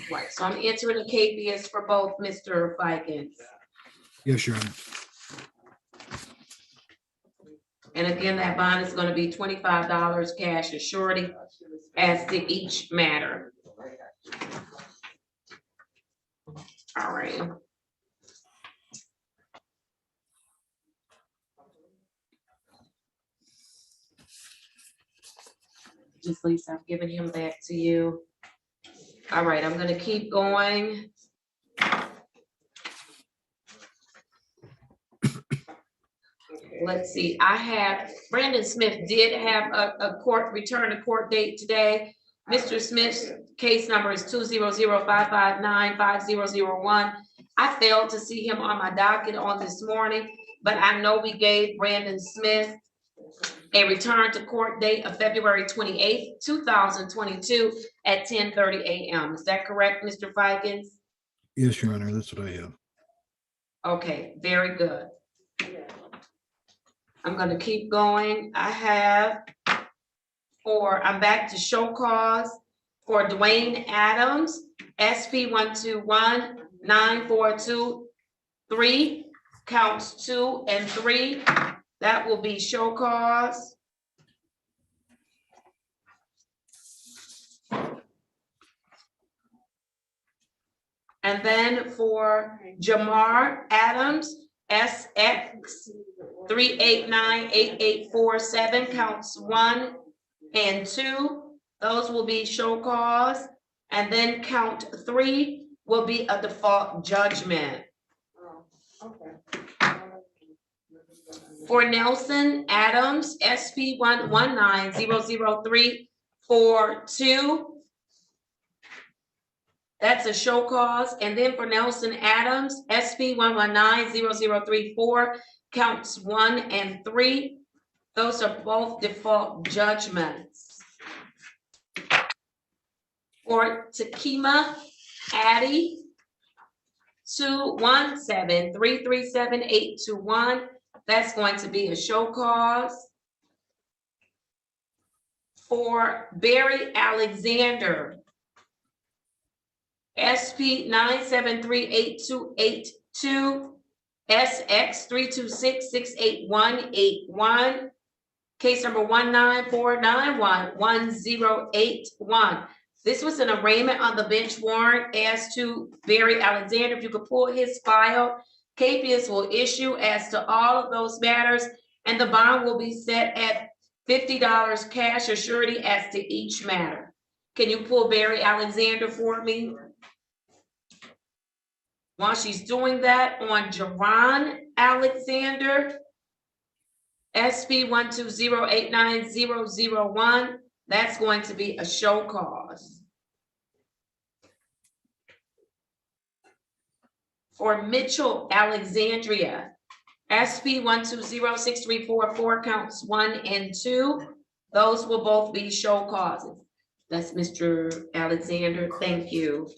A: Right, so I'm entering a KPS for both Mr. Fikens.
I: Yes, Your Honor.
A: And again, that bond is gonna be $25 cash or surety as to each matter. All right. Just Lisa, I've given him back to you. All right, I'm gonna keep going. Let's see, I have, Brandon Smith did have a return to court date today. Mr. Smith's case number is 200-559-5001. I failed to see him on my docket on this morning, but I know we gave Brandon Smith a return to court date of February 28th, 2022 at 10:30 a.m. Is that correct, Mr. Fikens?
I: Yes, Your Honor, that's what I have.
A: Okay, very good. I'm gonna keep going. I have I'm back to show cause for Dwayne Adams, SP 121-9423, counts 2 and 3. That will be show cause. And then for Jamar Adams, SX 3898847, counts 1 and 2. Those will be show cause. And then count 3 will be a default judgment. For Nelson Adams, SP 119000342, that's a show cause. And then for Nelson Adams, SP 1190034, counts 1 and 3. Those are both default judgments. For Takima Addy, 217337821, that's going to be a show cause. For Barry Alexander, SP 9738282, SX 3266881, case number 194911081. This was an arraignment on the bench warrant as to Barry Alexander. If you could pull his file, Capias will issue as to all of those matters, and the bond will be set at $50 cash or surety as to each matter. Can you pull Barry Alexander for me? While she's doing that, on Jerron Alexander, SP 120890001, that's going to be a show cause. For Mitchell Alexandria, SP 1206344, counts 1 and 2. Those will both be show causes. That's Mr. Alexander. Thank you.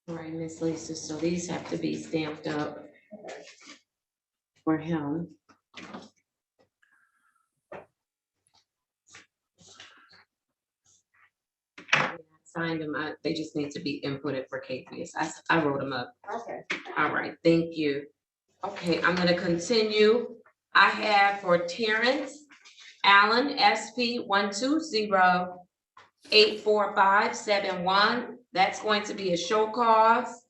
A: All right, Miss Lisa, so these have to be stamped up for him. I signed them out. They just need to be inputted for Capias. I wrote them up.
K: Okay.
A: All right, thank you. Okay, I'm gonna continue. I have for Terrence Allen, SP 120845571. That's going to be a show cause.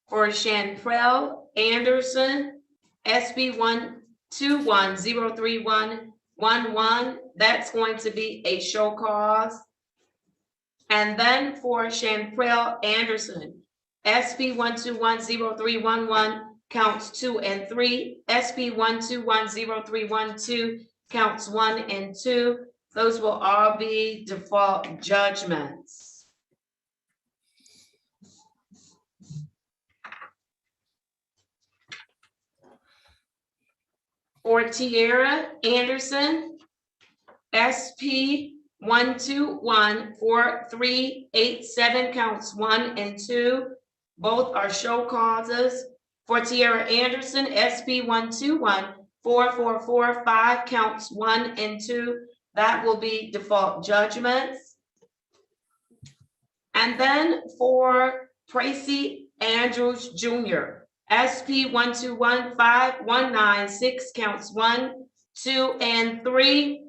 A: For Chantrell Anderson, SP 1210311, that's going to be a show cause. And then for Chantrell Anderson, SP 1210311, counts 2 and 3. SP 1210312, counts 1 and 2. Those will all be default judgments. For Tierra Anderson, SP 1214387 counts 1 and 2. Both are show causes. For Tierra Anderson, SP 1214445 counts 1 and 2. That will be default judgments. And then for Tracy Andrews Jr., SP 1215196 counts 1, 2, and 3,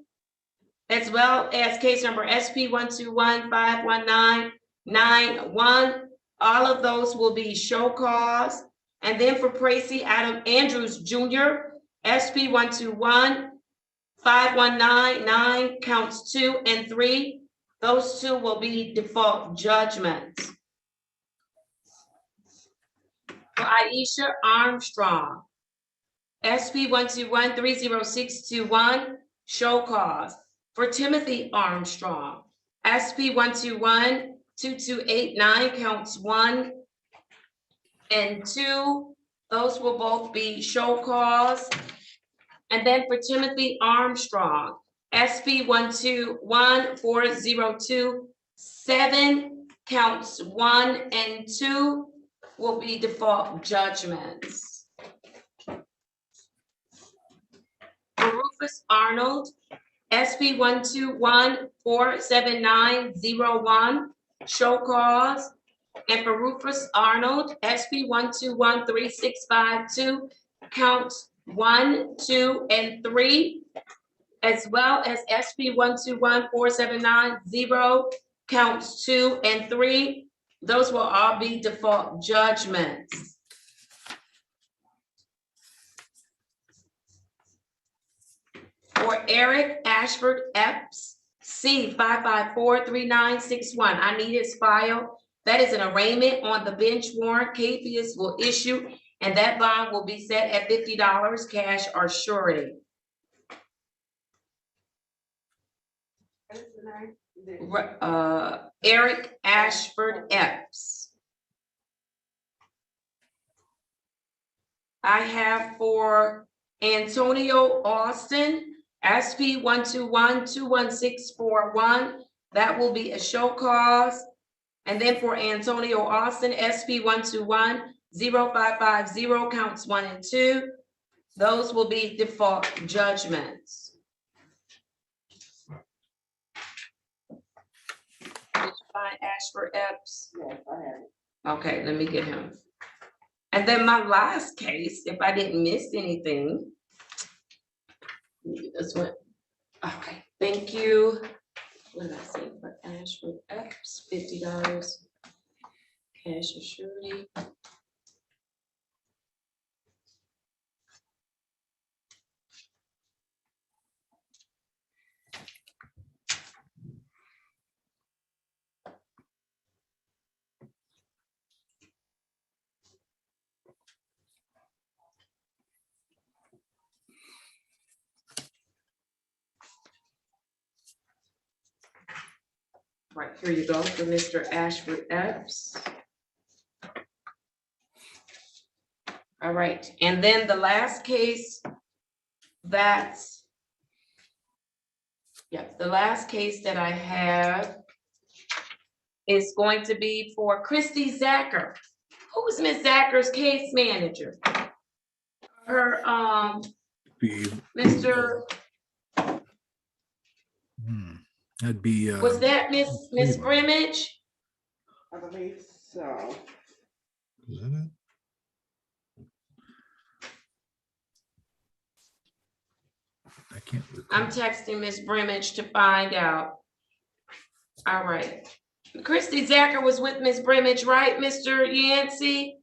A: as well as case number SP 1215191. All of those will be show cause. And then for Tracy Adam Andrews Jr., SP 1215199 counts 2 and 3. Those two will be default judgments. For Aisha Armstrong, SP 1213061, show cause. For Timothy Armstrong, SP 1212289 counts 1 and 2. Those will both be show cause. And then for Timothy Armstrong, SP 121402.7 counts 1 and 2 will be default judgments. For Rufus Arnold, SP 1214791, show cause. And for Rufus Arnold, SP 1213652, counts 1, 2, and 3, as well as SP 1214790, counts 2 and 3. Those will all be default judgments. For Eric Ashford Epps, C 5543961, I need his file. That is an arraignment on the bench warrant. Capias will issue, and that bond will be set at $50 cash or surety. Eric Ashford Epps. I have for Antonio Austin, SP 121-21641. That will be a show cause. And then for Antonio Austin, SP 121-0550, counts 1 and 2. Those will be default judgments. Did you find Ashford Epps?
K: Yes, I have it.
A: Okay, let me get him. And then my last case, if I didn't miss anything. This one. Okay, thank you. What did I say for Ashford Epps? $50 cash or surety. Right, here you go for Mr. Ashford Epps. All right, and then the last case the last case that I have is going to be for Christy Zacher. Who is Miss Zacher's case manager? Her, Mr.
I: That'd be.
A: Was that Miss Brimage?
K: I believe so.
I: Is that it? I can't recall.
A: I'm texting Miss Brimage to find out. All right. Christy Zacher was with Miss Brimage, right, Mr. Yancey?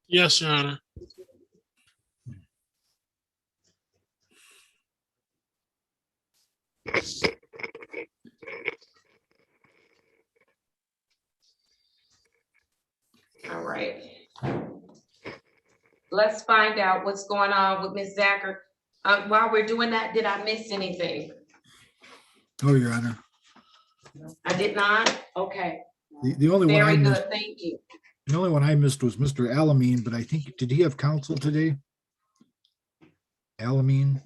N: Yes, Your Honor.
A: All right. Let's find out what's going on with Miss Zacher. While we're doing that, did I miss anything?
I: Oh, Your Honor.
A: I did not? Okay.
I: The only one I
A: Very
I: missed,
A: good, thank you.
I: the only one I missed was Mr. Alameen, but I think, did he have counsel today? Alameen?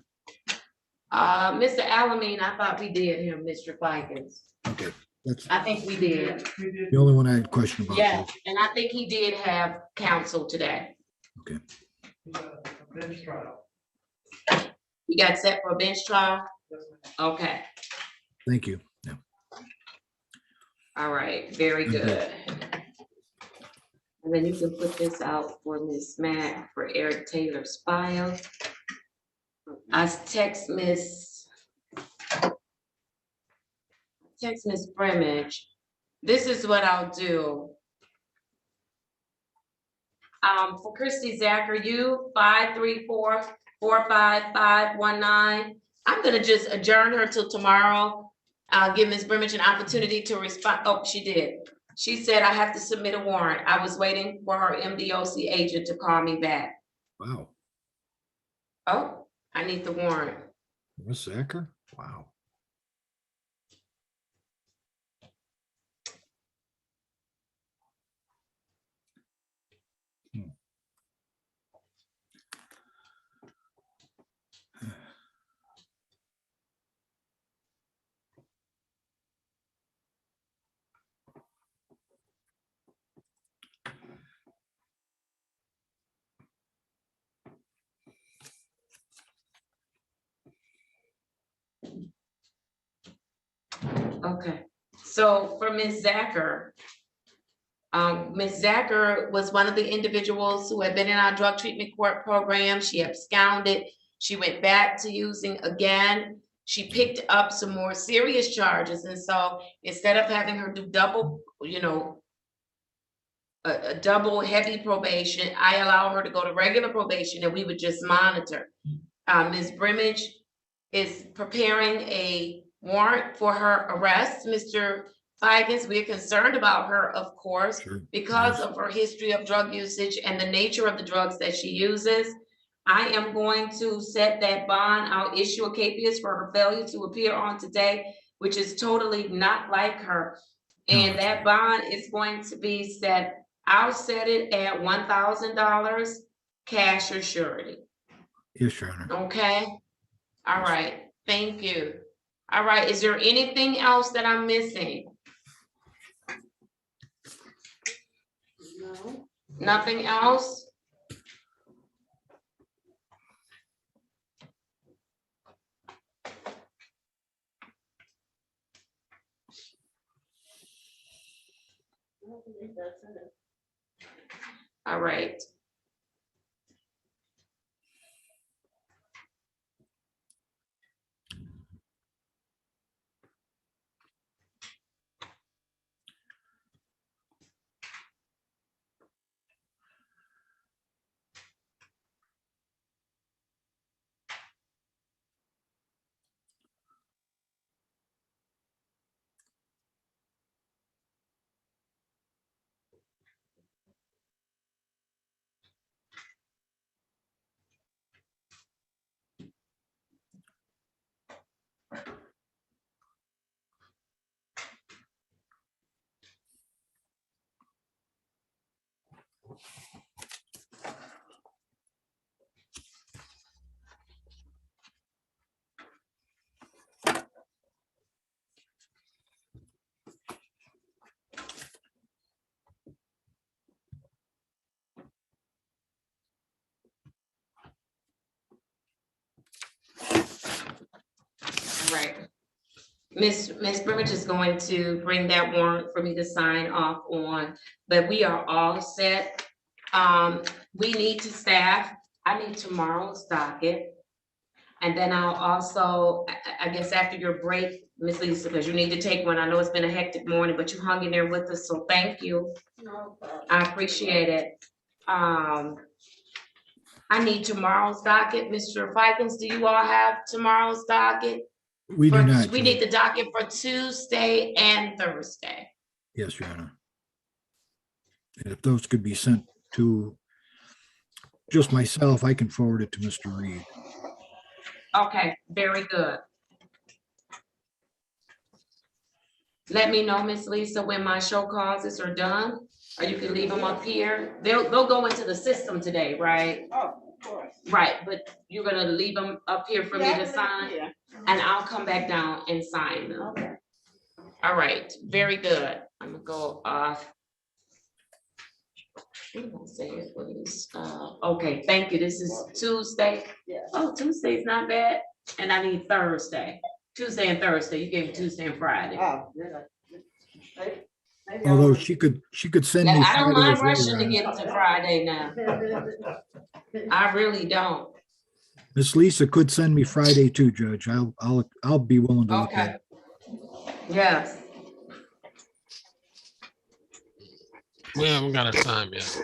A: Mr. Alameen, I thought we did him, Mr. Fikens.
I: Okay, that's
A: I think we did.
I: the only one I had a question about.
A: Yeah, and I think he did have counsel today.
I: Okay.
D: Bench trial.
A: You got set for a bench trial? Okay,
I: Thank you. Yeah.
A: all right, very good. And then you can put this out for Ms. Mack for Eric Taylor's file. I text Miss Brimage. This is what I'll do. For Christy Zacher, you 534-45519. I'm gonna just adjourn her till tomorrow. I'll give Ms. Brimage an opportunity to respond. Oh, she did. She said I have to submit a warrant. I was waiting for her MDOC agent to call me back.
I: Wow.
A: Oh, I need the warrant.
I: Miss Zacher? Wow.
A: Okay, so for Ms. Zacher, Ms. Zacher was one of the individuals who had been in our drug treatment court program. She absconded. She went back to using again. She picked up some more serious charges. And so instead of having her do double, a double heavy probation, I allow her to go to regular probation and we would just monitor. Ms. Brimage is preparing a warrant for her arrest. Mr. Fikens, we're concerned about her, of course, because of her history of drug usage and the nature of the drugs that she uses. I am going to set that bond. I'll issue a capias for her failure to appear on today, which is totally not like her. And that bond is going to be set. I'll set it at $1,000 cash or surety.
I: Yes, Your Honor.
A: Okay. All right. Thank you. All right. Is there anything else that I'm missing? No. Nothing else? All right. Right. Miss Brimage is going to bring that warrant for me to sign off on, but we are all set. We need to staff. I need tomorrow's docket. And then I'll also, I guess after your break, Miss Lisa, because you need to take one. I know it's been a hectic morning, but you hung in there with us, so thank you.
K: No problem.
A: I appreciate it. I need tomorrow's docket. Mr. Fikens, do you all have tomorrow's docket?
I: We do not.
A: We need the docket for Tuesday and Thursday.
I: Yes, Your Honor. And if those could be sent to just myself, I can forward it to Mr. Reed.
A: Okay, very good. Let me know, Miss Lisa, when my show causes are done, or you can leave them up here. They'll go into the system today, right?
K: Oh,
A: Right, but you're gonna leave them up here for me to sign? And I'll come back down and sign them.
K: Okay.
A: All right, very good. I'm gonna go off. What did I say it was? Okay, thank you. This is Tuesday. Oh, Tuesday's not bad. And I need Thursday. Tuesday and Thursday. You gave me Tuesday and Friday.
I: Although she could send me.
A: Yeah, I don't
I: Friday
A: mind
I: as well,
A: rushing to
I: Ron.
A: get to Friday now. I really don't.
I: Miss Lisa could send me Friday too, Judge. I'll be willing to look at
A: Okay.
I: it.
A: Yes.
N: We haven't got a time yet.